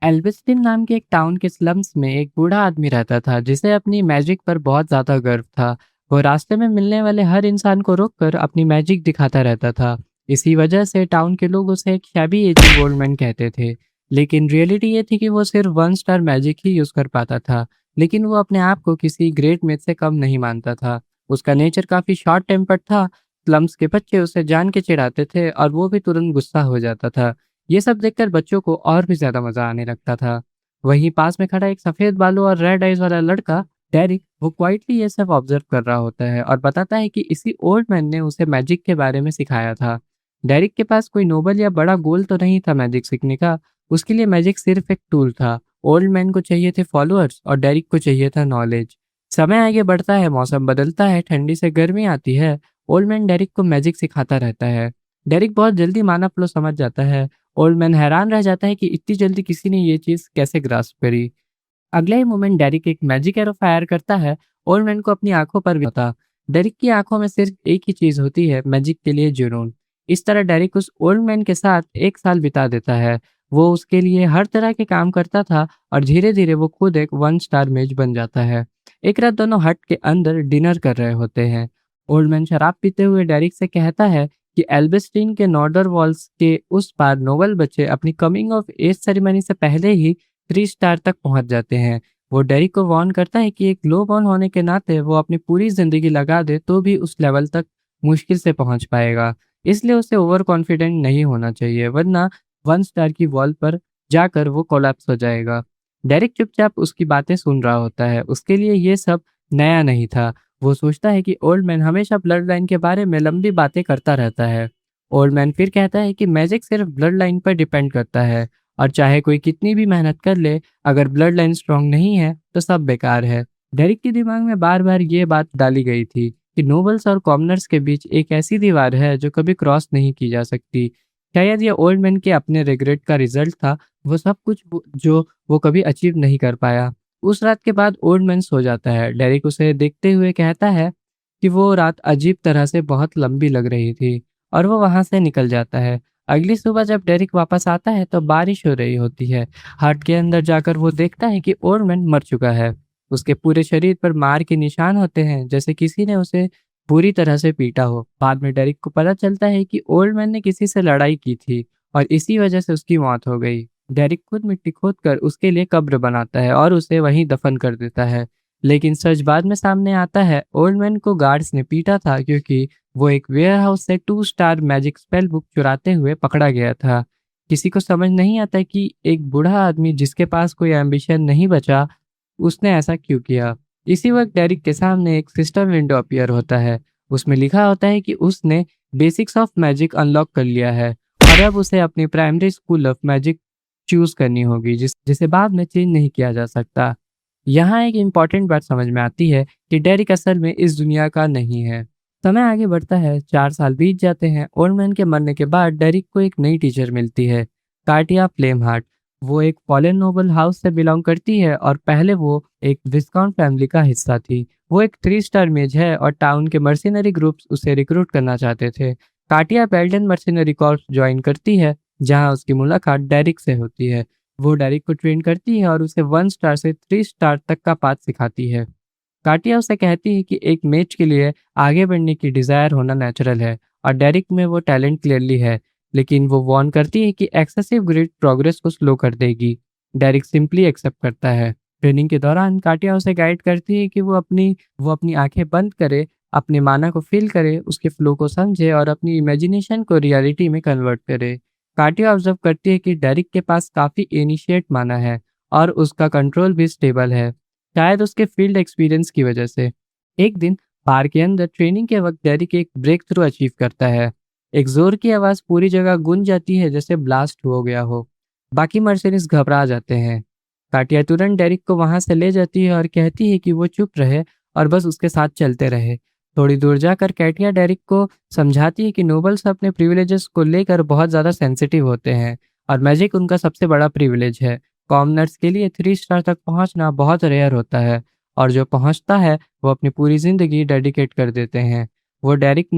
एल्विस्टिन नाम के एक टाउन के स्लम्स में एक बूढ़ा आदमी रहता था जिसे अपनी मैजिक पर बहुत ज़्यादा गर्व था। वो रास्ते में मिलने वाले हर इंसान को रोककर अपनी मैजिक दिखाता रहता था। इसी वजह से टाउन के लोग उसे एक शैबी एजिंग ओल्ड मैन कहते थे। लेकिन रियलिटी ये थी कि वो सिर्फ वन स्टार मैजिक ही यूज़ कर पाता था। लेकिन वो अपने आप को किसी ग्रेट मिथ से कम नहीं मानता था। उसका नेचर काफ़ी शॉर्ट टेम्पर्ड था। स्लम्स के बच्चे उसे जान के चिढ़ाते थे और वो भी तुरंत गुस्सा हो जाता था। ये सब देखकर बच्चों को और भी ज़्यादा मज़ा आने लगता था। वहीं पास में खड़ा एक सफ़ेद बालों और रेड आइज़ वाला लड़का, डेरिक, वो क्वाइटली ये सब ऑब्ज़र्व कर रहा होता है और बताता है कि इसी ओल्ड मैन ने उसे मैजिक के बारे में सिखाया था। डेरिक के पास कोई नोबल या बड़ा गोल तो नहीं था मैजिक सीखने का, उसके लिए मैजिक सिर्फ एक टूल था। ओल्ड मैन को चाहिए थे फॉलोअर्स और डेरिक को चाहिए था नॉलेज। समय आगे बढ़ता है, मौसम बदलता है, ठंडी से गर्मी आती है। ओल्ड मैन डेरिक को मैजिक सिखाता रहता है। डेरिक बहुत जल्दी माना फ्लो समझ जाता है। ओल्ड मैन हैरान रह जाता है कि इतनी जल्दी किसी ने ये चीज़ कैसे ग्रास्प करी। अगले ही मोमेंट डेरिक एक मैजिक एरो फायर करता है। ओल्ड मैन को अपनी आंखों पर भी होता। डेरिक की आंखों में सिर्फ एक ही चीज़ होती है, मैजिक के लिए जुनून। इस तरह डेरिक उस ओल्ड मैन के साथ 1 साल बिता देता है। वो उसके लिए हर तरह के काम करता था और धीरे धीरे वो खुद एक वन स्टार मेज बन जाता है। एक रात दोनों हट के अंदर डिनर कर रहे होते हैं। ओल्ड मैन शराब पीते हुए डेरिक से कहता है कि एल्बस्टीन के नॉर्डर वॉल्स के उस पार नोबल बच्चे अपनी कमिंग ऑफ एज सेरेमनी से पहले ही 3 स्टार तक पहुंच जाते हैं। वो डेरिक को वार्न करता है कि एक ग्लो बॉर्न होने के नाते वो अपनी पूरी जिंदगी लगा दे तो भी उस लेवल तक मुश्किल से पहुंच पाएगा। इसलिए उसे ओवर कॉन्फिडेंट नहीं होना चाहिए, वरना 1 स्टार की वॉल पर जाकर वो कोलैप्स हो जाएगा। डेरिक चुपचाप उसकी बातें सुन रहा होता है। उसके लिए ये सब नया नहीं था। वो सोचता है कि ओल्ड मैन हमेशा ब्लड लाइन के बारे में लंबी बातें करता रहता है। ओल्ड मैन फिर कहता है कि मैजिक सिर्फ ब्लड लाइन पर डिपेंड करता है और चाहे कोई कितनी भी मेहनत कर ले, अगर ब्लड लाइन स्ट्रांग नहीं है तो सब बेकार है। डेरिक के दिमाग में बार बार ये बात डाली गई थी कि नोबल्स और कॉमनर्स के बीच एक ऐसी दीवार है जो कभी क्रॉस नहीं की जा सकती। शायद ये ओल्ड मैन के अपने रिग्रेट का रिजल्ट था, वो सब कुछ जो वो कभी अचीव नहीं कर पाया। उस रात के बाद ओल्ड मैन सो जाता है। डेरिक उसे देखते हुए कहता है कि वो रात अजीब तरह से बहुत लंबी लग रही थी और वो वहां से निकल जाता है। अगली सुबह जब डेरिक वापस आता है तो बारिश हो रही होती है। हट के अंदर जाकर वो देखता है कि ओल्ड मैन मर चुका है। उसके पूरे शरीर पर मार के निशान होते हैं, जैसे किसी ने उसे बुरी तरह से पीटा हो। बाद में डेरिक को पता चलता है कि ओल्ड मैन ने किसी से लड़ाई की थी और इसी वजह से उसकी मौत हो गई। डेरिक खुद मिट्टी खोदकर उसके लिए कब्र बनाता है और उसे वहीं दफन कर देता है। लेकिन सच बाद में सामने आता है, ओल्ड मैन को गार्ड्स ने पीटा था क्योंकि वो एक वेयरहाउस से 2 स्टार मैजिक स्पेल बुक चुराते हुए पकड़ा गया था। किसी को समझ नहीं आता कि एक बूढ़ा आदमी जिसके पास कोई एम्बिशन नहीं बचा, उसने ऐसा क्यों किया। इसी वक्त डेरिक के सामने एक सिस्टम विंडो अपीयर होता है। उसमें लिखा होता है कि उसने बेसिक्स ऑफ मैजिक अनलॉक कर लिया है और अब उसे अपनी primary school of magic choose करनी होगी, जिसे बाद में चेंज नहीं किया जा सकता। यहाँ एक इम्पॉर्टेंट बात समझ में आती है कि डेरिक असल में इस दुनिया का नहीं है। समय आगे बढ़ता है, 4 साल बीत जाते हैं। ओल्ड मैन के मरने के बाद डेरिक को एक नई टीचर मिलती है, कार्टिया फ्लेमहार्ट। वो एक फॉलन नोबल हाउस से बिलोंग करती है और पहले वो एक विस्काउंट फैमिली का हिस्सा थी। वो एक 3 स्टार मेज है और टाउन के मर्सिनरी ग्रुप्स उसे रिक्रूट करना चाहते थे। कार्टिया बेल्डन मर्सिनरी कॉर्प्स ज्वाइन करती है, जहाँ उसकी मुलाकात डेरिक से होती है। वो डेरिक को ट्रेन करती है और उसे 1 स्टार से 3 स्टार तक का पाथ सिखाती है। काटिया उसे कहती है कि एक मेच के लिए आगे बढ़ने की डिजायर होना नेचुरल है और डेरिक में वो टैलेंट क्लियरली है, लेकिन वो वार्न करती है कि एक्सेसिव ग्रिड प्रोग्रेस को स्लो कर देगी। डेरिक सिंपली एक्सेप्ट करता है। ट्रेनिंग के दौरान काटिया उसे गाइड करती है कि वो अपनी आंखें बंद करे, अपने माना को फील करे, उसके फ्लो को समझे और अपनी इमेजिनेशन को रियलिटी में कन्वर्ट करे। काटिया ऑब्जर्व करती है कि डेरिक के पास काफी इनिशिएट माना है और उसका कंट्रोल भी स्टेबल है, शायद उसके फील्ड एक्सपीरियंस की वजह से। एक दिन बार के अंदर ट्रेनिंग के वक्त डेरिक एक ब्रेक थ्रू अचीव करता है। एक जोर की आवाज पूरी जगह गूंज जाती है, जैसे ब्लास्ट हो गया हो। बाकी मर्सिडीज घबरा जाते हैं। काटिया तुरंत डेरिक को वहां से ले जाती है और कहती है कि वो चुप रहे और बस उसके साथ चलते रहे। थोड़ी दूर जाकर कैटिया डेरिक को समझाती है कि नोबल्स अपने प्रिविलेजेस को लेकर बहुत ज़्यादा सेंसिटिव होते हैं और मैजिक उनका सबसे बड़ा प्रिविलेज है। कॉमनर्स के लिए 3 स्टार तक पहुंचना बहुत रेयर होता है और जो पहुंचता है वो अपनी पूरी ज़िंदगी डेडिकेट कर देते हैं। वो डेरिक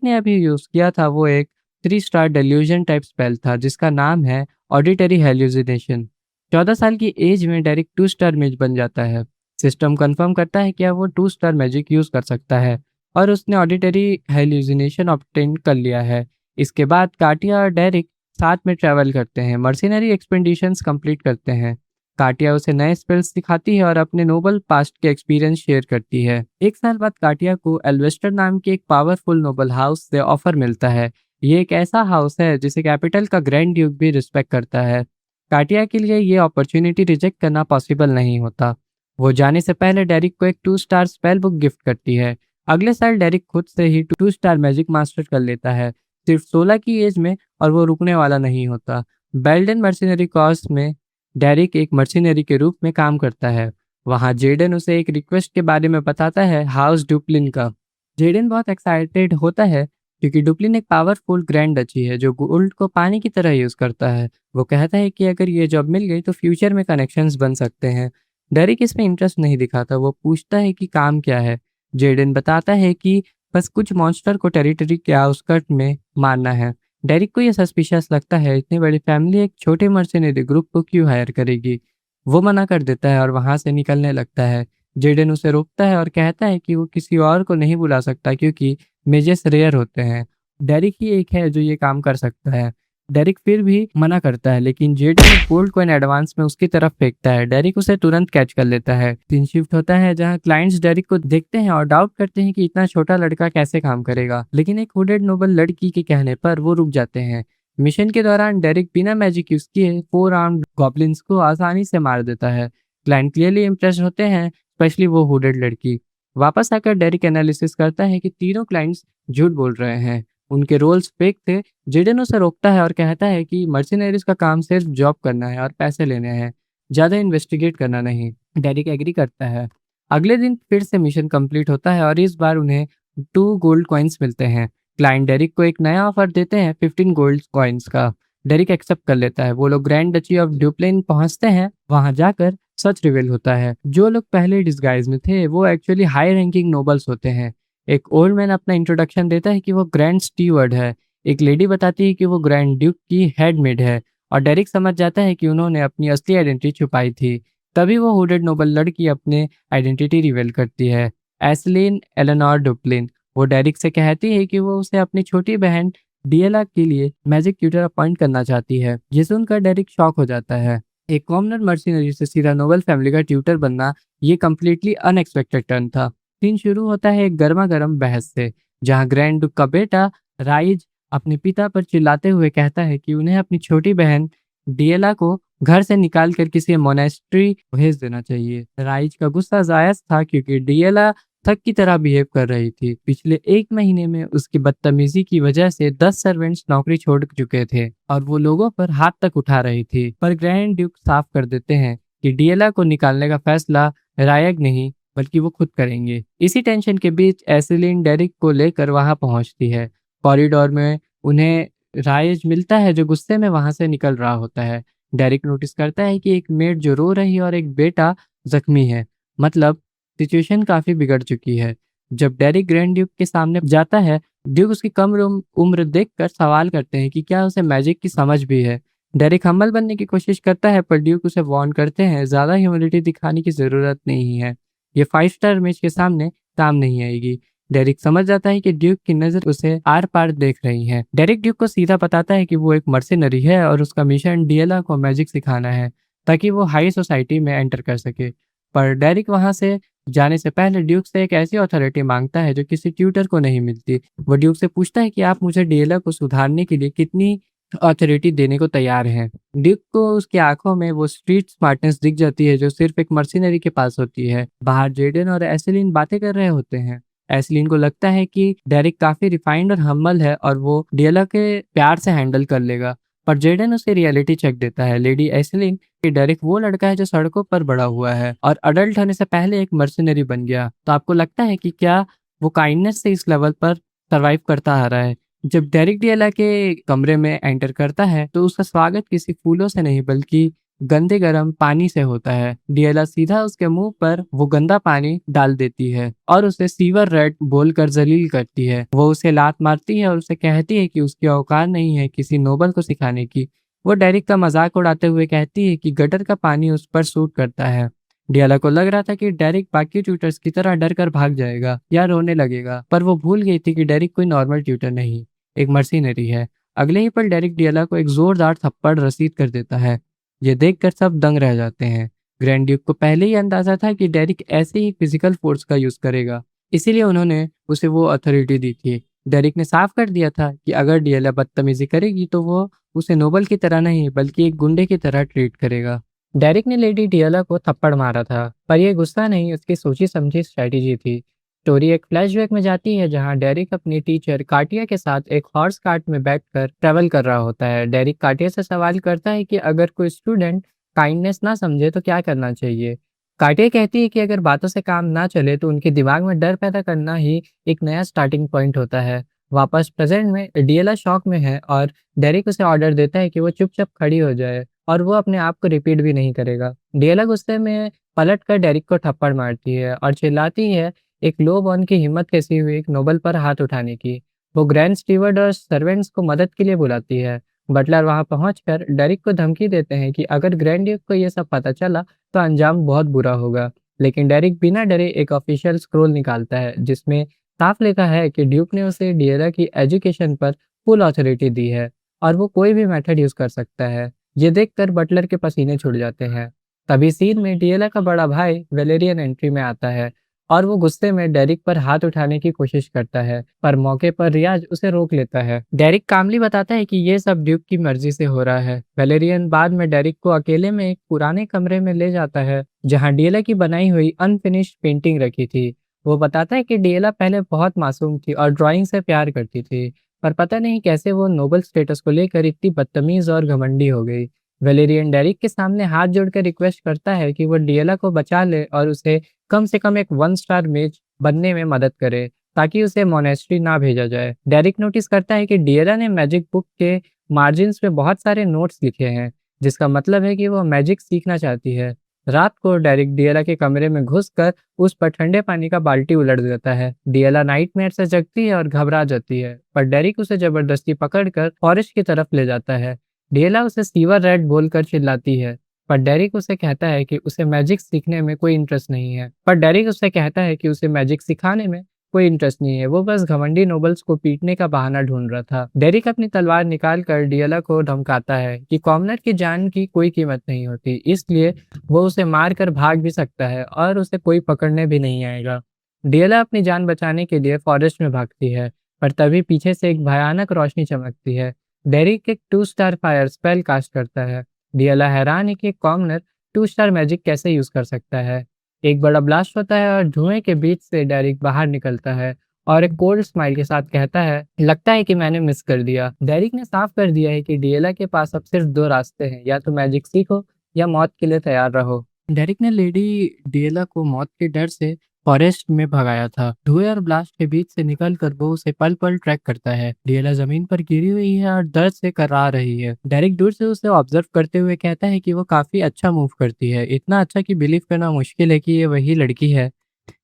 ने अभी यूज़ किया था वो एक 3 स्टार डेल्यूजन टाइप स्पेल था जिसका नाम है ऑडिटरी हेल्यूसिनेशन। 14 साल की एज में डेरिक 2 स्टार मेज बन जाता है। सिस्टम कंफर्म करता है कि अब वो 2 स्टार मैजिक यूज़ कर सकता है और उसने ऑडिटरी हेल्यूसिनेशन ऑब्टेन कर लिया है। इसके बाद काटिया और डेरिक साथ में ट्रैवल करते हैं, मर्सिनरी एक्सपेडिशंस कंप्लीट करते हैं। काटिया उसे नए स्पेल्स सिखाती है और अपने नोबल पास्ट के एक्सपीरियंस शेयर करती है। 1 साल बाद काटिया को एल्वेस्टर नाम के एक पावरफुल नोबल हाउस से ऑफर मिलता है। ये एक ऐसा हाउस है जिसे कैपिटल का ग्रैंड ड्यूक भी रिस्पेक्ट करता है। काटिया के लिए ये अपॉर्चुनिटी रिजेक्ट करना पॉसिबल नहीं होता। वो जाने से पहले डेरिक को एक 2 स्टार स्पेल बुक गिफ्ट करती है। अगले साल डेरिक खुद से ही 2 स्टार मैजिक मास्टर कर लेता है, सिर्फ 16 की एज में, और वो रुकने वाला नहीं होता। बेल्डन मर्सिनरी कॉर्प्स में डेरिक एक मर्सिनरी के रूप में काम करता है। वहाँ जेडन उसे एक रिक्वेस्ट के बारे में बताता है, हाउस डुप्लिन का। जेडन बहुत एक्साइटेड होता है क्योंकि डुप्लिन एक पावरफुल ग्रैंड डची है जो गोल्ड को पानी की तरह यूज करता है। वो कहता है कि अगर ये जॉब मिल गई तो फ्यूचर में कनेक्शंस बन सकते हैं। डेरिक इसमें इंटरेस्ट नहीं दिखाता, वो पूछता है कि काम क्या है। जेडन बताता है कि बस कुछ मॉन्स्टर को टेरिटरी के आउटस्कर्ट में मारना है। डेरिक को यह सस्पिशियस लगता है, इतनी बड़ी फैमिली एक छोटे मर्सिनरी ग्रुप को क्यों हायर करेगी। वो मना कर देता है और वहां से निकलने लगता है। जेडन उसे रोकता है और कहता है कि वो किसी और को नहीं बुला सकता क्योंकि मेजेस रेयर होते हैं। डेरिक ही एक है जो ये काम कर सकता है। डेरिक फिर भी मना करता है, लेकिन जेडन गोल्ड को एडवांस में उसकी तरफ फेंकता है। डेरिक उसे तुरंत कैच कर लेता है। सीन शिफ्ट होता है जहां क्लाइंट्स डेरिक को देखते हैं और डाउट करते हैं कि इतना छोटा लड़का कैसे काम करेगा, लेकिन एक हुडेड नोबल लड़की के कहने पर वो रुक जाते हैं। मिशन के दौरान डेरिक बिना मैजिक यूज किए 4 आर्म्ड गॉब्लिन्स को आसानी से मार देता है। क्लाइंट क्लियरली इम्प्रेस होते हैं, स्पेशली वो हुडेड लड़की। वापस आकर डेरिक एनालिसिस करता है कि तीनों क्लाइंट्स झूठ बोल रहे हैं, उनके रोल्स फेक थे। जेडन उसे रोकता है और कहता है कि मर्सिनरीज का काम सिर्फ जॉब करना है और पैसे लेने हैं, ज़्यादा इन्वेस्टिगेट करना नहीं। डेरिक एग्री करता है। अगले दिन फिर से मिशन कंप्लीट होता है और इस बार उन्हें 2 गोल्ड कॉइन्स मिलते हैं। क्लाइंट डेरिक को एक नया ऑफर देते हैं 15 गोल्ड कॉइन्स का। डेरिक एक्सेप्ट कर लेता है। वो लोग ग्रैंड डची ऑफ ड्यूप्लेन पहुंचते हैं। वहां जाकर सच रिवील होता है, जो लोग पहले डिस्गाइज में थे वो एक्चुअली हाई रैंकिंग नोबल्स होते हैं। एक ओल्ड मैन अपना इंट्रोडक्शन देता है कि वो ग्रैंड स्टीवर्ड है। एक लेडी बताती है कि वो ग्रैंड ड्यूक की हेडमेड है और डेरिक समझ जाता है कि उन्होंने अपनी असली आइडेंटिटी छुपाई थी। तभी वो हुडेड नोबल लड़की अपने आइडेंटिटी रिवील करती है, एस्लिन एलेनोर डुप्लिन। वो डेरिक से कहती है कि वो उसे अपनी छोटी बहन डिएला के लिए मैजिक ट्यूटर अपॉइंट करना चाहती है। ये सुनकर डेरिक शॉक हो जाता है। एक कॉमनर मर्सिनरी से सीधा नोबल फैमिली का ट्यूटर बनना, ये कम्प्लीटली अनएक्सपेक्टेड टर्न था। सीन शुरू होता है एक गर्मा गर्म बहस से, जहां ग्रैंड डुक का बेटा राइज अपने पिता पर चिल्लाते हुए कहता है कि उन्हें अपनी छोटी बहन डिएला को घर से निकाल कर किसी मोनेस्ट्री भेज देना चाहिए। राइज का गुस्सा जायज था क्योंकि डिएला थक की तरह बिहेव कर रही थी। पिछले 1 महीने में उसकी बदतमीजी की वजह से 10 सर्वेंट्स नौकरी छोड़ चुके थे और वो लोगों पर हाथ तक उठा रही थी। पर ग्रैंड ड्यूक साफ कर देते हैं कि डिएला को निकालने का फैसला रायग नहीं बल्कि वो खुद करेंगे। इसी टेंशन के बीच एसिलिन डेरिक को लेकर वहां पहुंचती है। कॉरिडोर में उन्हें राइज मिलता है जो गुस्से में वहां से निकल रहा होता है। डेरिक नोटिस करता है कि एक मेड जो रो रही है और एक बेटा जख्मी है, मतलब सिचुएशन काफी बिगड़ चुकी है। जब डेरिक ग्रैंड ड्यूक के सामने जाता है, ड्यूक उसकी कम उम्र देखकर सवाल करते हैं कि क्या उसे मैजिक की समझ भी है। डेरिक हम्बल बनने की कोशिश करता है पर ड्यूक उसे वार्न करते हैं, ज्यादा ह्यूमिलिटी दिखाने की जरूरत नहीं है, ये 5 स्टार मैच के सामने काम नहीं आएगी। डेरिक समझ जाता है कि ड्यूक की नजर उसे आर पार देख रही है। डेरिक ड्यूक को सीधा बताता है कि वो एक मर्सिनरी है और उसका मिशन डिएला को मैजिक सिखाना है ताकि वो हाई सोसाइटी में एंटर कर सके। पर डेरिक वहां से जाने से पहले ड्यूक से एक ऐसी अथॉरिटी मांगता है जो किसी ट्यूटर को नहीं मिलती। वो ड्यूक से पूछता है कि आप मुझे डिएला को सुधारने के लिए कितनी अथॉरिटी देने को तैयार हैं। ड्यूक को उसकी आंखों में वो स्ट्रीट स्मार्टनेस दिख जाती है जो सिर्फ एक मर्सिनरी के पास होती है। बाहर जेडन और एसिलिन बातें कर रहे होते हैं। एसिलिन को लगता है कि डेरिक काफी रिफाइंड और हम्बल है और वो डिएला के प्यार से हैंडल कर लेगा, पर जेडन उसे रियलिटी चेक देता है। लेडी एसिलिन कि डेरिक वो लड़का है जो सड़कों पर बड़ा हुआ है और अडल्ट होने से पहले एक मर्सिनरी बन गया। तो आपको लगता है कि क्या वो काइंडनेस से इस लेवल पर सरवाइव करता आ रहा है। जब डेरिक डिएला के कमरे में एंटर करता है तो उसका स्वागत किसी फूलों से नहीं बल्कि गंदे गर्म पानी से होता है। डिएला सीधा उसके मुंह पर वो गंदा पानी डाल देती है और उसे सीवर रेड बोलकर जलील करती है। वो उसे लात मारती है और उसे कहती है कि उसकी औकात नहीं है किसी नोबल को सिखाने की। वो डेरिक का मजाक उड़ाते हुए कहती है कि गटर का पानी उस पर सूट करता है। डियाला को लग रहा था कि डेरिक बाकी ट्यूटर्स की तरह डर कर भाग जाएगा या रोने लगेगा, पर वो भूल गई थी कि डेरिक कोई नॉर्मल ट्यूटर नहीं, एक मर्सिनरी है। अगले ही पल डेरिक डियाला को एक जोरदार थप्पड़ रसीद कर देता है। ये देखकर सब दंग रह जाते हैं। ग्रैंड ड्यूक को पहले ही अंदाजा था कि डेरिक ऐसे ही फिजिकल फोर्स का यूज करेगा, इसीलिए उन्होंने उसे वो अथॉरिटी दी थी। डेरिक ने साफ कर दिया था कि अगर डियाला बदतमीजी करेगी तो वो उसे नोबल की तरह नहीं बल्कि एक गुंडे की तरह ट्रीट करेगा। डेरिक ने लेडी डियाला को थप्पड़ मारा था, पर यह गुस्सा नहीं, उसकी सोची समझी स्ट्रेटेजी थी। स्टोरी एक फ्लैशबैक में जाती है जहां डेरिक अपनी टीचर काटिया के साथ एक हॉर्स कार्ट में बैठकर ट्रैवल कर रहा होता है। डेरिक काटिया से सवाल करता है कि अगर कोई स्टूडेंट काइंडनेस ना समझे तो क्या करना चाहिए। काटिया कहती है कि अगर बातों से काम ना चले तो उनके दिमाग में डर पैदा करना ही एक नया स्टार्टिंग पॉइंट होता है। वापस प्रेजेंट में डियाला शॉक में है और डेरिक उसे ऑर्डर देता है कि वो चुपचाप खड़ी हो जाए और वो अपने आप को रिपीट भी नहीं करेगा। डियाला गुस्से में पलट कर डेरिक को थप्पड़ मारती है और चिल्लाती है, एक लो बॉर्न की हिम्मत कैसी हुई एक नोबल पर हाथ उठाने की। वो ग्रैंड स्टीवर्ड और सर्वेंट्स को मदद के लिए बुलाती है। बटलर वहां पहुंचकर डेरिक को धमकी देते हैं कि अगर ग्रैंड ड्यूक को यह सब पता चला तो अंजाम बहुत बुरा होगा। लेकिन डेरिक बिना डरे एक ऑफिशियल स्क्रोल निकालता है जिसमें साफ लिखा है कि ड्यूक ने उसे डियरा की एजुकेशन पर फुल अथॉरिटी दी है और वो कोई भी मेथड यूज कर सकता है। ये देखकर बटलर के पसीने छूट जाते हैं। तभी सीन में डियला का बड़ा भाई वेलेरियन एंट्री में आता है और वो गुस्से में डेरिक पर हाथ उठाने की कोशिश करता है, पर मौके पर रियाज उसे रोक लेता है। डेरिक कामली बताता है कि ये सब ड्यूक की मर्जी से हो रहा है। वेलेरियन बाद में डेरिक को अकेले में एक पुराने कमरे में ले जाता है जहाँ डियला की बनाई हुई अनफिनिश्ड पेंटिंग रखी थी। वो बताता है कि डियला पहले बहुत मासूम थी और ड्राइंग से प्यार करती थी, पर पता नहीं कैसे वो नोबल स्टेटस को लेकर इतनी बदतमीज और घमंडी हो गई। वेलेरियन डेरिक के सामने हाथ जोड़कर रिक्वेस्ट करता है कि वो डियला को बचा ले और उसे कम से कम एक 1 स्टार मेज बनने में मदद करे ताकि उसे मोनेस्ट्री ना भेजा जाए। डेरिक नोटिस करता है कि डियला ने मैजिक बुक के मार्जिन्स में बहुत सारे नोट्स लिखे हैं, जिसका मतलब है कि वो मैजिक सीखना चाहती है। रात को डेरिक डियला के कमरे में घुसकर उस पर ठंडे पानी का बाल्टी उलट देता है। डियला नाइटमेयर से जगती है और घबरा जाती है, पर डेरिक उसे जबरदस्ती पकड़कर फॉरेस्ट की तरफ ले जाता है। डियला उसे सीवर रेड बोलकर चिल्लाती है, पर डेरिक उसे कहता है कि उसे मैजिक सीखने में कोई इंटरेस्ट नहीं है। पर डेरिक उसे कहता है कि उसे मैजिक सिखाने में कोई इंटरेस्ट नहीं है, वो बस घमंडी नोबल्स को पीटने का बहाना ढूंढ रहा था। डेरिक अपनी तलवार निकाल कर डियला को धमकाता है कि कॉमनर की जान की कोई कीमत नहीं होती, इसलिए वो उसे मार कर भाग भी सकता है और उसे कोई पकड़ने भी नहीं आएगा। डियला अपनी जान बचाने के लिए फॉरेस्ट में भागती है, पर तभी पीछे से एक भयानक रोशनी चमकती है। डेरिक एक 2 स्टार फायर स्पेल कास्ट करता है। डियला हैरान है कि एक कॉमनर 2 स्टार मैजिक कैसे यूज कर सकता है। एक बड़ा ब्लास्ट होता है और धुएं के बीच से डेरिक बाहर निकलता है और एक कोल्ड स्माइल के साथ कहता है, लगता है कि मैंने मिस कर दिया। डेरिक ने साफ कर दिया है कि डियला के पास अब सिर्फ 2 रास्ते हैं, या तो मैजिक सीखो या मौत के लिए तैयार रहो। डेरिक ने लेडी डियला को मौत के डर से फॉरेस्ट में भगाया था। धुएं और ब्लास्ट के बीच से निकलकर वो उसे पल पल ट्रैक करता है। डियला जमीन पर गिरी हुई है और दर्द से कराह रही है। डेरिक दूर से उसे ऑब्जर्व करते हुए कहता है कि वो काफी अच्छा मूव करती है, इतना अच्छा कि बिलीव करना मुश्किल है कि ये वही लड़की है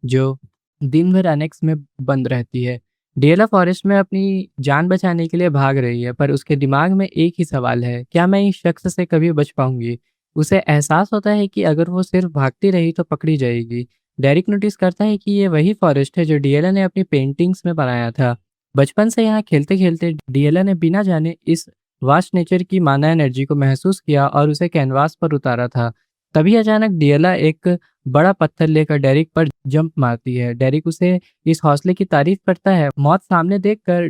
जो दिन भर एनेक्स में बंद रहती है। डियला फॉरेस्ट में अपनी जान बचाने के लिए भाग रही है, पर उसके दिमाग में एक ही सवाल है, क्या मैं इस शख्स से कभी बच पाऊंगी। उसे एहसास होता है कि अगर वो सिर्फ भागती रही तो पकड़ी जाएगी। डेरिक नोटिस करता है कि ये वही फॉरेस्ट है जो डियला ने अपनी पेंटिंग्स में बनाया था। बचपन से यहाँ खेलते खेलते डियला ने बिना जाने इस वास्ट नेचर की माना एनर्जी को महसूस किया और उसे कैनवास पर उतारा था। तभी अचानक डियला एक बड़ा पत्थर लेकर डेरिक पर जंप मारती है। डेरिक उसे इस हौसले की तारीफ करता है। मौत सामने देखकर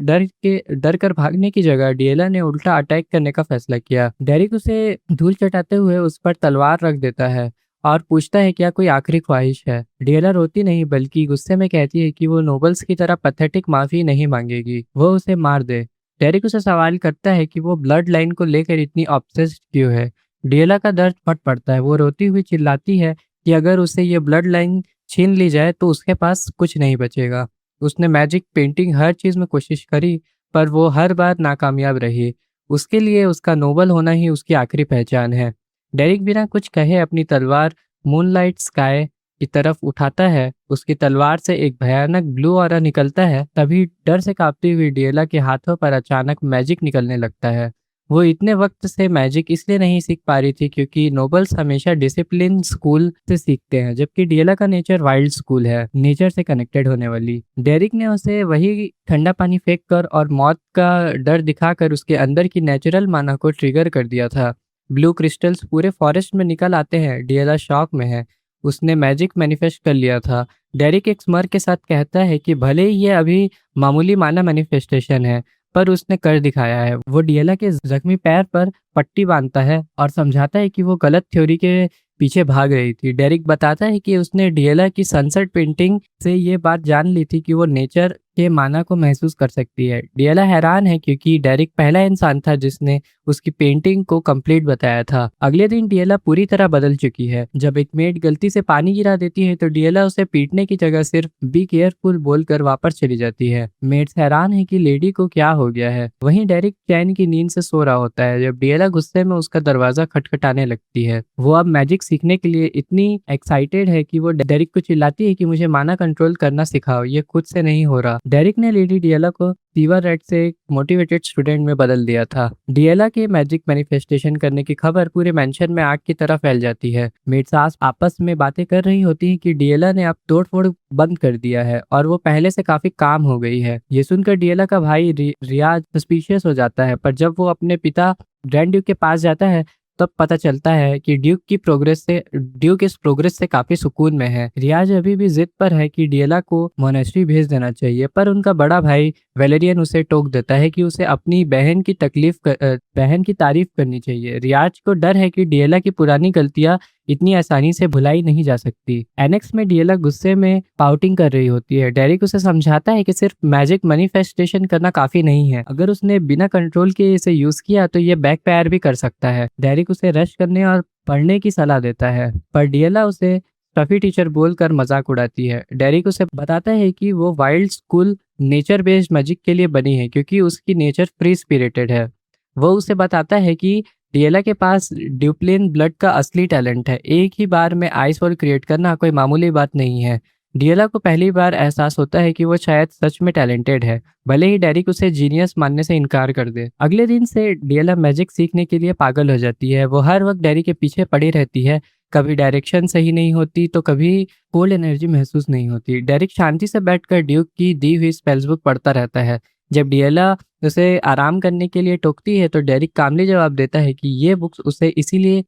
डर कर भागने की जगह डियला ने उल्टा अटैक करने का फैसला किया। डेरिक उसे धूल चटाते हुए उस पर तलवार रख देता है और पूछता है क्या कोई आखिरी ख्वाहिश है। डियला रोती नहीं बल्कि गुस्से में कहती है कि वो नोबल्स की तरह पैथेटिक माफी नहीं मांगेगी, वो उसे मार दे। डेरिक उसे सवाल करता है कि वो ब्लड लाइन को लेकर इतनी ऑब्सेस्ड क्यों है। डियला का दर्द फट पड़ता है। वो रोती हुई चिल्लाती है कि अगर उसे ये ब्लड लाइन छीन ली जाए तो उसके पास कुछ नहीं बचेगा। उसने मैजिक पेंटिंग हर चीज में कोशिश करी, पर वो हर बार नाकामयाब रही। उसके लिए उसका नोबल होना ही उसकी आखिरी पहचान है। डेरिक बिना कुछ कहे अपनी तलवार मूनलाइट स्काई की तरफ उठाता है। उसकी तलवार से एक भयानक ब्लू ऑरा निकलता है। तभी डर से कांपती हुई डियला के हाथों पर अचानक मैजिक निकलने लगता है। वो इतने वक्त से मैजिक इसलिए नहीं सीख पा रही थी क्योंकि नोबल्स हमेशा डिसिप्लिन स्कूल से सीखते हैं, जबकि डिएला का नेचर वाइल्ड स्कूल है, नेचर से कनेक्टेड होने वाली। डेरिक ने उसे वही ठंडा पानी फेंक कर और मौत का डर दिखाकर उसके अंदर की नेचुरल माना को ट्रिगर कर दिया था। ब्लू क्रिस्टल्स पूरे फॉरेस्ट में निकल आते हैं। डिएला शॉक में है, उसने मैजिक मैनिफेस्ट कर लिया था। डेरिक एक स्मर के साथ कहता है कि भले ही ये अभी मामूली माना मैनिफेस्टेशन है, पर उसने कर दिखाया है। वो डिएला के जख्मी पैर पर पट्टी बांधता है और समझाता है कि वो गलत थ्योरी के पीछे भाग रही थी। डेरिक बताता है कि उसने डिएला की सनसेट पेंटिंग से ये बात जान ली थी कि वो नेचर के माना को महसूस कर सकती है। डिएला हैरान है क्योंकि डेरिक पहला इंसान था जिसने उसकी पेंटिंग को कंप्लीट बताया था। अगले दिन डिएला पूरी तरह बदल चुकी है। जब एक मेड गलती से पानी गिरा देती है तो डिएला उसे पीटने की जगह सिर्फ बी केयरफुल बोलकर वापस चली जाती है। मेड्स हैरान है कि लेडी को क्या हो गया है। वहीं डेरिक चैन की नींद से सो रहा होता है जब डिएला गुस्से में उसका दरवाजा खटखटाने लगती है। वो अब मैजिक सीखने के लिए इतनी एक्साइटेड है कि वो डेरिक को चिल्लाती है कि मुझे माना कंट्रोल करना सिखाओ, ये खुद से नहीं हो रहा। डेरिक ने लेडी डिएला को सीवर रेड से एक मोटिवेटेड स्टूडेंट में बदल दिया था। डिएला के मैजिक मैनिफेस्टेशन करने की खबर पूरे मेंशन में आग की तरह फैल जाती है। मेड्स आपस में बातें कर रही होती हैं कि डिएला ने अब तोड़फोड़ बंद कर दिया है और वो पहले से काफी काम हो गई है। ये सुनकर डिएला का भाई रियाज सस्पिशियस हो जाता है, पर जब वो अपने पिता ग्रैंड ड्यूक के पास जाता है तब पता चलता है कि ड्यूक इस प्रोग्रेस से काफी सुकून में है। रियाज अभी भी जिद पर है कि डिएला को मोनेस्ट्री भेज देना चाहिए, पर उनका बड़ा भाई वेलेरियन उसे टोक देता है कि उसे अपनी बहन की तारीफ करनी चाहिए। रियाज को डर है कि डिएला की पुरानी गलतियां इतनी आसानी से भुलाई नहीं जा सकती। एनेक्स में डिएला गुस्से में पाउटिंग कर रही होती है। डेरिक उसे समझाता है कि सिर्फ मैजिक मैनिफेस्टेशन करना काफी नहीं है, अगर उसने बिना कंट्रोल के इसे यूज किया तो ये बैकफायर भी कर सकता है। डेरिक उसे रश करने और पढ़ने की सलाह देता है, पर डिएला उसे स्टफी टीचर बोलकर मजाक उड़ाती है। डेरिक उसे बताता है कि वो wild school nature based magic के लिए बनी है क्योंकि उसकी नेचर फ्री स्पिरिटेड है। वो उसे बताता है कि डिएला के पास ड्यूप्लिन ब्लड का असली टैलेंट है। एक ही बार में आइस वॉल क्रिएट करना कोई मामूली बात नहीं है। डिएला को पहली बार एहसास होता है कि वो शायद सच में टैलेंटेड है, भले ही डेरिक उसे जीनियस मानने से इनकार कर दे। अगले दिन से डिएला मैजिक सीखने के लिए पागल हो जाती है। वो हर वक्त डेरिक के पीछे पड़ी रहती है। कभी डायरेक्शन सही नहीं होती तो कभी कोल्ड एनर्जी महसूस नहीं होती। डेरिक शांति से बैठकर ड्यूक की दी हुई स्पेल्स बुक पढ़ता रहता है। जब डिएला उसे आराम करने के लिए टोकती है तो डेरिक कामली जवाब देता है कि ये बुक्स उसे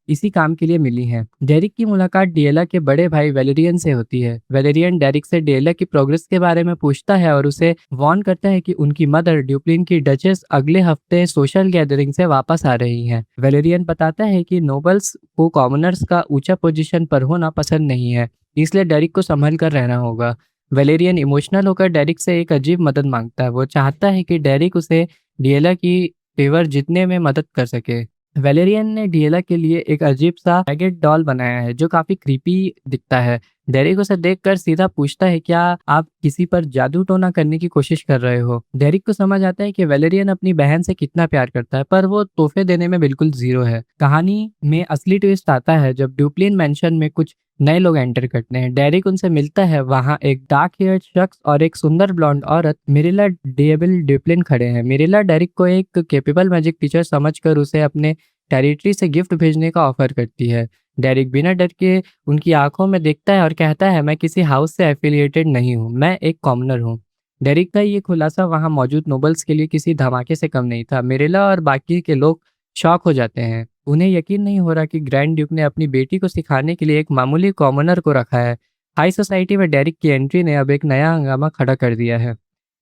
इसी काम के लिए मिली हैं। डेरिक की मुलाकात डिएला के बड़े भाई वेलेरियन से होती है। वेलेरियन डेरिक से डिएला की प्रोग्रेस के बारे में पूछता है और उसे वार्न करता है कि उनकी मदर ड्यूप्लिन की डचेस अगले हफ्ते सोशल गैदरिंग से वापस आ रही हैं। वेलेरियन बताता है कि नोबल्स को कॉमनर्स का ऊंचा पोजीशन पर होना पसंद नहीं है, इसलिए डेरिक को संभल कर रहना होगा। वेलेरियन इमोशनल होकर डेरिक से एक अजीब मदद मांगता है। वो चाहता है कि डेरिक उसे डिएला की फेवर जीतने में मदद कर सके। वेलेरियन ने डिएला के लिए एक अजीब सा रैगेट डॉल बनाया है जो काफी क्रीपी दिखता है। डेरिक उसे देखकर सीधा पूछता है, क्या आप किसी पर जादू टोना करने की कोशिश कर रहे हो? डेरिक को समझ आता है कि वेलेरियन अपनी बहन से कितना प्यार करता है, पर वो तोहफे देने में बिल्कुल जीरो है। कहानी में असली ट्विस्ट आता है जब ड्यूप्लिन मेंशन में कुछ नए लोग एंटर करते हैं। डेरिक उनसे मिलता है। वहाँ एक डार्क हेयर्ड शख्स और एक सुंदर ब्लॉन्ड औरत मिरिला डेबिल ड्यूप्लिन खड़े हैं। मिरिला डेरिक को एक कैपेबल मैजिक टीचर समझकर उसे अपने टेरिटरी से गिफ्ट भेजने का ऑफर करती है। डेरिक बिना डर के उनकी आंखों में देखता है और कहता है, मैं किसी हाउस से एफिलिएटेड नहीं हूँ, मैं एक कॉमनर हूँ। डेरिक का ये खुलासा वहाँ मौजूद नोबल्स के लिए किसी धमाके से कम नहीं था। मिरिला और बाकी के लोग शॉक हो जाते हैं। उन्हें यकीन नहीं हो रहा कि ग्रैंड ड्यूक ने अपनी बेटी को सिखाने के लिए एक मामूली कॉमनर को रखा है। हाई सोसाइटी में डेरिक की एंट्री ने अब एक नया हंगामा खड़ा कर दिया है।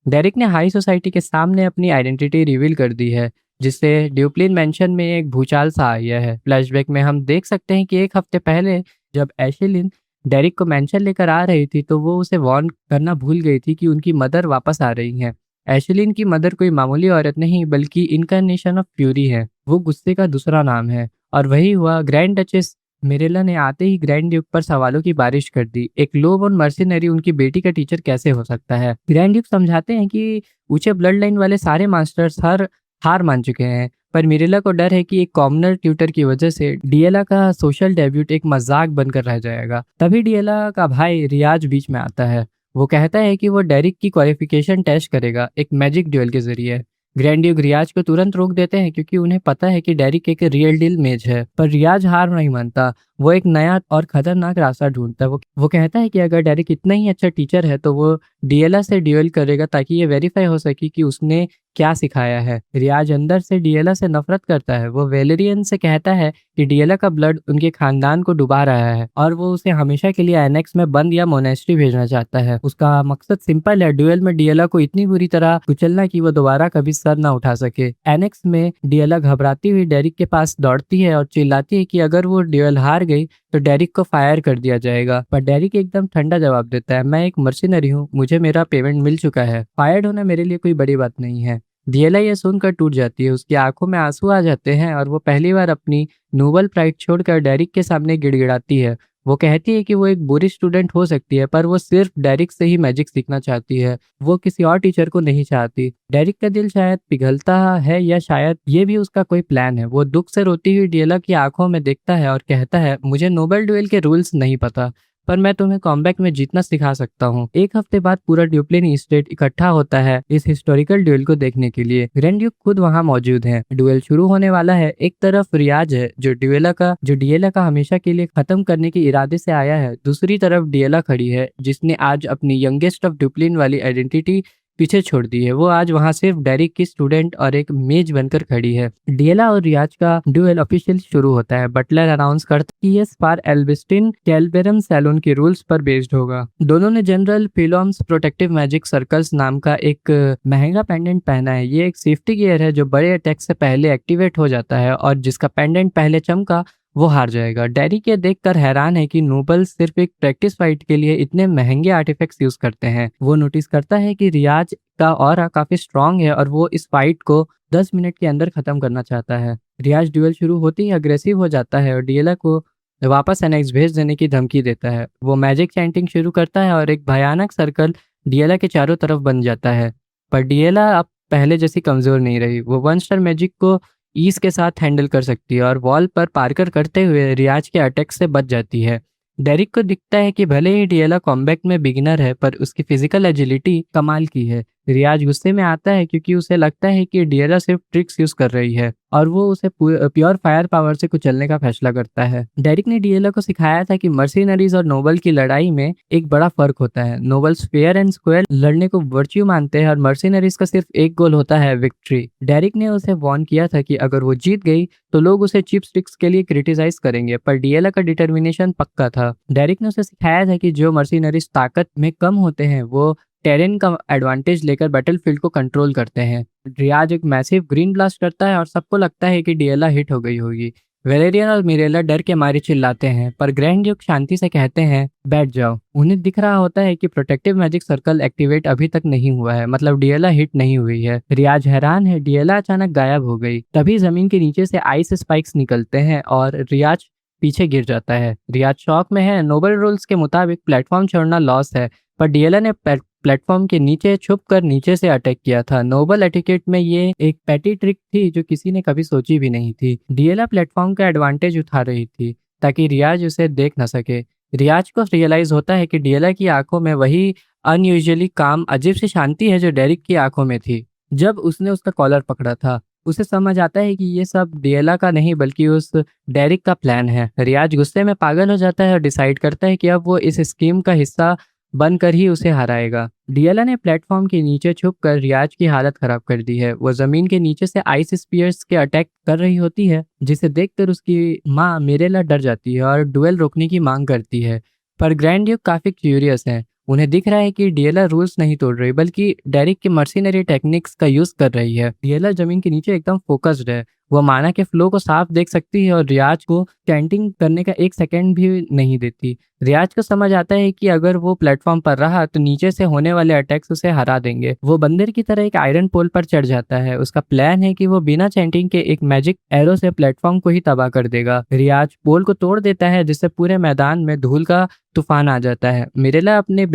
डेरिक ने हाई सोसाइटी के सामने अपनी आइडेंटिटी रिवील कर दी है, जिससे ड्यूप्लिन मेंशन में एक भूचाल सा आया है। फ्लैशबैक में हम देख सकते हैं कि एक हफ्ते पहले जब एशलिन डेरिक को मेंशन लेकर आ रही थी तो वो उसे वार्न करना भूल गई थी कि उनकी मदर वापस आ रही हैं। एशलिन की मदर कोई मामूली औरत नहीं बल्कि इनकारनेशन ऑफ फ्यूरी है। वो गुस्से का दूसरा नाम है। और वही हुआ। ग्रैंड डचेस मिरेला ने आते ही ग्रैंड ड्यूक पर सवालों की बारिश कर दी। एक लो बोर्न मर्सिनरी उनकी बेटी का टीचर कैसे हो सकता है? ग्रैंड ड्यूक समझाते हैं कि ऊंचे ब्लड लाइन वाले सारे मास्टर्स हार मान चुके हैं, पर मिरेला को डर है कि एक कॉमनर ट्यूटर की वजह से डिएला का सोशल डेब्यूट एक मजाक बनकर रह जाएगा। तभी डिएला का भाई रियाज बीच में आता है। वो कहता है कि वो डेरिक की क्वालिफिकेशन टेस्ट करेगा एक मैजिक ड्यूएल के जरिए। ग्रैंड ड्यूक रियाज को तुरंत रोक देते हैं क्योंकि उन्हें पता है कि डेरिक एक रियल डील मेज है, पर रियाज हार नहीं मानता। वो एक नया और खतरनाक रास्ता ढूंढता है। वो कहता है कि अगर डेरिक इतना ही अच्छा टीचर है तो वो डीएला से ड्यूएल करेगा ताकि ये वेरीफाई हो सके कि उसने क्या सिखाया है। रियाज अंदर से डीएला से नफरत करता है। वो वेलेरियन से कहता है कि डीएला का ब्लड उनके खानदान को डुबा रहा है और वो उसे हमेशा के लिए एनेक्स में बंद या मोनेस्ट्री भेजना चाहता है। उसका मकसद सिंपल है, ड्यूएल में डीएला को इतनी बुरी तरह कुचलना कि वो दोबारा कभी सर ना उठा सके। एनेक्स में डीएला घबराती हुई डेरिक के पास दौड़ती है और चिल्लाती है कि अगर वो ड्यूएल हार गई तो डेरिक को फायर कर दिया जाएगा। पर डेरिक एकदम ठंडा जवाब देता है, मैं एक मर्सिनरी हूँ, मुझे मेरा पेमेंट मिल चुका है, फायर्ड होना मेरे लिए कोई बड़ी बात नहीं है। डीएला ये सुनकर टूट जाती है। उसकी आंखों में आंसू आ जाते हैं और वो पहली बार अपनी नोबल प्राइड छोड़कर डेरिक के सामने गिड़गिड़ाती है। वो कहती है कि वो एक बुरी स्टूडेंट हो सकती है पर वो सिर्फ डेरिक से ही मैजिक सीखना चाहती है, वो किसी और टीचर को नहीं चाहती। डेरिक का दिल शायद पिघलता है या शायद ये भी उसका कोई प्लान है। वो दुख से रोती हुई डीएला की आंखों में देखता है और कहता है, मुझे नोबल ड्यूएल के रूल्स नहीं पता पर मैं तुम्हें कॉम्बैट में जीतना सिखा सकता हूँ। एक हफ्ते बाद पूरा ड्यूप्लिन स्टेट इकट्ठा होता है इस हिस्टोरिकल ड्यूएल को देखने के लिए। ग्रैंड ड्यूक खुद वहाँ मौजूद है। ड्यूएल शुरू होने वाला है। एक तरफ रियाज है जो डीएला का हमेशा के लिए खत्म करने के इरादे से आया है। दूसरी तरफ डीएला खड़ी है जिसने आज अपनी यंगेस्ट ऑफ ड्यूप्लिन वाली आइडेंटिटी पीछे छोड़ दी है। वो आज वहाँ सिर्फ डेरिक की स्टूडेंट और एक मेज बनकर खड़ी है। डीएला और रियाज का ड्यूएल ऑफिशियल शुरू होता है। बटलर अनाउंस करता है कि ये स्पार एल्बिस्टिन कैल्बेरम सैलून के रूल्स पर बेस्ड होगा। दोनों ने जनरल फिलोम्स प्रोटेक्टिव मैजिक सर्कल्स नाम का एक महंगा पेंडेंट पहना है। ये एक सेफ्टी गियर है जो बड़े अटैक से पहले एक्टिवेट हो जाता है और जिसका पेंडेंट पहले चमका वो हार जाएगा। डेरिक ये देखकर हैरान है कि नोबल सिर्फ एक प्रैक्टिस फाइट के लिए इतने महंगे आर्टिफैक्ट्स यूज करते हैं। वो नोटिस करता है कि रियाज का ऑरा काफी स्ट्रांग है और वो इस फाइट को 10 मिनट के अंदर खत्म करना चाहता है। रियाज ड्यूएल शुरू होते ही अग्रेसिव हो जाता है और डीएला को वापस एनेक्स भेज देने की धमकी देता है। वो मैजिक चैंटिंग शुरू करता है और एक भयानक सर्कल डीएला के चारों तरफ बन जाता है। पर डीएला अब पहले जैसी कमजोर नहीं रही। वो 1 स्टार मैजिक को ईज के साथ हैंडल कर सकती है और वॉल पर पार्कर करते हुए रियाज के अटैक से बच जाती है। डेरिक को दिखता है कि भले ही डीएला कॉम्बैट में बिगिनर है पर उसकी फिजिकल एजिलिटी कमाल की है। रियाज गुस्से में आता है क्योंकि उसे लगता है कि डीएला सिर्फ ट्रिक्स यूज कर रही है और वो उसे प्योर फायर पावर से कुचलने का फैसला करता है। डेरिक ने डीएला को सिखाया था कि मर्सिनरीज और नोबल की लड़ाई में एक बड़ा फर्क होता है। नोबल्स फेयर एंड स्क्वायर लड़ने को वर्च्यू मानते हैं और मर्सिनरीज का सिर्फ एक गोल होता है, विक्ट्री। डेरिक ने उसे वार्न किया था कि अगर वो जीत गई तो लोग उसे चीप स्टिक्स के लिए क्रिटिसाइज करेंगे, पर डीएला का डिटर्मिनेशन पक्का था। डेरिक ने उसे सिखाया था कि जो मर्सिनरीज ताकत में कम होते हैं वो टेरेन का एडवांटेज लेकर बैटलफील्ड को कंट्रोल करते हैं। रियाज एक मैसिव ग्रीन ब्लास्ट करता है और सबको लगता है कि डीएला हिट हो गई होगी। वेलेरियन और मिरेला डर के मारे चिल्लाते हैं पर ग्रैंड ड्यूक शांति से कहते हैं, बैठ जाओ। उन्हें दिख रहा होता है कि प्रोटेक्टिव मैजिक सर्कल एक्टिवेट अभी तक नहीं हुआ है, मतलब डीएला हिट नहीं हुई है। रियाज हैरान है, डीएला अचानक गायब हो गई। तभी जमीन के नीचे से आइस स्पाइक्स निकलते हैं और रियाज पीछे गिर जाता है। रियाज शॉक में है। नोबल रूल्स के मुताबिक प्लेटफॉर्म छोड़ना लॉस है, पर डीएला ने प्लेटफॉर्म के नीचे छुपकर नीचे से अटैक किया था। नोबल एटिकेट में ये एक पैटी ट्रिक थी जो किसी ने कभी सोची भी नहीं थी। डीएला प्लेटफॉर्म का एडवांटेज उठा रही थी ताकि रियाज उसे देख न सके। रियाज को रियलाइज होता है कि डीएला की आंखों में वही अनयूजुअली काम अजीब सी शांति है जो डेरिक की आंखों में थी जब उसने उसका कॉलर पकड़ा था। उसे समझ आता है कि ये सब डीएला का नहीं बल्कि उस डेरिक का प्लान है। रियाज गुस्से में पागल हो जाता है और डिसाइड करता है कि अब वो इस स्कीम का हिस्सा बनकर ही उसे हराएगा। डीएला ने प्लेटफॉर्म के नीचे छुपकर रियाज की हालत खराब कर दी है। वो जमीन के नीचे से आइस स्पीयर्स के अटैक कर रही होती है जिसे देखकर उसकी माँ मिरेला डर जाती है और डुएल रोकने की मांग करती है। पर ग्रैंड ड्यूक काफी क्यूरियस है। उन्हें दिख रहा है कि डीएला रूल्स नहीं तोड़ रही बल्कि डेरिक की मर्सिनरी टेक्निक्स का यूज कर रही है। डीएला जमीन के नीचे एकदम फोकस्ड है। वो माना के फ्लो को साफ देख सकती है और रियाज को चैंटिंग करने का 1 सेकंड भी नहीं देती। रियाज को समझ आता है कि अगर वो प्लेटफॉर्म पर रहा तो नीचे से होने वाले अटैक्स उसे हरा देंगे। वो बंदर की तरह एक आयरन पोल पर चढ़ जाता है। उसका प्लान है कि वो बिना चैंटिंग के एक मैजिक एरो से प्लेटफॉर्म को ही तबाह कर देगा। रियाज पोल को तोड़ देता है जिससे पूरे मैदान में धूल का तूफान आ जाता है। मिरेला अपनी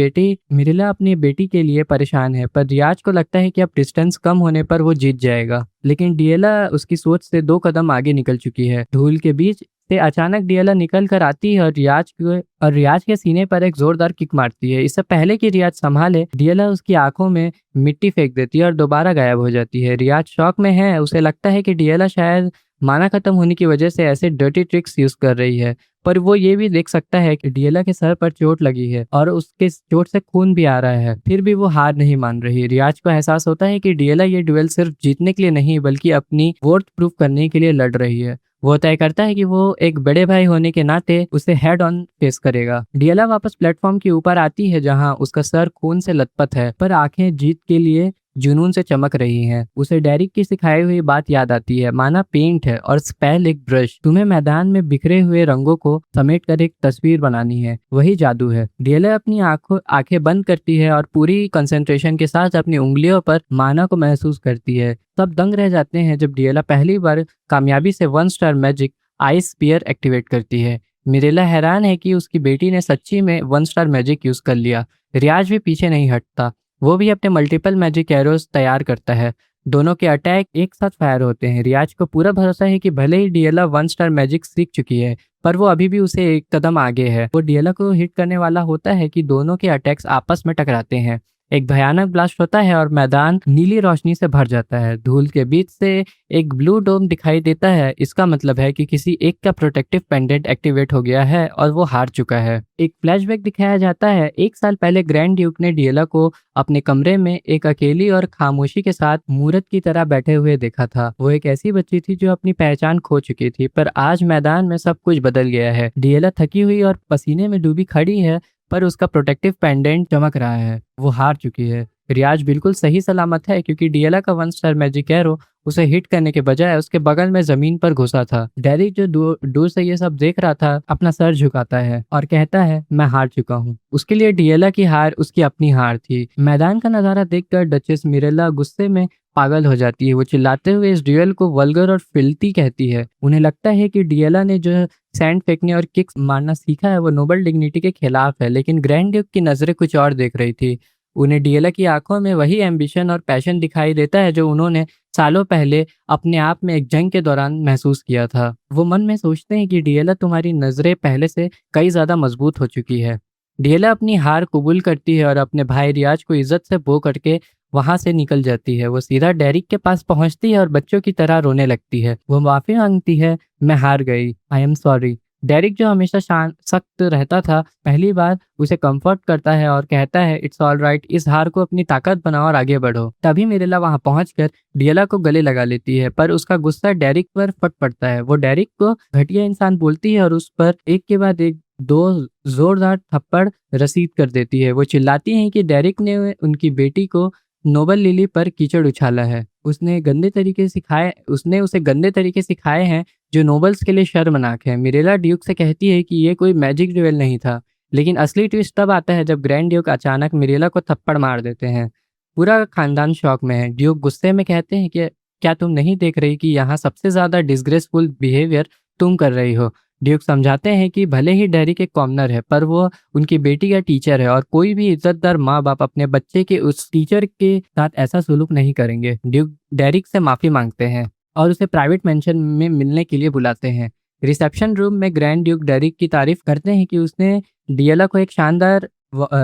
बेटी के लिए परेशान है पर रियाज को लगता है कि अब डिस्टेंस कम होने पर वो जीत जाएगा। लेकिन डिएला उसकी सोच से 2 कदम आगे निकल चुकी है। धूल के बीच से अचानक डिएला निकल कर आती है और रियाज के सीने पर एक जोरदार किक मारती है। इससे पहले कि रियाज संभाले, डिएला उसकी आंखों में मिट्टी फेंक देती है और दोबारा गायब हो जाती है। रियाज शॉक में है, उसे लगता है कि डिएला शायद माना खत्म होने की वजह से ऐसे डर्टी ट्रिक्स यूज कर रही है, पर वो ये भी देख सकता है कि डिएला के सर पर चोट लगी है और उसके चोट से खून भी आ रहा है। फिर भी वो हार नहीं मान रही। रियाज को एहसास होता है कि डिएला ये ड्यूएल सिर्फ जीतने के लिए नहीं बल्कि अपनी वर्थ प्रूफ करने के लिए लड़ रही है। वो तय करता है कि वो एक बड़े भाई होने के नाते उसे हेड ऑन फेस करेगा। डिएला वापस प्लेटफॉर्म के ऊपर आती है जहां उसका सर खून से लथपथ है, पर आंखें जीत के लिए जुनून से चमक रही हैं। उसे डेरिक की सिखाई हुई बात याद आती है, माना पेंट है और स्पेल एक ब्रश। तुम्हें मैदान में बिखरे हुए रंगों को समेट कर एक तस्वीर बनानी है, वही जादू है। डिएला अपनी आंखें बंद करती है और पूरी कंसंट्रेशन के साथ अपनी उंगलियों पर माना को महसूस करती है। सब दंग रह जाते हैं जब डिएला पहली बार कामयाबी से 1 star magic ice spear activate करती है। मिरेला हैरान है कि उसकी बेटी ने सच्ची में 1 स्टार मैजिक यूज कर लिया। रियाज भी पीछे नहीं हटता, वो भी अपने मल्टीपल मैजिक एरोस तैयार करता है। दोनों के अटैक एक साथ फायर होते हैं। रियाज को पूरा भरोसा है कि भले ही डिएला 1 स्टार मैजिक सीख चुकी है, पर वो अभी भी उसे एक कदम आगे है। वो डिएला को हिट करने वाला होता है कि दोनों के अटैक्स आपस में टकराते हैं। एक भयानक ब्लास्ट होता है और मैदान नीली रोशनी से भर जाता है। धूल के बीच से एक ब्लू डोम दिखाई देता है। इसका मतलब है कि किसी एक का प्रोटेक्टिव पेंडेंट एक्टिवेट हो गया है और वो हार चुका है। एक फ्लैशबैक दिखाया जाता है। 1 साल पहले ग्रैंड ड्यूक ने डिएला को अपने कमरे में एक अकेली और खामोशी के साथ मूर्त की तरह बैठे हुए देखा था। वो एक ऐसी बच्ची थी जो अपनी पहचान खो चुकी थी, पर आज मैदान में सब कुछ बदल गया है। डिएला थकी हुई और पसीने में डूबी खड़ी है, पर उसका प्रोटेक्टिव पेंडेंट चमक रहा है। वो हार चुकी है। रियाज बिल्कुल सही सलामत है क्योंकि डिएला का 1 स्टार मैजिक एरो उसे हिट करने के बजाय उसके बगल में जमीन पर घुसा था। डेरिक जो दूर से ये सब देख रहा था, अपना सर झुकाता है और कहता है, मैं हार चुका हूँ। उसके लिए डिएला की हार उसकी अपनी हार थी। मैदान का नजारा देखकर डचेस मिरेला गुस्से में पागल हो जाती है। वो चिल्लाते हुए इस ड्यूएल को वल्गर और फिल्टी कहती है। उन्हें लगता है कि डिएला ने जो सैंड फेंकने और किक्स मारना सीखा है वो नोबल डिग्निटी के खिलाफ है, लेकिन ग्रैंड ड्यूक की नजरें कुछ और देख रही थी। उन्हें डिएला की आंखों में वही एम्बिशन और पैशन दिखाई देता है जो उन्होंने सालों पहले अपने आप में एक जंग के दौरान महसूस किया था। वो मन में सोचते हैं कि डिएला, तुम्हारी नजरें पहले से कई ज्यादा मजबूत हो चुकी है। डिएला अपनी हार कबूल करती है और अपने भाई रियाज को इज्जत से बो करके वहां से निकल जाती है। वो सीधा डेरिक के पास पहुंचती है और बच्चों की तरह रोने लगती है। वो माफी मांगती है, मैं हार गई, आई एम सॉरी। डेरिक जो हमेशा शांत सख्त रहता था, पहली बार उसे कंफर्ट करता है और कहता है, इट्स ऑल राइट, इस हार को अपनी ताकत बनाओ और आगे बढ़ो। तभी मिरेला वहां पहुंचकर डिएला को गले लगा लेती है, पर उसका गुस्सा डेरिक पर फट पड़ता है। वो डेरिक को घटिया इंसान बोलती है और उस पर एक के बाद एक 2 जोरदार थप्पड़ रसीद कर देती है। वो चिल्लाती है कि डेरिक ने उनकी बेटी को नोबल लिली पर कीचड़ उछाला है। उसने उसे गंदे तरीके सिखाए हैं जो नोबल्स के लिए शर्मनाक है। मिरेला ड्यूक से कहती है कि ये कोई मैजिक ड्यूएल नहीं था, लेकिन असली ट्विस्ट तब आता है जब ग्रैंड ड्यूक अचानक मिरेला को थप्पड़ मार देते हैं। पूरा खानदान शॉक में है। ड्यूक गुस्से में कहते हैं कि क्या तुम नहीं देख रही कि यहाँ सबसे ज्यादा डिसग्रेसफुल बिहेवियर तुम कर रही हो। ड्यूक समझाते हैं कि भले ही डेरिक एक कॉमनर है, पर वो उनकी बेटी का टीचर है और कोई भी इज्जतदार माँ बाप अपने बच्चे के उस टीचर के साथ ऐसा सुलूक नहीं करेंगे। ड्यूक डेरिक से माफी मांगते हैं और उसे प्राइवेट मेंशन में मिलने के लिए बुलाते हैं। रिसेप्शन रूम में ग्रैंड ड्यूक डेरिक की तारीफ करते हैं कि उसने डिएला को एक शानदार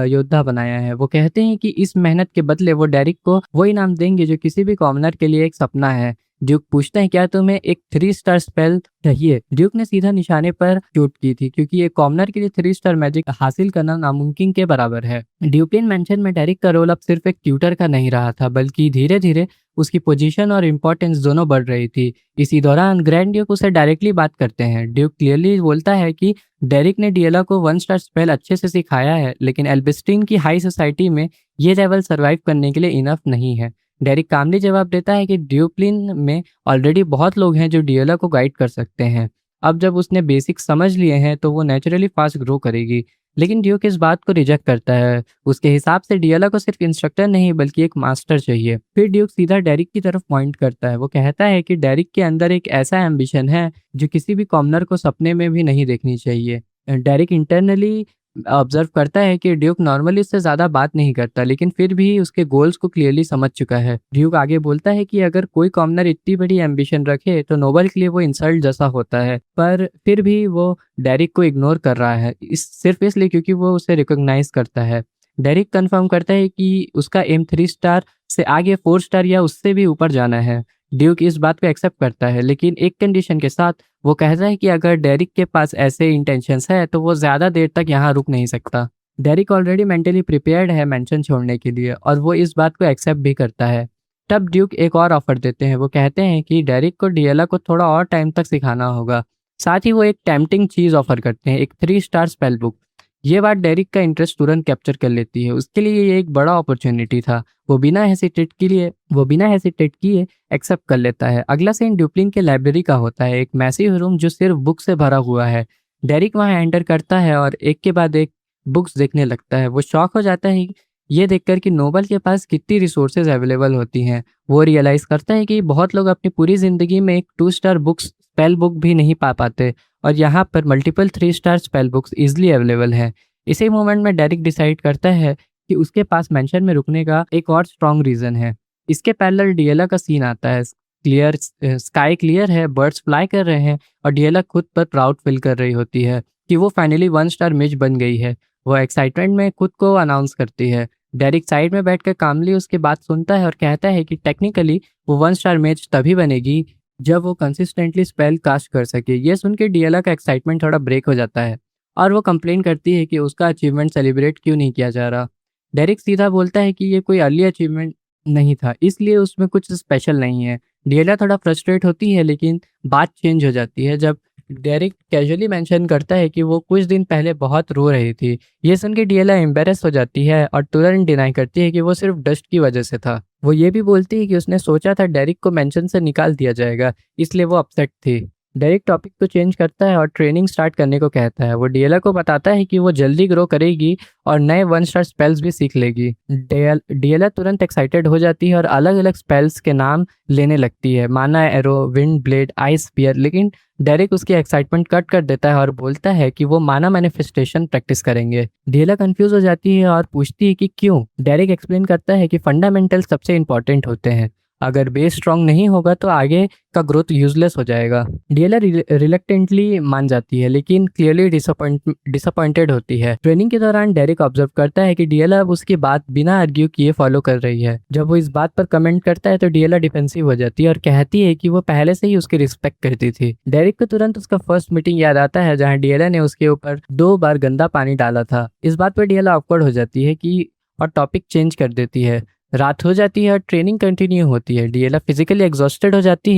योद्धा बनाया है। वो कहते हैं कि इस मेहनत के बदले वो डेरिक को वो इनाम देंगे जो किसी भी कॉमनर के लिए एक सपना है। ड्यूक पूछते हैं, क्या तुम्हें एक 3 स्टार स्पेल चाहिए? ड्यूक ने सीधा निशाने पर चोट की थी क्योंकि एक कॉमनर के लिए 3 स्टार मैजिक हासिल करना नामुमकिन के बराबर है। ड्यूप्लिन मेंशन में डेरिक का रोल अब सिर्फ एक ट्यूटर का नहीं रहा था, बल्कि धीरे धीरे उसकी पोजीशन और इम्पोर्टेंस दोनों बढ़ रही थी। इसी दौरान ग्रैंड ड्यूक उसे डायरेक्टली बात करते हैं। ड्यूक क्लियरली बोलता है कि डेरिक ने डिएला को 1 स्टार स्पेल अच्छे से सिखाया है, लेकिन एल्बिस्टीन की हाई सोसाइटी में ये लेवल सर्वाइव करने के लिए इनफ नहीं है। डेरिक कामली जवाब देता है कि ड्यूप्लिन में ऑलरेडी बहुत लोग हैं जो डिएला को गाइड कर सकते हैं। अब जब उसने बेसिक्स समझ लिए हैं तो वो नेचुरली फास्ट ग्रो करेगी। लेकिन ड्यूक इस बात को रिजेक्ट करता है। उसके हिसाब से डिएला को सिर्फ इंस्ट्रक्टर नहीं बल्कि एक मास्टर चाहिए। फिर ड्यूक सीधा डेरिक की तरफ पॉइंट करता है। वो कहता है कि डेरिक के अंदर एक ऐसा एम्बिशन है जो किसी भी कॉमनर को सपने में भी नहीं देखनी चाहिए। डेरिक इंटरनली ऑब्जर्व करता है कि ड्यूक नॉर्मली उससे ज़्यादा बात नहीं करता, लेकिन फिर भी उसके गोल्स को क्लियरली समझ चुका है। ड्यूक आगे बोलता है कि अगर कोई कॉमनर इतनी बड़ी एम्बिशन रखे तो नोबल के लिए वो इंसल्ट जैसा होता है, पर फिर भी वो डेरिक को इग्नोर कर रहा है, इस सिर्फ इसलिए क्योंकि वो उसे रिकॉग्नाइज करता है। डेरिक कंफर्म करता है कि उसका एम 3 स्टार से आगे 4 स्टार या उससे भी ऊपर जाना है। ड्यूक इस बात को एक्सेप्ट करता है, लेकिन एक कंडीशन के साथ। वो कहता है कि अगर डेरिक के पास ऐसे इंटेंशंस है तो वो ज़्यादा देर तक यहाँ रुक नहीं सकता। डेरिक ऑलरेडी मेंटली प्रिपेयर्ड है मेंशन छोड़ने के लिए, और वो इस बात को एक्सेप्ट भी करता है। तब ड्यूक एक और ऑफर देते हैं। वो कहते हैं कि डेरिक को डिएला को थोड़ा और टाइम तक सिखाना होगा। साथ ही वो एक टेम्पटिंग चीज़ ऑफर करते हैं, एक 3 स्टार स्पेल बुक। ये बात डेरिक का इंटरेस्ट तुरंत कैप्चर कर लेती है। उसके लिए ये एक बड़ा अपॉर्चुनिटी था। वो बिना हेसिटेट किए एक्सेप्ट कर लेता है। अगला सीन ड्यूप्लिन के लाइब्रेरी का होता है, एक मैसिव रूम जो सिर्फ बुक से भरा हुआ है। डेरिक वहां एंटर करता है और एक के बाद एक बुक्स देखने लगता है। वो शॉक हो जाता है ये देखकर कि नोबल के पास कितनी रिसोर्सेज अवेलेबल होती हैं। वो रियलाइज करता है कि बहुत लोग अपनी पूरी जिंदगी में एक 2 स्टार बुक्स स्पेल बुक भी नहीं पा पाते, और यहाँ पर multiple 3 star spell books easily available हैं। इसी मोमेंट में डेरिक डिसाइड करता है कि उसके पास मेंशन में रुकने का एक और स्ट्रॉन्ग रीज़न है। इसके पैरेलल डिएला का सीन आता है। स्काई क्लियर है, बर्ड्स फ्लाई कर रहे हैं, और डिएला खुद पर प्राउड फील कर रही होती है कि वो फाइनली 1 स्टार मेज बन गई है। वो एक्साइटमेंट में खुद को अनाउंस करती है। डेरिक साइड में बैठकर कामली उसकी बात सुनता है और कहता है कि टेक्निकली वो 1 स्टार मेज तभी बनेगी जब वो कंसिस्टेंटली स्पेल कास्ट कर सके। ये सुन के डिएला का एक्साइटमेंट थोड़ा ब्रेक हो जाता है, और वो कंप्लेन करती है कि उसका अचीवमेंट सेलिब्रेट क्यों नहीं किया जा रहा। डेरिक सीधा बोलता है कि ये कोई अर्ली अचीवमेंट नहीं था, इसलिए उसमें कुछ स्पेशल नहीं है। डिएला थोड़ा फ्रस्ट्रेट होती है, लेकिन बात चेंज हो जाती है जब डेरिक कैजुअली मेंशन करता है कि वो कुछ दिन पहले बहुत रो रही थी। ये सुन के डिएला एम्बेरस हो जाती है और तुरंत डिनाई करती है कि वो सिर्फ डस्ट की वजह से था। वो ये भी बोलती है कि उसने सोचा था डेरिक को मेंशन से निकाल दिया जाएगा, इसलिए वो अपसेट थी। डेरिक टॉपिक को चेंज करता है और ट्रेनिंग स्टार्ट करने को कहता है। वो डिएला को बताता है कि वो जल्दी ग्रो करेगी और नए 1 स्टार स्पेल्स भी सीख लेगी। डिएला तुरंत एक्साइटेड हो जाती है और अलग अलग स्पेल्स के नाम लेने लगती है, mana arrow, wind blade, ice spear. लेकिन डेरिक उसकी एक्साइटमेंट कट कर देता है और बोलता है कि वो माना मैनिफेस्टेशन प्रैक्टिस करेंगे। डिएला कंफ्यूज हो जाती है और पूछती है कि क्यों। डेरिक एक्सप्लेन करता है कि फंडामेंटल सबसे इंपॉर्टेंट होते हैं, अगर बेस स्ट्रांग नहीं होगा तो आगे का ग्रोथ यूजलेस हो जाएगा। डिएला रिलेक्टेंटली मान जाती है, लेकिन क्लियरली डिसअपॉइंटेड होती है। ट्रेनिंग के दौरान डेरिक ऑब्जर्व करता है कि डिएला अब उसकी बात बिना आर्ग्यू किए फॉलो कर रही है। जब वो इस बात पर कमेंट करता है तो डिएला डिफेंसिव हो जाती है और कहती है कि वो पहले से ही उसकी रिस्पेक्ट करती थी। डेरिक को तुरंत उसका फर्स्ट मीटिंग याद आता है जहाँ डिएला ने उसके ऊपर 2 बार गंदा पानी डाला था। इस बात पर डिएला ऑकवर्ड हो जाती है कि और टॉपिक चेंज कर देती है। रात हो जाती है और ट्रेनिंग कंटिन्यू होती है। डिएला फिजिकली एग्जॉस्टेड हो जाती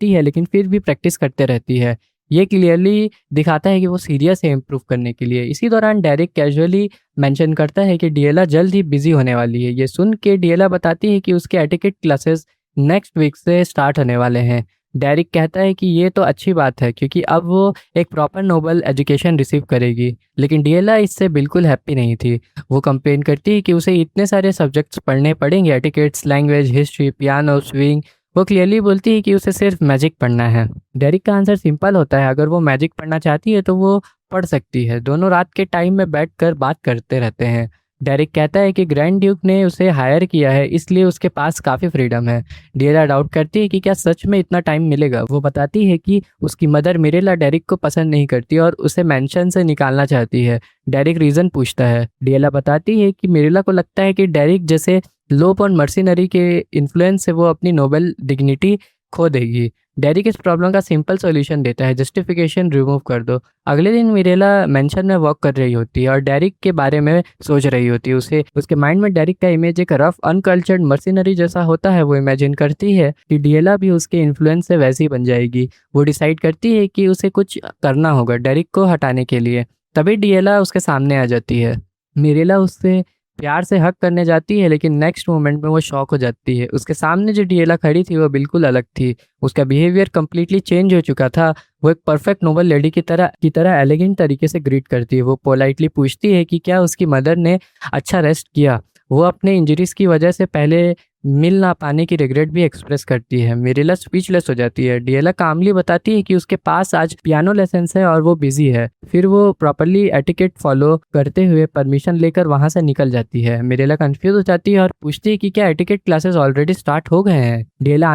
है, लेकिन फिर भी प्रैक्टिस करते रहती है। ये क्लियरली दिखाता है कि वो सीरियस है इम्प्रूव करने के लिए। इसी दौरान डेरिक कैजुअली मेंशन करता है कि डिएला जल्द ही बिजी होने वाली है। ये सुन के डिएला बताती है कि उसके एटिकेट क्लासेस नेक्स्ट वीक से स्टार्ट होने वाले हैं। डेरिक कहता है कि ये तो अच्छी बात है क्योंकि अब वो एक प्रॉपर नोबल एजुकेशन रिसीव करेगी, लेकिन डिएला इससे बिल्कुल हैप्पी नहीं थी। वो कंप्लेन करती है कि उसे इतने सारे सब्जेक्ट्स पढ़ने पड़ेंगे, etiquettes, language, history, piano, swing. वो क्लियरली बोलती है कि उसे सिर्फ मैजिक पढ़ना है। डेरिक का आंसर सिंपल होता है, अगर वो मैजिक पढ़ना चाहती है तो वो पढ़ सकती है। दोनों रात के टाइम में बैठकर बात करते रहते हैं। डेरिक कहता है कि ग्रैंड ड्यूक ने उसे हायर किया है, इसलिए उसके पास काफ़ी फ्रीडम है। डिएला डाउट करती है कि क्या सच में इतना टाइम मिलेगा। वो बताती है कि उसकी मदर मिरेला डेरिक को पसंद नहीं करती और उसे मेंशन से निकालना चाहती है। डेरिक रीज़न पूछता है। डिएला बताती है कि मिरेला को लगता है कि डेरिक जैसे लोप और मर्सिनरी के इन्फ्लुएंस से वो अपनी नोबल डिग्निटी खो देगी। डेरिक इस प्रॉब्लम का सिंपल सॉल्यूशन देता है, जस्टिफिकेशन रिमूव कर दो। अगले दिन मिरेला मेंशन में वॉक कर रही होती है और डेरिक के बारे में सोच रही होती है। उसके माइंड में डेरिक का इमेज एक रफ अनकल्चर्ड मर्सिनरी जैसा होता है। वो इमेजिन करती है कि डिएला भी उसके इन्फ्लुएंस से वैसी बन जाएगी। वो डिसाइड करती है कि उसे कुछ करना होगा डेरिक को हटाने के लिए। तभी डिएला उसके सामने आ जाती है। मिरेला उससे प्यार से हक करने जाती है, लेकिन नेक्स्ट मोमेंट में वो शॉक हो जाती है। उसके सामने जो डिएला खड़ी थी वो बिल्कुल अलग थी। उसका बिहेवियर कम्प्लीटली चेंज हो चुका था। वो एक परफेक्ट नोबल लेडी की तरह एलिगेंट तरीके से ग्रीट करती है। वो पोलाइटली पूछती है कि क्या उसकी मदर ने अच्छा रेस्ट किया। वो अपने इंजरीज की वजह से पहले मिल ना पाने की रिग्रेट भी एक्सप्रेस करती है। मिरेला स्पीचलेस हो जाती है। डिएला कामली बताती है कि उसके पास आज पियानो लेसन्स है और वो बिजी है। फिर वो प्रॉपरली एटिकेट फॉलो करते हुए परमिशन लेकर वहां से निकल जाती है। मिरेला कंफ्यूज हो जाती है और पूछती है कि क्या एटिकेट क्लासेस ऑलरेडी स्टार्ट हो गए हैं। डिएला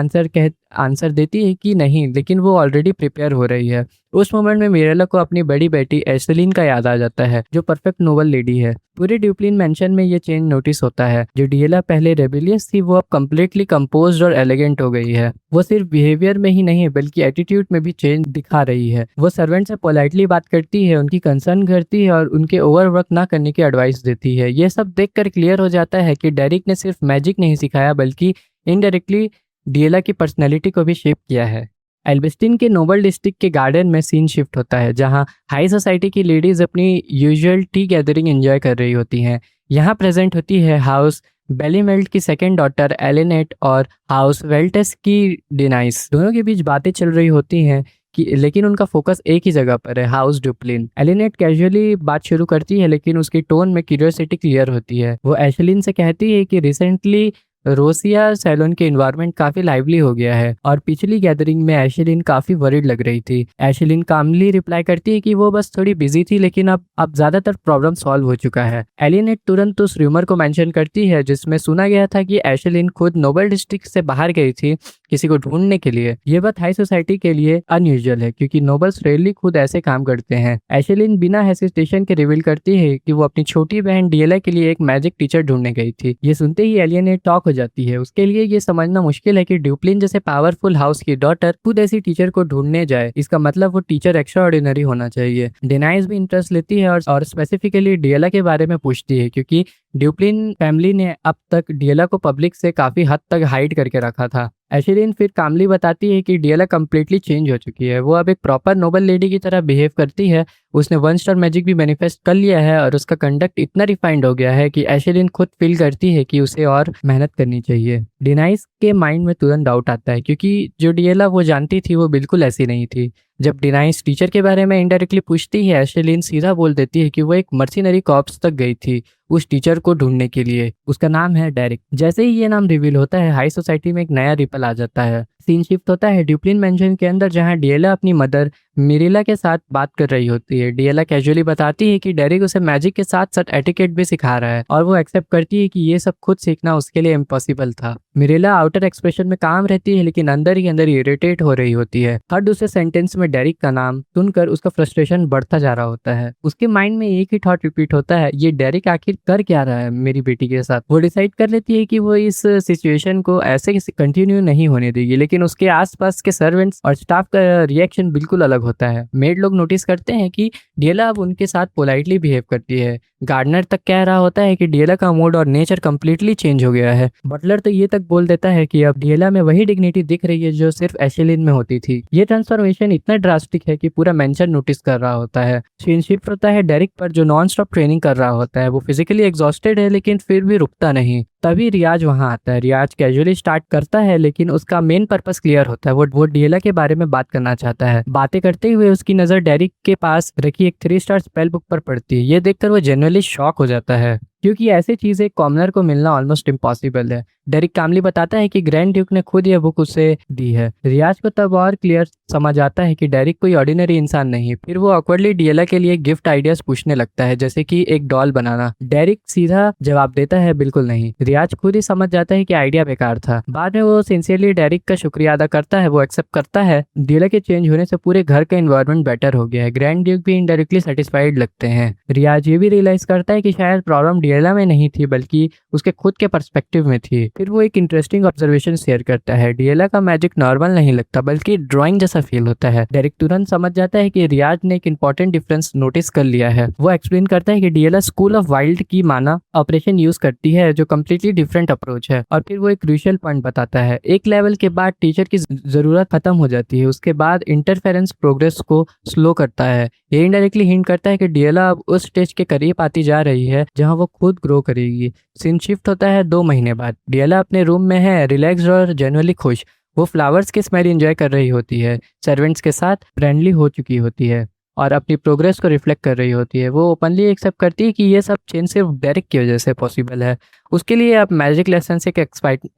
आंसर देती है कि नहीं, लेकिन वो ऑलरेडी प्रिपेयर हो रही है। उस मोमेंट में मिरेला को अपनी बड़ी बेटी एशलीन का याद आ जाता है, जो परफेक्ट नोबल लेडी है। पूरे ड्यूप्लिन मेंशन में ये चेंज नोटिस होता है। जो डिएला पहले रेबिलियस थी, वो अब कम्प्लीटली कंपोज्ड और एलिगेंट हो गई है। वो सिर्फ बिहेवियर में ही नहीं बल्कि एटीट्यूड में भी चेंज दिखा रही है। वो सर्वेंट से पोलाइटली बात करती है, उनकी कंसर्न करती है और उनके ओवरवर्क ना करने की एडवाइस देती है। ये सब देखकर क्लियर हो जाता है कि डेरिक ने सिर्फ मैजिक नहीं सिखाया बल्कि इनडायरेक्टली डिएला की पर्सनैलिटी को भी शेप किया है। एल्बिस्टिन के नोबल डिस्ट्रिक्ट के गार्डन में सीन शिफ्ट होता है, जहां हाई सोसाइटी की लेडीज अपनी यूजुअल टी गैदरिंग एंजॉय कर रही होती हैं। यहाँ प्रेजेंट होती है हाउस बेलीमेल्ट की सेकेंड डॉटर एलिनेट और हाउस वेल्टेस की डिनाइस। दोनों के बीच बातें चल रही होती हैं कि लेकिन उनका फोकस एक ही जगह पर है, हाउस ड्यूप्लिन। एलिनेट कैजुअली बात शुरू करती है, लेकिन उसकी टोन में क्यूरियोसिटी क्लियर होती है। वो एशलिन से कहती है कि रिसेंटली रोसिया सैलून के इन्वायरमेंट काफी लाइवली हो गया है और पिछली गैदरिंग में एशलिन काफी वरीड लग रही थी। एशलिन कामली रिप्लाई करती है कि वो बस थोड़ी बिजी थी, लेकिन अब ज्यादातर प्रॉब्लम सॉल्व हो चुका है। एलिनेट तुरंत उस र्यूमर को मेंशन करती है जिसमें सुना गया था कि एशलिन खुद नोबल डिस्ट्रिक्ट से बाहर गई थी किसी को ढूंढने के लिए। ये बात हाई सोसाइटी के लिए अनयूजुअल है, क्योंकि नोबल्स रेयरली खुद ऐसे काम करते हैं। एशलिन बिना हेसिटेशन के रिवील करती है कि वो अपनी छोटी बहन डिएला के लिए एक मैजिक टीचर ढूंढने गई थी। ये सुनते ही एलिनेट टॉक हो जाती है। उसके लिए ये समझना मुश्किल है कि ड्यूप्लिन जैसे पावरफुल हाउस की डॉटर खुद ऐसी टीचर को ढूंढने जाए। इसका मतलब वो टीचर एक्स्ट्रा ऑर्डिनरी होना चाहिए। डिनाइस भी इंटरेस्ट लेती है और स्पेसिफिकली डिएला के बारे में पूछती है, क्योंकि ड्यूप्लिन फैमिली ने अब तक डिएला को पब्लिक से काफी हद तक हाइड करके रखा था। एशलिन फिर कामली बताती है कि डिएला कम्प्लीटली चेंज हो चुकी है। वो अब एक प्रॉपर नोबल लेडी की तरह बिहेव करती है। उसने 1 स्टार मैजिक भी मैनिफेस्ट कर लिया है और उसका कंडक्ट इतना रिफाइंड हो गया है कि एशलिन खुद फील करती है कि उसे और मेहनत करनी चाहिए। डिनाइस के माइंड में तुरंत डाउट आता है, क्योंकि जो डिएला वो जानती थी वो बिल्कुल ऐसी नहीं थी। जब डिनाइस टीचर के बारे में इनडायरेक्टली पूछती है, एशलिन सीधा बोल देती है कि वो एक मर्सिनरी कॉर्प्स तक गई थी उस टीचर को ढूंढने के लिए। उसका नाम है डेरिक। जैसे ही ये नाम रिवील होता है, हाई सोसाइटी में एक नया रिपल आ जाता है। सीन शिफ्ट होता है ड्यूप्लिन मेंशन के अंदर, जहां डिएला अपनी मदर मिरेला के साथ बात कर रही होती है। डिएला कैजुअली बताती है कि डेरिक उसे मैजिक के साथ साथ एटिकेट भी सिखा रहा है और वो एक्सेप्ट करती है कि ये सब खुद सीखना उसके लिए इम्पॉसिबल था। मिरेला आउटर एक्सप्रेशन में काम रहती है, लेकिन अंदर ही अंदर इरिटेट हो रही होती है। हर दूसरे सेंटेंस में डेरिक का नाम सुनकर उसका फ्रस्ट्रेशन बढ़ता जा रहा होता है। उसके माइंड में एक ही थॉट रिपीट होता है, ये डेरिक आखिर कर क्या रहा है मेरी बेटी के साथ। वो डिसाइड कर लेती है कि वो इस सिचुएशन को ऐसे कंटिन्यू नहीं होने देगी, लेकिन उसके आसपास के सर्वेंट्स और स्टाफ का रिएक्शन बिल्कुल अलग होता है। मेड लोग नोटिस करते हैं कि डिएला अब उनके साथ पोलाइटली बिहेव करती है। गार्डनर तक कह रहा होता है कि डिएला का मूड और नेचर कंप्लीटली चेंज हो गया है। बटलर तो ये तक बोल देता है कि अब डिएला में वही डिग्निटी दिख रही है जो सिर्फ एशलिन में होती थी। ये ट्रांसफॉर्मेशन इतना ड्रास्टिक है कि पूरा मेंशन नोटिस कर रहा होता है। सीन शिफ्ट होता है डेरिक पर, जो नॉन स्टॉप ट्रेनिंग कर रहा होता है। वो फिजिकली एग्जॉस्टेड है, लेकिन फिर भी रुकता नहीं। तभी रियाज वहां आता है। रियाज कैजुअली स्टार्ट करता है, लेकिन उसका मेन पर्पस क्लियर होता है। वो डिएला के बारे में बात करना चाहता है। बातें करते हुए उसकी नजर डेरिक के पास रखी एक 3 स्टार स्पेल बुक पर पड़ती है। ये देखकर वो जेन्युइनली शॉक हो जाता है, क्योंकि ऐसी चीजें कॉमनर को मिलना ऑलमोस्ट इम्पॉसिबल है। डेरिक कामली बताता है कि ग्रैंड ड्यूक ने खुद यह बुक उसे दी है। रियाज को तब और क्लियर समझ आता है कि डेरिक कोई ऑर्डिनरी इंसान नहीं। फिर वो ऑकवर्डली डिएला के लिए गिफ्ट आइडियाज पूछने लगता है, जैसे कि एक डॉल बनाना। डेरिक सीधा जवाब देता है, बिल्कुल नहीं। रियाज खुद ही समझ जाता है कि आइडिया बेकार था। बाद में वो सिंसियरली डेरिक का शुक्रिया अदा करता है। वो एक्सेप्ट करता है। डिएला के चेंज होने से पूरे घर का एनवायरनमेंट बेटर हो गया है। ग्रैंड ड्यूक भी इनडायरेक्टली सेटिस्फाइड लगते हैं। रियाज ये भी रियलाइज करता है कि शायद प्रॉब्लम डिएला में नहीं थी, बल्कि उसके खुद के पर्सपेक्टिव में थी। फिर वो एक इंटरेस्टिंग ऑब्जर्वेशन शेयर करता है। डिएला का मैजिक नॉर्मल नहीं लगता, बल्कि ड्राइंग जैसा फील होता है। डेरिक तुरंत समझ जाता है कि रियाज ने एक इंपॉर्टेंट डिफरेंस नोटिस कर लिया है। वो एक्सप्लेन करता है कि डिएला स्कूल ऑफ वाइल्ड की माना ऑपरेशन यूज करती है, जो कम्प्लीटली डिफरेंट अप्रोच है। और फिर वो एक क्रूशियल पॉइंट बताता है। एक लेवल के बाद टीचर की जरूरत खत्म हो जाती है। उसके बाद इंटरफेरेंस प्रोग्रेस को स्लो करता है। ये इनडायरेक्टली हिंट करता है कि डिएला अब उस स्टेज के करीब आती जा रही है जहां वो खुद ग्रो करेगी। सीन शिफ्ट होता है 2 महीने बाद। डिएला अपने रूम में है, रिलैक्स्ड और जेन्युइनली खुश। वो फ्लावर्स की स्मेल एंजॉय कर रही होती है, सर्वेंट्स के साथ फ्रेंडली हो चुकी होती है और अपनी प्रोग्रेस को रिफ्लेक्ट कर रही होती है। वो ओपनली एक्सेप्ट करती है कि ये सब चेंज सिर्फ डेरिक की वजह से पॉसिबल है उसके लिए अब मैजिक लेसन से एक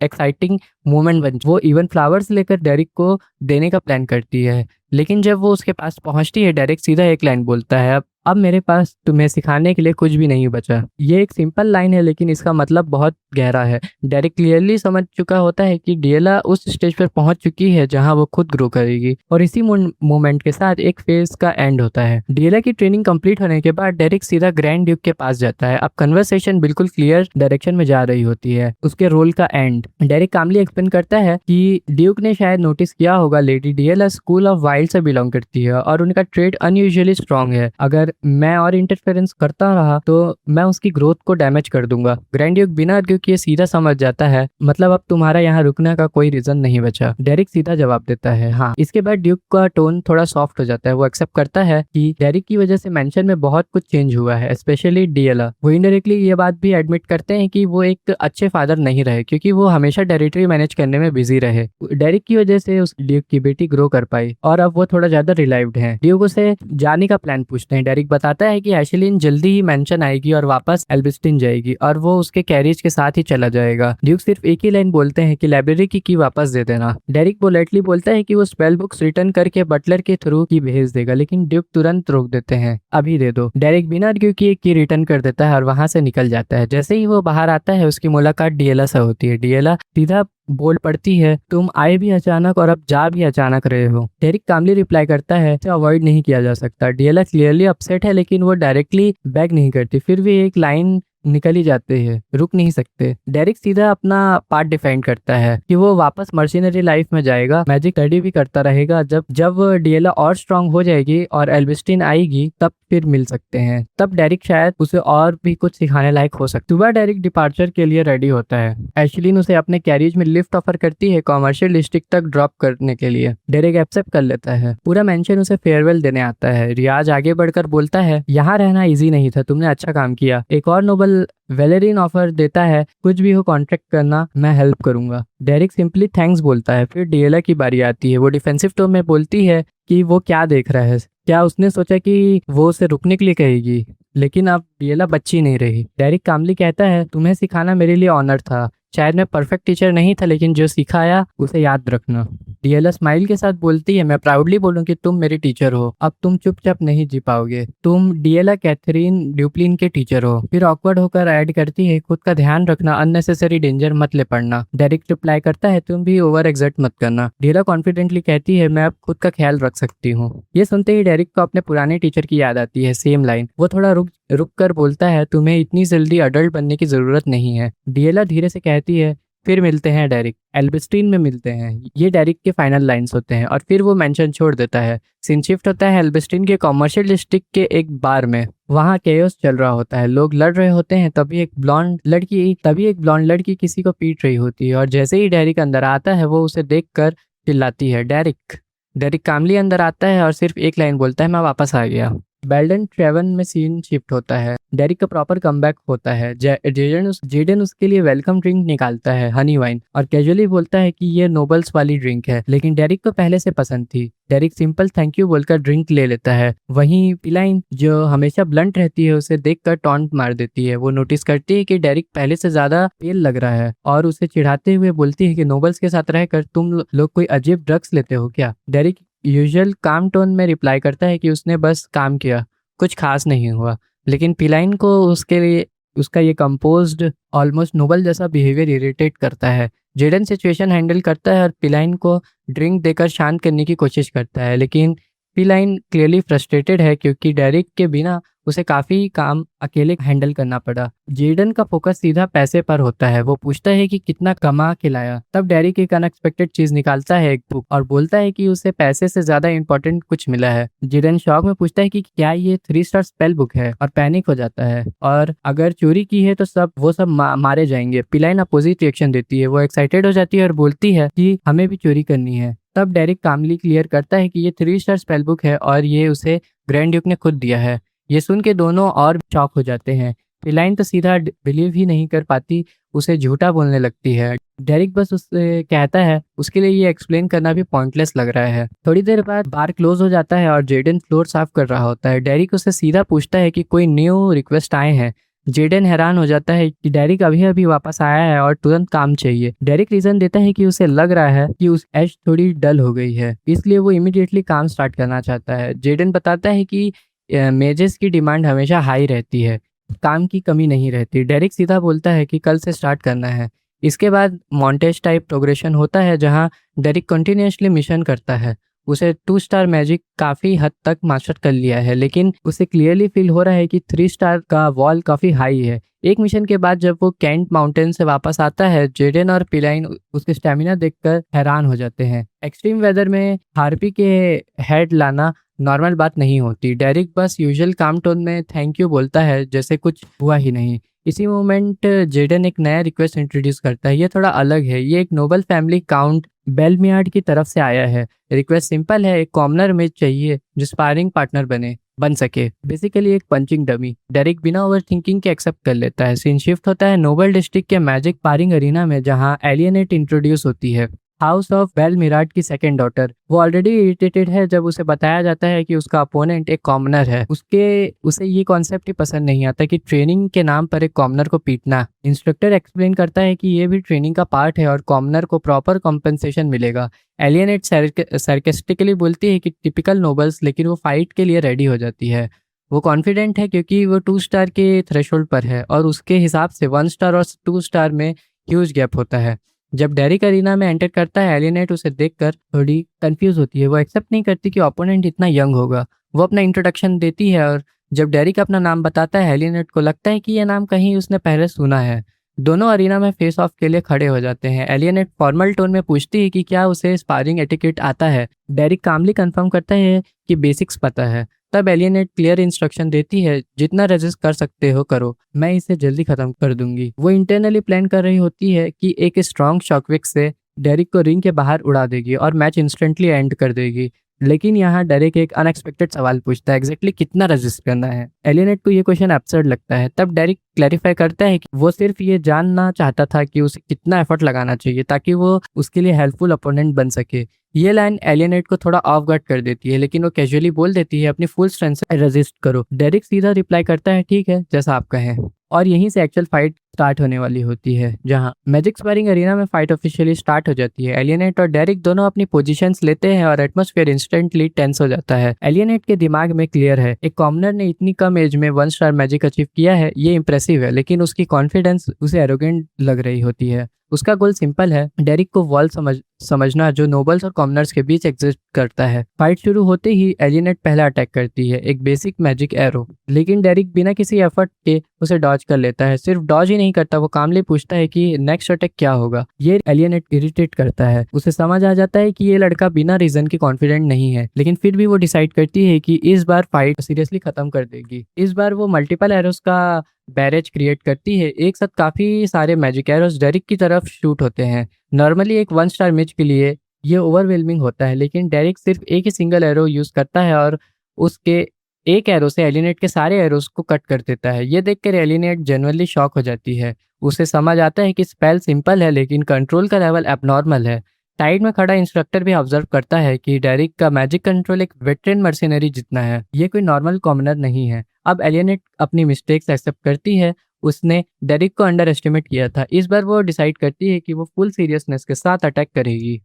एक्साइटिंग मोमेंट बन, वो इवन फ्लावर्स लेकर डेरिक को देने का प्लान करती है। लेकिन जब वो उसके पास पहुंचती है, डेरिक सीधा एक लाइन बोलता है, अब मेरे पास तुम्हें सिखाने के लिए कुछ भी नहीं बचा। ये एक सिंपल लाइन है, लेकिन इसका मतलब बहुत गहरा है। डेरिक क्लियरली समझ चुका होता है कि डिएला उस स्टेज पर पहुंच चुकी है जहां वो खुद ग्रो करेगी, और इसी मोमेंट के साथ एक फेज का एंड होता है। डिएला की ट्रेनिंग कंप्लीट होने के बाद डेरिक सीधा ग्रैंड ड्यूक के पास जाता है। अब कन्वर्सेशन बिल्कुल क्लियर डायरेक्शन में जा रही होती है। उसके रोल का एंड डेरिक कामली एक्सप्लेन करता है कि ड्यूक ने शायद नोटिस किया होगा lady Diella school of wild से बिलोंग करती है और उनका ट्रेड अनयूजुअली स्ट्रांग है। अगर मैं और इंटरफेरेंस करता रहा तो मैं उसकी ग्रोथ को डैमेज कर दूंगा। ग्रैंड ड्यूक बिना आर्ग्यू किए सीधा समझ जाता है, मतलब अब तुम्हारा यहाँ रुकने का कोई रीजन नहीं बचा। डेरिक सीधा जवाब देता है हाँ। इसके बाद ड्यूक का टोन थोड़ा सॉफ्ट हो जाता है। वो एक्सेप्ट करता है कि डेरिक की वजह से मेंशन में बहुत कुछ चेंज हुआ है, स्पेशली डिएला। वो इनडायरेक्टली ये बात भी एडमिट करते हैं कि वो एक अच्छे फादर नहीं रहे, क्योंकि वो हमेशा टेरिटरी मैनेज करने में बिजी रहे। डेरिक की वजह से उस ड्यूक की बेटी ग्रो कर पाई और अब वो थोड़ा ज्यादा रिलाइव्ड है। ड्यूक उसे जाने का प्लान पूछते हैं। डेरिक बताता है कि एशलिन जल्दी ही मेंशन आएगी और वापस एल्बिस्टिन जाएगी और वो उसके कैरिज के साथ ही चला जाएगा। ड्यूक सिर्फ एक ही लाइन बोलते हैं कि लाइब्रेरी की की वापस दे देना। डेरिक पोलाइटली बोलता है कि वो स्पेल बुक्स रिटर्न करके बटलर के थ्रू की भेज देगा, लेकिन ड्यूक तुरंत रोक देते हैं, अभी दे दो। डेरिक बिना आर्ग्यू किए की रिटर्न कर देता है और वहां से निकल जाता है। जैसे ही वो बाहर आता है, उसकी मुलाकात डिएला से होती है। डिएला सीधा बोल पड़ती है, तुम आए भी अचानक और अब जा भी अचानक रहे हो। डेरिक कामली रिप्लाई करता है, इसे अवॉइड नहीं किया जा सकता। डिएला क्लियरली अपसेट है, लेकिन वो डायरेक्टली बैक नहीं करती। फिर भी एक लाइन निकल ही जाते हैं, रुक नहीं सकते। डेरिक सीधा अपना पार्ट डिफाइन करता है कि वो वापस मर्सिनरी लाइफ में जाएगा, मैजिक स्टडी भी करता रहेगा। जब जब डिएला और स्ट्रांग हो जाएगी और एल्बिस्टिन आएगी, तब फिर मिल सकते हैं। तब डेरिक शायद उसे और भी कुछ सिखाने लायक हो सकता है। सुबह डेरिक डिपार्चर के लिए रेडी होता है। एशलिन उसे अपने कैरिज में लिफ्ट ऑफर करती है कॉमर्शियल डिस्ट्रिक्ट तक ड्रॉप करने के लिए। डेरिक एक्सेप्ट कर लेता है। पूरा मेंशन उसे फेयरवेल देने आता है। रियाज आगे बढ़कर बोलता है, यहाँ रहना इजी नहीं था, तुमने अच्छा काम किया। एक और नोबल वेलेरिन ऑफर देता है, कुछ भी हो कांटेक्ट करना, मैं हेल्प करूंगा। डेरिक सिंपली थैंक्स बोलता है। फिर डिएला की बारी आती है। वो डिफेंसिव टोन में बोलती है कि वो क्या देख रहा है, क्या उसने सोचा कि वो उसे रुकने के लिए कहेगी, लेकिन अब डिएला बच्ची नहीं रही। डेरिक कामली कहता है, तुम्हें सिखाना मेरे लिए ऑनर था। शायद मैं परफेक्ट टीचर नहीं था, लेकिन जो सिखाया उसे याद रखना। डिएला स्माइल के साथ बोलती है, मैं प्राउडली बोलूं कि तुम मेरी टीचर हो। अब तुम चुपचाप नहीं जी पाओगे। तुम डिएला कैथरीन ड्यूप्लिन के टीचर हो। फिर ऑकवर्ड होकर ऐड करती है, खुद का ध्यान रखना, अननेसेसरी डेंजर मत ले पड़ना। डेरिक रिप्लाई करता है, तुम भी ओवर एग्जर्ट मत करना। डिएला कॉन्फिडेंटली कहती है, मैं अब खुद का ख्याल रख सकती हूँ। ये सुनते ही डेरिक को अपने पुराने टीचर की याद आती है, सेम लाइन। वो थोड़ा रुक कर बोलता है, तुम्हें इतनी जल्दी अडल्ट बनने की जरूरत नहीं है। डिएला धीरे से कहती है, फिर मिलते हैं डेरिक, एल्बिस्टिन में मिलते हैं। ये डेरिक के फाइनल लाइंस होते हैं और फिर वो मेंशन छोड़ देता है। सीन शिफ्ट होता है एल्बिस्टिन के कॉमर्शियल डिस्ट्रिक्ट के एक बार में। वहाँ केओस चल रहा होता है, लोग लड़ रहे होते हैं। तभी एक ब्लॉन्ड लड़की किसी को पीट रही होती है और जैसे ही डेरिक अंदर आता है, वो उसे देखकर चिल्लाती है, डेरिक। डेरिक कामली अंदर आता है और सिर्फ एक लाइन बोलता है, मैं वापस आ गया। बेल्डन ट्रेवन में सीन शिफ्ट होता है। डेरिक का प्रॉपर कमबैक होता है। जेडन उसके लिए वेलकम ड्रिंक निकालता है, हनी वाइन, और कैजुअली बोलता है कि ये नोबल्स वाली ड्रिंक है, लेकिन डेरिक को पहले से पसंद थी। डेरिक सिंपल थैंक यू बोलकर ड्रिंक ले लेता है। वहीं पिलाइन, जो हमेशा ब्लंट रहती है, उसे देखकर टॉन्ट मार देती है। वो नोटिस करती है कि डेरिक पहले से ज्यादा पेल लग रहा है और उसे चिढ़ाते हुए बोलती है कि नोबल्स के साथ रहकर तुम लोग कोई अजीब ड्रग्स लेते हो क्या। डेरिक यूजुअल काम टोन में रिप्लाई करता है कि उसने बस काम किया, कुछ खास नहीं हुआ। लेकिन पिलाइन को उसका ये कंपोज्ड ऑलमोस्ट नोबल जैसा बिहेवियर इरिटेट करता है। जेडन सिचुएशन हैंडल करता है और पिलाइन को ड्रिंक देकर शांत करने की कोशिश करता है, लेकिन पिलाइन क्लियरली फ्रस्ट्रेटेड है क्योंकि डेरिक के बिना उसे काफी काम अकेले हैंडल करना पड़ा। जेडन का फोकस सीधा पैसे पर होता है। वो पूछता है कि कितना कमा के लाया। तब डेरिक एक अनएक्सपेक्टेड चीज निकालता है, एक बुक, और बोलता है कि उसे पैसे से ज्यादा इंपॉर्टेंट कुछ मिला है। जेडन शॉक में पूछता है कि क्या ये 3 स्टार स्पेल बुक है, और पैनिक हो जाता है, और अगर चोरी की है तो वो सब मारे जाएंगे। पिलाइन अपोजिट रिएक्शन देती है। वो एक्साइटेड हो जाती है और बोलती है कि हमें भी चोरी करनी है। तब डेरिक कामली क्लियर करता है कि ये 3 स्टार स्पेल बुक है और ये उसे ग्रैंड ड्यूक ने खुद दिया है। ये सुन के दोनों और शॉक हो जाते हैं। पिलाइन तो सीधा बिलीव ही नहीं कर पाती, उसे झूठा बोलने लगती है। डेरिक बस उससे कहता है उसके लिए ये एक्सप्लेन करना भी पॉइंटलेस लग रहा है। थोड़ी देर बाद बार क्लोज हो जाता है और जेडन फ्लोर साफ कर रहा होता है। डेरिक उसे सीधा पूछता है कि कोई न्यू रिक्वेस्ट आए हैं। जेडन हैरान हो जाता है कि डेरिक अभी-अभी वापस आया है और तुरंत काम चाहिए। डेरिक रीज़न देता है कि उसे लग रहा है कि उस एज थोड़ी डल हो गई है, इसलिए वो इमीडिएटली काम स्टार्ट करना चाहता है। जेडन बताता है कि मेजेस की डिमांड हमेशा हाई रहती है, काम की कमी नहीं रहती। डेरिक सीधा बोलता है कि कल से स्टार्ट करना है। इसके बाद मॉन्टेज टाइप प्रोग्रेशन होता है जहाँ डेरिक कंटिन्यूअसली मिशन करता है। उसे 2 स्टार मैजिक काफ़ी हद तक मास्टर कर लिया है, लेकिन उसे क्लियरली फील हो रहा है कि 3 स्टार का वॉल काफ़ी हाई है। एक मिशन के बाद जब वो कैंट माउंटेन से वापस आता है, जेडन और पिलाइन उसके स्टेमिना देखकर हैरान हो जाते हैं। एक्सट्रीम वेदर में हार्पी के हेड लाना नॉर्मल बात नहीं होती। डेरिक बस यूजुअल काम टोन में थैंक यू बोलता है जैसे कुछ हुआ ही नहीं। इसी मोमेंट जेडन एक नया रिक्वेस्ट इंट्रोड्यूस करता है। ये थोड़ा अलग है, ये एक नोबल फैमिली काउंट बेलमियार्ड की तरफ से आया है। रिक्वेस्ट सिंपल है, एक कॉमनर मेज चाहिए जो स्पारिंग पार्टनर बन सके, बेसिकली एक पंचिंग डमी। डेरिक बिना ओवर थिंकिंग के एक्सेप्ट कर लेता है। सीन शिफ्ट होता है नोबल डिस्ट्रिक्ट के मैजिक पारिंग अरीना में जहां एलियनेट इंट्रोड्यूस होती है, हाउस ऑफ बेल मिराट की सेकंड डॉटर। वो ऑलरेडी इरिटेटेड है जब उसे बताया जाता है कि उसका अपोनेंट एक कॉमनर है। उसे ये कॉन्सेप्ट ही पसंद नहीं आता कि ट्रेनिंग के नाम पर एक कॉमनर को पीटना। इंस्ट्रक्टर एक्सप्लेन करता है कि ये भी ट्रेनिंग का पार्ट है और कॉमनर को प्रॉपर कॉम्पेंसेशन मिलेगा। एलियनेट सार्केस्टिकली बोलती है कि टिपिकल नोबल्स, लेकिन वो फाइट के लिए रेडी हो जाती है। वो कॉन्फिडेंट है क्योंकि वो 2 स्टार के थ्रेशोल्ड पर है और उसके हिसाब से 1 स्टार और 2 स्टार में ह्यूज गैप होता है। जब डेरिक अरीना में एंटर करता है, एलियनेट उसे देखकर थोड़ी कंफ्यूज होती है। वो एक्सेप्ट नहीं करती कि ओपोनेंट इतना यंग होगा। वो अपना इंट्रोडक्शन देती है और जब डेरिक अपना नाम बताता है, एलियनेट को लगता है कि यह नाम कहीं उसने पहले सुना है। दोनों अरीना में फेस ऑफ के लिए खड़े हो जाते हैं। एलियनेट फॉर्मल टोन में पूछती है कि क्या उसे स्पारिंग एटिकेट आता है। डेरिक कामली कंफर्म करता है कि बेसिक्स पता है। तब एलियनेट क्लियर इंस्ट्रक्शन देती है, जितना रेजिस्ट कर सकते हो करो, मैं इसे जल्दी खत्म कर दूंगी। वो इंटरनली प्लान कर रही होती है कि एक स्ट्रॉन्ग शॉकविक से डेरिक को रिंग के बाहर उड़ा देगी और मैच इंस्टेंटली एंड कर देगी। लेकिन यहाँ डेरिक एक अनएक्सपेक्टेड सवाल पूछता है, एग्जैक्टली कितना रेजिस्ट करना है। एलियनेट को ये क्वेश्चन एब्सर्ड लगता है। तब डेरिक क्लैरिफाई करता है कि वो सिर्फ ये जानना चाहता था कि उसे कितना एफर्ट लगाना चाहिए ताकि वो उसके लिए हेल्पफुल अपोनेंट बन सके। ये लाइन एलियनेट को थोड़ा ऑफ गार्ड कर देती है, लेकिन वो कैजुअली बोल देती है, अपनी फुल स्ट्रेंथ से रेजिस्ट करो। डेरिक सीधा रिप्लाई करता है, ठीक है, जैसा आप कहें। और यहीं से एक्चुअल फाइट स्टार्ट होने वाली होती है, जहां मैजिक स्पारिंग अरीना में फाइट ऑफिशियली स्टार्ट हो जाती है। एलियनेट और डेरिक दोनों अपनी पोजीशंस लेते हैं और एटमॉस्फेयर इंस्टेंटली टेंस हो जाता है। एलियनेट के दिमाग में क्लियर है, एक कॉमनर ने इतनी कम एज में 1 स्टार मैजिक अचीव किया है, ये इंप्रेसिव है, लेकिन उसकी कॉन्फिडेंस उसे एरोगेंट लग रही होती है। उसका गोल सिंपल है, डेरिक को वॉल समझना जो नोबल्स और कॉमनर्स के बीच एग्जिस्ट करता है। फाइट शुरू होते ही एलियनेट पहला अटैक करती है, एक बेसिक मैजिक एरो, लेकिन डेरिक बिना किसी एफर्ट के उसे डॉज कर लेता है। सिर्फ डॉज ही नहीं करता, वो कामली पूछता है कि नेक्स्ट अटैक क्या होगा। ये एलियनेट इरिटेट करता है। उसे समझ आ जाता है कि ये लड़का बिना रीजन के कॉन्फिडेंट नहीं है, लेकिन फिर भी वो डिसाइड करती है कि इस बार फाइट सीरियसली खत्म कर देगी। इस बार वो मल्टीपल एरोस का बैरेज क्रिएट करती है। एक साथ काफी सारे मैजिक एरोस डेरिक की तरफ शूट होते हैं। नॉर्मली एक 1 स्टार मैच के लिए ये ओवरवेलमिंग होता है, लेकिन डेरिक सिर्फ एक ही सिंगल एरो यूज करता है और उसके एक एरो से एलियनेट के सारे एरोस को कट कर देता है। ये देखकर एलियनेट जनरली शॉक हो जाती है। उसे समझ आता है कि स्पेल सिंपल है, लेकिन कंट्रोल का लेवल एबनॉर्मल है। साइड में खड़ा इंस्ट्रक्टर भी ऑब्जर्व करता है कि डेरिक का मैजिक कंट्रोल एक वेटरन मर्सिनरी जितना है, ये कोई नॉर्मल कॉमनर नहीं है। अब एलियनेट अपनी मिस्टेक्स एक्सेप्ट करती है। उसने डेरिक को अंडर एस्टिमेट किया था। इस बार वो डिसाइड करती है कि वो फुल सीरियसनेस के साथ अटैक करेगी।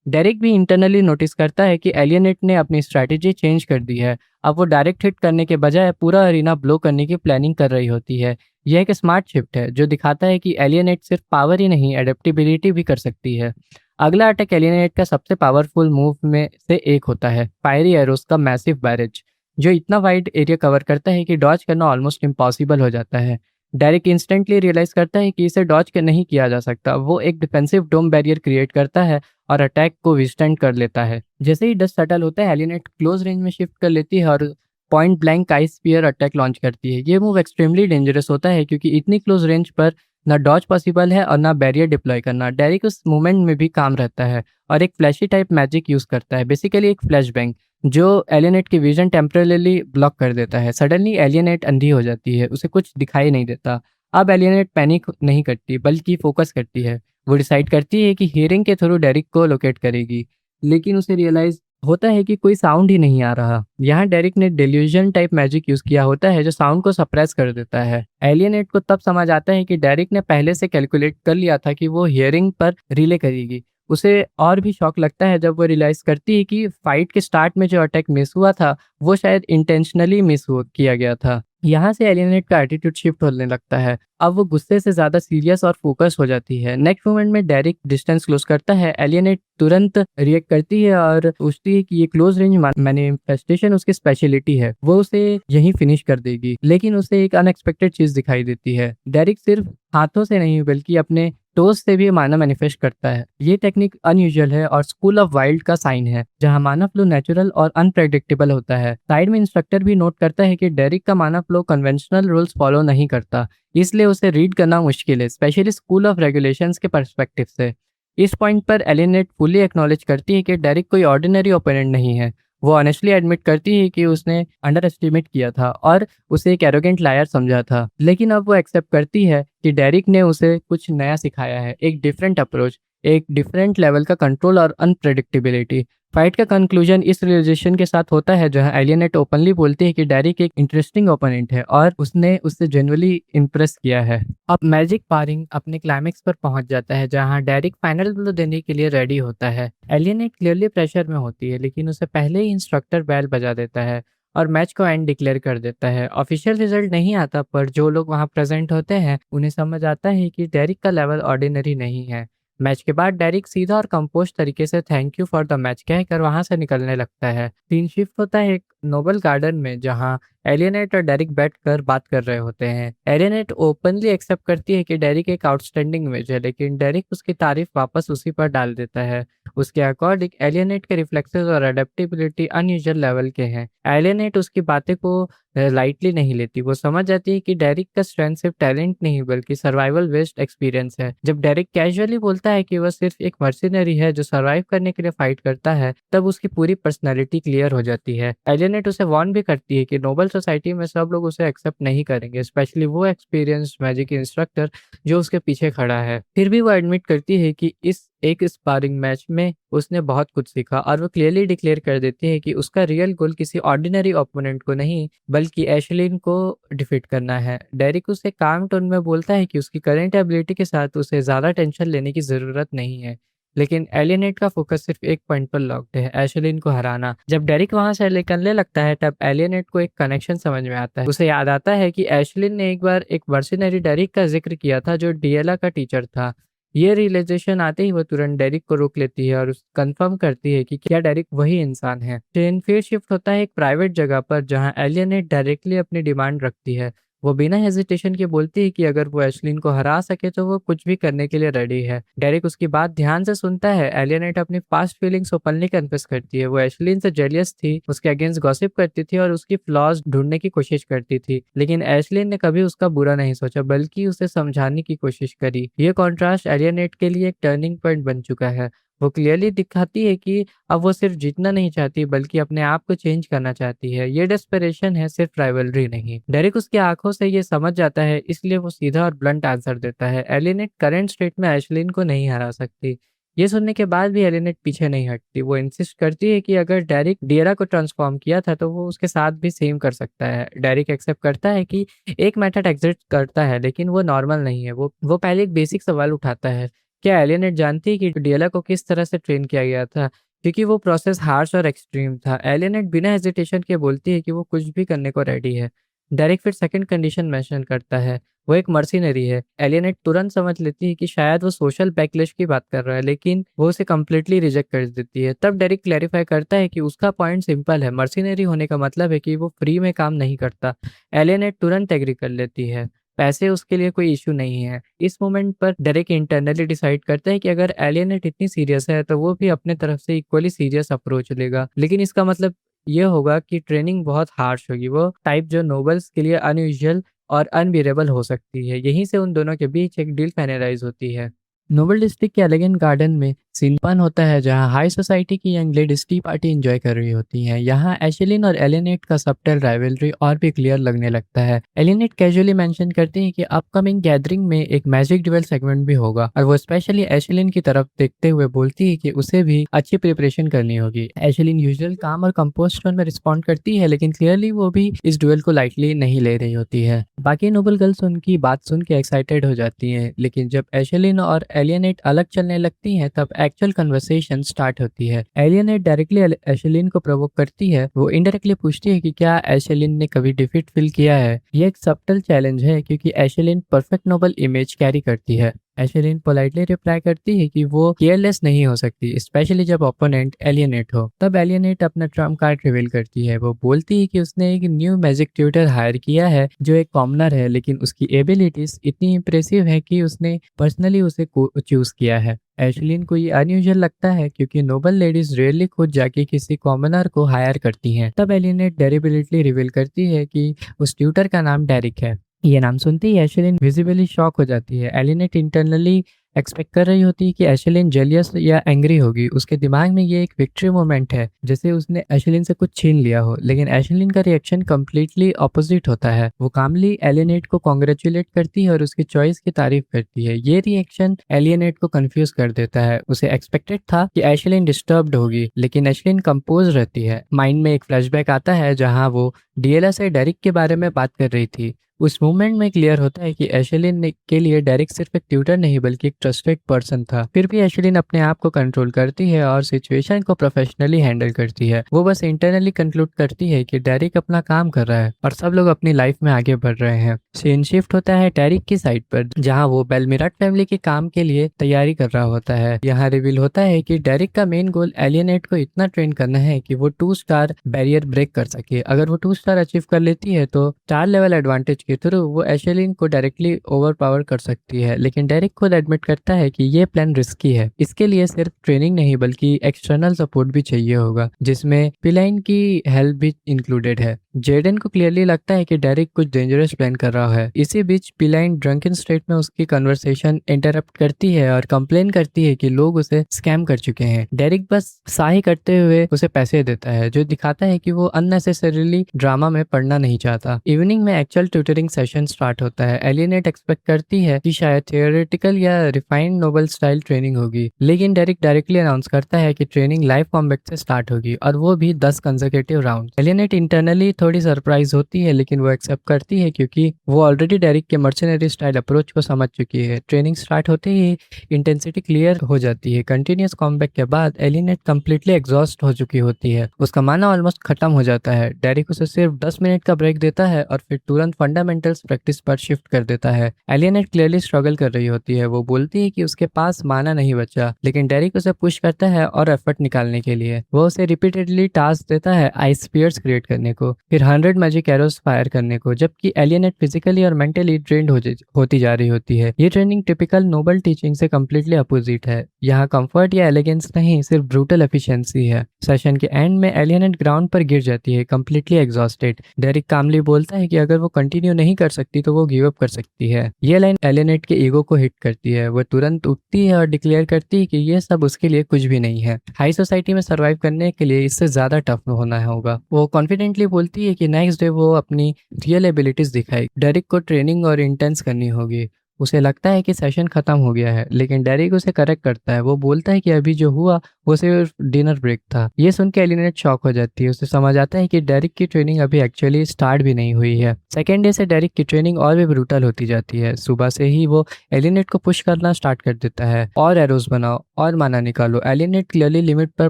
डेरिक भी इंटरनली नोटिस करता है कि एलियनेट ने अपनी स्ट्रैटेजी चेंज कर दी है। अब वो डायरेक्ट हिट करने के बजाय पूरा अरीना ब्लो करने की प्लानिंग कर रही होती है। यह एक स्मार्ट शिफ्ट है जो दिखाता है कि एलियनेट सिर्फ पावर ही नहीं, एडेप्टेबिलिटी भी कर सकती है। अगला अटैक एलियनेट का सबसे पावरफुल मूव में से एक होता है, फायरी एरोस का मैसिव बैरेज, जो इतना वाइड एरिया कवर करता है कि डॉज करना ऑलमोस्ट इम्पॉसिबल हो जाता है। डेरिक इंस्टेंटली रियलाइज करता है कि इसे डॉज के नहीं किया जा सकता। वो एक डिफेंसिव डोम बैरियर क्रिएट करता है और अटैक को विस्टैंड कर लेता है। जैसे ही डस्ट सेटल होता है, एलियनेट क्लोज रेंज में शिफ्ट कर लेती है और point blank ice spear attack launch करती है। ये मूव एक्सट्रीमली डेंजरस होता है क्योंकि इतनी क्लोज रेंज पर ना डॉज पॉसिबल है और ना बैरियर डिप्लॉय करना। डेरिक उस मूवमेंट में भी काम रहता है और एक फ्लैशी टाइप मैजिक यूज करता है, बेसिकली एक फ्लैश बैंग, जो एलियनेट की विजन टेम्परेली ब्लॉक कर देता है। सडनली एलियनेट अंधी हो जाती है, उसे कुछ दिखाई नहीं देता। अब एलियनेट पैनिक नहीं करती बल्कि फोकस करती है। वो डिसाइड करती है कि हियरिंग के थ्रू डेरिक को लोकेट करेगी, लेकिन उसे रियलाइज होता है कि कोई साउंड ही नहीं आ रहा। यहाँ डेरिक ने डेल्यूजन टाइप मैजिक यूज किया होता है जो साउंड को सप्रेस कर देता है। एलियनेट को तब समझ आता है कि डेरिक ने पहले से कैलकुलेट कर लिया था कि वो हियरिंग पर रिले करेगी। उसे और भी शॉक लगता है जब वो रियलाइज करती है कि फाइट के स्टार्ट में जो अटैक मिस हुआ था वो शायद इंटेंशनली किया गया था। यहाँ से एलियनेट का एटीट्यूड शिफ्ट होने लगता है। अब वो गुस्से से ज्यादा सीरियस और फोकस हो जाती है। नेक्स्ट मोमेंट में डेरिक डिस्टेंस क्लोज करता है। एलियनेट तुरंत रिएक्ट करती है और पूछती है कि ये क्लोज रेंज मैनिफेस्टेशन उसकी स्पेशलिटी है, वो उसे यहीं फिनिश कर देगी। लेकिन उसे एक अनएक्सपेक्टेड चीज दिखाई देती है। डेरिक सिर्फ हाथों से नहीं बल्कि अपने टोज से भी माना मैनिफेस्ट करता है। ये टेक्निक अनयूजुअल है और स्कूल ऑफ वाइल्ड का साइन है जहां माना फ्लो नेचुरल और अनप्रेडिक्टेबल होता है। साइड में इंस्ट्रक्टर भी नोट करता है कि डेरिक का माना फ्लो कन्वेंशनल रूल्स फॉलो नहीं करता, इसलिए उसे रीड करना मुश्किल है, स्पेशली स्कूल ऑफ रेगुलेशंस के पर्सपेक्टिव से। इस पॉइंट पर एलिनेट फुली एक्नॉलेज करती है कि डेरिक कोई ऑर्डिनरी ओपोनेंट नहीं है। वो ऑनेस्टली एडमिट करती है कि उसने अंडर एस्टिमेट किया था और उसे एक एरोगेंट लायर समझा था। लेकिन अब वो एक्सेप्ट करती है कि डेरिक ने उसे कुछ नया सिखाया है, एक डिफरेंट अप्रोच, एक डिफरेंट लेवल का कंट्रोल और अनप्रेडिक्टेबिलिटी। फाइट का कंक्लूजन इस रियलाइजेशन के साथ होता है जहां एलियनेट ओपनली बोलती है कि डेरिक एक इंटरेस्टिंग ओपोनेंट है और उसने उससे जेन्युइनली इम्प्रेस किया है। अब मैजिक पारिंग अपने क्लाइमेक्स पर पहुंच जाता है जहां डेरिक फाइनल ब्लो देने के लिए रेडी होता है। एलियनेट क्लियरली प्रेशर में होती है लेकिन उसे पहले ही इंस्ट्रक्टर बेल बजा देता है और मैच को एंड डिक्लेयर कर देता है। ऑफिशियल रिजल्ट नहीं आता पर जो लोग वहां प्रेजेंट होते हैं उन्हें समझ आता है कि डेरिक का लेवल ऑर्डिनरी नहीं है। मैच के बाद डेरिक सीधा और कंपोज तरीके से thank you for the match कहकर वहां से निकलने लगता है। सीन शिफ्ट होता है एक नोबल गार्डन में जहां एलियनेट और डेरिक बैठकर बात कर रहे होते हैं। एलियनेट ओपनली एक्सेप्ट करती है कि डेरिक एक आउटस्टैंडिंग मैच है लेकिन डेरिक उसकी तारीफ वापस उसी पर डाल देता है। उसके अकॉर्डिंग एलियनेट के रिफ्लेक्सेस और अडेप्टेबिलिटी अनयूजुअल लेवल के हैं। एलियनेट उसकी बातें को लाइटली नहीं लेती। वो समझ जाती है कि डेरिक का स्ट्रेंथ सिर्फ टैलेंट नहीं बल्कि सर्वाइवल बेस्ड एक्सपीरियंस है। जब डेरिक कैजुअली बोलता है कि वह सिर्फ एक मर्सिनरी है जो सर्वाइव करने के लिए फाइट करता है तब उसकी पूरी पर्सनैलिटी क्लियर हो जाती है। एलियनेट उसे वार्न भी करती है कि नोबल सोसाइटी में सब लोग उसे एक्सेप्ट नहीं करेंगे, स्पेशली वो एक्सपीरियंस मैजिक इंस्ट्रक्टर जो उसके पीछे खड़ा है। फिर भी वो एडमिट करती है कि इस एक स्पारिंग मैच में उसने बहुत कुछ सीखा और वो क्लियरली डिक्लेयर कर देती है कि उसका रियल गोल किसी ऑर्डिनरी ओपोनेंट को नहीं बल्कि एशलिन को डिफीट करना है। डेरिक उसे काम टोन में बोलता है कि उसकी करंट एबिलिटी के साथ उसे ज़्यादा टेंशन लेने की ज़रूरत नहीं है। लेकिन एलियनेट का फोकस सिर्फ एक पॉइंट पर लॉक्ड है, एशलिन को हराना। जब डेरिक वहां से निकलने लगता है तब एलियनेट को एक कनेक्शन समझ में आता है। उसे याद आता है कि एशलिन ने एक बार एक मर्सिनरी डेरिक का जिक्र किया था जो डिएला का टीचर था। ये रियलाइजेशन आते ही वो तुरंत डेरिक को रोक लेती है और कंफर्म करती है कि क्या डेरिक वही इंसान है। ट्रेन फिर शिफ्ट होता है एक प्राइवेट जगह पर जहां एलियनेट डायरेक्टली अपनी डिमांड रखती है। वो बिना हेजिटेशन के बोलती है कि अगर वो एशलिन को हरा सके तो वो कुछ भी करने के लिए रेडी है। डेरिक उसकी बात ध्यान से सुनता है। एलियनेट अपनी पास्ट फीलिंग्स ओपनली कन्फेस करती है। वो एशलिन से जेलियस थी, उसके अगेंस्ट गॉसिप करती थी और उसकी फ्लॉज ढूंढने की कोशिश करती थी। लेकिन एशलिन ने कभी उसका बुरा नहीं सोचा बल्कि उसे समझाने की कोशिश करी। ये कॉन्ट्रास्ट एलियनेट के लिए एक टर्निंग पॉइंट बन चुका है। वो क्लियरली दिखाती है कि अब वो सिर्फ जीतना नहीं चाहती बल्कि अपने आप को चेंज करना चाहती है। ये डेस्परेशन है, सिर्फ राइवलरी नहीं। डेरिक उसकी आंखों से ये समझ जाता है इसलिए वो सीधा और ब्लंट आंसर देता है। एलिनेट करंट स्टेट में एशलिन को नहीं हरा सकती। ये सुनने के बाद भी एलिनेट पीछे नहीं हटती। वो इंसिस्ट करती है कि अगर डेरिक डियरा को ट्रांसफॉर्म किया था तो वो उसके साथ भी सेम कर सकता है। डेरिक एक्सेप्ट करता है कि एक मेथड एग्जिस्ट करता है लेकिन वो नॉर्मल नहीं है। वो पहले एक बेसिक सवाल उठाता है, क्या एलियनेट जानती है कि डियला को किस तरह से ट्रेन किया गया था, क्योंकि वो प्रोसेस हार्श और एक्सट्रीम था। एलियनेट बिना हेजिटेशन के बोलती है कि वो कुछ भी करने को रेडी है। डायरेक्ट फिर सेकंड कंडीशन मेंशन करता है, वो एक मर्सिनरी है। एलियनेट तुरंत समझ लेती है कि शायद वो सोशल बैकलैश की बात कर रहा है लेकिन वो उसे कम्प्लीटली रिजेक्ट कर देती है। तब डेरिक क्लैरिफाई करता है कि उसका पॉइंट सिंपल है, मर्सिनरी होने का मतलब है कि वो फ्री में काम नहीं करता। एलियनेट तुरंत एग्री कर लेती है, पैसे उसके लिए कोई इशू नहीं है। इस मोमेंट पर डेरेक इंटरनली डिसाइड करता है कि अगर एलियनेट इतनी सीरियस है तो वो भी अपने तरफ से इक्वली सीरियस अप्रोच लेगा। लेकिन इसका मतलब ये होगा कि ट्रेनिंग बहुत हार्श होगी, वो टाइप जो नोबल्स के लिए अनयूजुअल और अनबियरेबल हो सकती है। यहीं से उन दोनों के बीच एक डील फाइनलाइज होती है। नोबल डिस्ट्रिक्ट के एलिगेंट गार्डन में सीनपन होता है जहां हाई सोसाइटी की young ladies T party enjoy कर रही होती हैं। यहाँ एशलिन और एलिनेट का सबटल राइवलरी और भी क्लियर लगने लगता है। एलिनेट कैजुअली मेंशन करती है कि अपकमिंग गैदरिंग में एक मैजिक ड्यूएल सेगमेंट भी होगा और वो स्पेशली एशलिन की तरफ देखते हुए बोलती है कि उसे भी अच्छी प्रिपरेशन करनी होगी। एशलिन यूजुअल काम और कंपोस्ट टोन में रिस्पॉन्ड करती है, लेकिन क्लियरली वो भी इस ड्यूएल को लाइटली नहीं ले रही होती है। बाकी नोबल गर्ल्स उनकी बात सुन के एक्साइटेड हो जाती हैं, लेकिन जब एशलिन और एलियनेट अलग चलने लगती हैं तब एक्चुअल कन्वर्सेशन स्टार्ट होती है। एलियनेट डायरेक्टली एशलिन को प्रोवोक करती है। वो इनडायरेक्टली पूछती है कि क्या एशलिन ने कभी डिफीट फील किया है। ये एक सबटल चैलेंज है क्योंकि Ashlyn perfect noble image carry करती है। एशलिन पोलाइटली रिप्लाई करती है कि वो केयरलेस नहीं हो सकती, स्पेशली जब ओपोनेंट एलियनेट हो। तब एलियनेट अपना ट्रम्प कार्ड रिवील करती है। वो बोलती है कि उसने एक न्यू मैजिक ट्यूटर हायर किया है जो एक कॉमनर है, लेकिन उसकी एबिलिटीज इतनी इंप्रेसिव है कि उसने पर्सनली उसे चूज किया है। एशलिन को ये अनयूजुअल लगता है क्योंकि नोबल लेडीज रेयरली खुद जाके किसी कॉमनर को हायर करती हैं। तब एलियनेट डेरिबिलिटली रिवील करती है कि उस ट्यूटर का नाम डेरिक है। ये नाम सुनते ही एशलिन विजिबली शॉक हो जाती है। एलिनेट इंटरनली एक्सपेक्ट कर रही होती है कि एशलिन जेलियस या एंग्री होगी। उसके दिमाग में ये एक विक्ट्री मोमेंट है, जैसे उसने एशलिन से कुछ छीन लिया हो। लेकिन एशलिन का रिएक्शन कम्प्लीटली ऑपोजिट होता है। वो कामली एलिनेट को कॉन्ग्रेचुलेट करती है और उसकी चॉइस की तारीफ करती है। ये रिएक्शन एलिनेट को कंफ्यूज कर देता है। उसे एक्सपेक्टेड था कि एशलिन डिस्टर्ब्ड होगी, लेकिन एशलिन कंपोज रहती है। माइंड में एक फ्लैशबैक आता है जहां वो डीएलएस से डेरिक के बारे में बात कर रही थी। उस मूवमेंट में क्लियर होता है कि एशलिन के लिए डेरिक सिर्फ एक ट्यूटर नहीं बल्कि एक ट्रस्टेड पर्सन था। फिर भी एशलिन अपने आप को कंट्रोल करती है और सिचुएशन को प्रोफेशनली हैंडल करती है। वो बस इंटरनली कंक्लूड करती है कि डेरिक अपना काम कर रहा है और सब लोग अपनी लाइफ में आगे बढ़ रहे हैं। सीन शिफ्ट होता है डेरिक की साइड पर, जहाँ वो बेलमिराट फैमिली के काम के लिए तैयारी कर रहा होता है। यहाँ रिवील होता है कि डेरिक का मेन गोल एलियनेट को इतना ट्रेन करना है कि वो 2 स्टार बैरियर ब्रेक कर सके। अगर वो 2 स्टार अचीव कर लेती है तो 4 लेवल एडवांटेज के थ्रू वो एशलिन को डायरेक्टली ओवरपावर कर सकती है। लेकिन डेरिक खुद एडमिट करता है कि ये प्लान रिस्की है। इसके लिए सिर्फ ट्रेनिंग नहीं बल्कि एक्सटर्नल सपोर्ट भी चाहिए होगा, जिसमें पिलाइन की हेल्प भी इंक्लूडेड है। जेडन को क्लियरली लगता है कि डेरिक कुछ डेंजरस प्लान कर रहा है। इसी बीच पिलाइन ड्रंकन स्टेट में उसकी कन्वर्सेशन इंटरप्ट करती है और कंप्लेन करती है कि लोग उसे स्कैम कर चुके हैं। डेरिक बस साही करते हुए उसे पैसे देता है, जो दिखाता है कि वो अननेसेसरीली ड्रामा में पड़ना नहीं चाहता। इवनिंग में एक्चुअल ट्यूटरिंग सेशन स्टार्ट होता है। एलियनेट एक्सपेक्ट करती है कि शायद थियोरेटिकल या रिफाइंड नोबल स्टाइल ट्रेनिंग होगी, लेकिन डेरिक डायरेक्टली अनाउंस करता है कि ट्रेनिंग लाइव कॉम्बैट से स्टार्ट होगी और वो भी 10 कंसेक्यूटिव राउंड। एलियनेट इंटरनली थोड़ी सरप्राइज होती है, लेकिन वो एक्सेप्ट करती है क्योंकि वो ऑलरेडी डेरिक के मर्चेनरी स्टाइल अप्रोच को समझ चुकी है। ट्रेनिंग स्टार्ट होते ही इंटेंसिटी क्लियर हो जाती है। कंटिन्यूस कॉम्बैट के बाद एलियनेट कंप्लीटली एग्जॉस्ट हो चुकी होती है। उसका माना ऑलमोस्ट खत्म हो जाता है। डेरिक उसे सिर्फ 10 मिनट का ब्रेक देता है और फिर तुरंत फंडामेंटल्स प्रैक्टिस पर शिफ्ट कर देता है। एलियनेट क्लियरली स्ट्रगल कर रही होती है। वो बोलती है कि उसके पास माना नहीं बचा, लेकिन डेरिक उसे पुश करता है और एफर्ट निकालने के लिए। वो उसे रिपीटेडली टास्क देता है आइस स्पीयर्स क्रिएट करने को, फिर 100 मैजिक एरोस फायर करने को, जबकि एलियनेट फिजिकली और मेंटली ट्रेंड होती जा रही होती है। ये ट्रेनिंग टिपिकल नोबल टीचिंग से कम्प्लीटली अपोजिट है। यहाँ कंफर्ट या एलिगेंस नहीं, सिर्फ ब्रूटल एफिशिएंसी है। सेशन के एंड में एलियनेट ग्राउंड पर गिर जाती है, कंप्लीटली एग्जॉस्टेड। डेरिक कामली बोलता है कि अगर वो कंटिन्यू नहीं कर सकती तो वो गिव अप कर सकती है। ये लाइन एलियनेट के ईगो को हिट करती है। वो तुरंत उठती है और डिक्लेयर करती है कि ये सब उसके लिए कुछ भी नहीं है। हाई सोसाइटी में सर्वाइव करने के लिए इससे ज्यादा टफ होना होगा। वो कॉन्फिडेंटली बोलती है कि नेक्स्ट डे वो अपनी रियल एबिलिटीज दिखाएगी। डेरिक को ट्रेनिंग और इंटेंस करनी होगी। उसे लगता है कि सेशन खत्म हो गया है, लेकिन डेरिक उसे करेक्ट करता है। वो बोलता है कि अभी जो हुआ वो सिर्फ डिनर ब्रेक था। ये सुन के एलिनेट शॉक हो जाती है। उसे समझ आता है कि डेरिक की ट्रेनिंग अभी एक्चुअली स्टार्ट भी नहीं हुई है। सेकेंड डे से डेरिक की ट्रेनिंग और भी ब्रूटल होती जाती है। सुबह से ही वो एलिनेट को पुश करना स्टार्ट कर देता है, और एरोस बनाओ और माना निकालो। एलिनेट क्लियरली लिमिट पर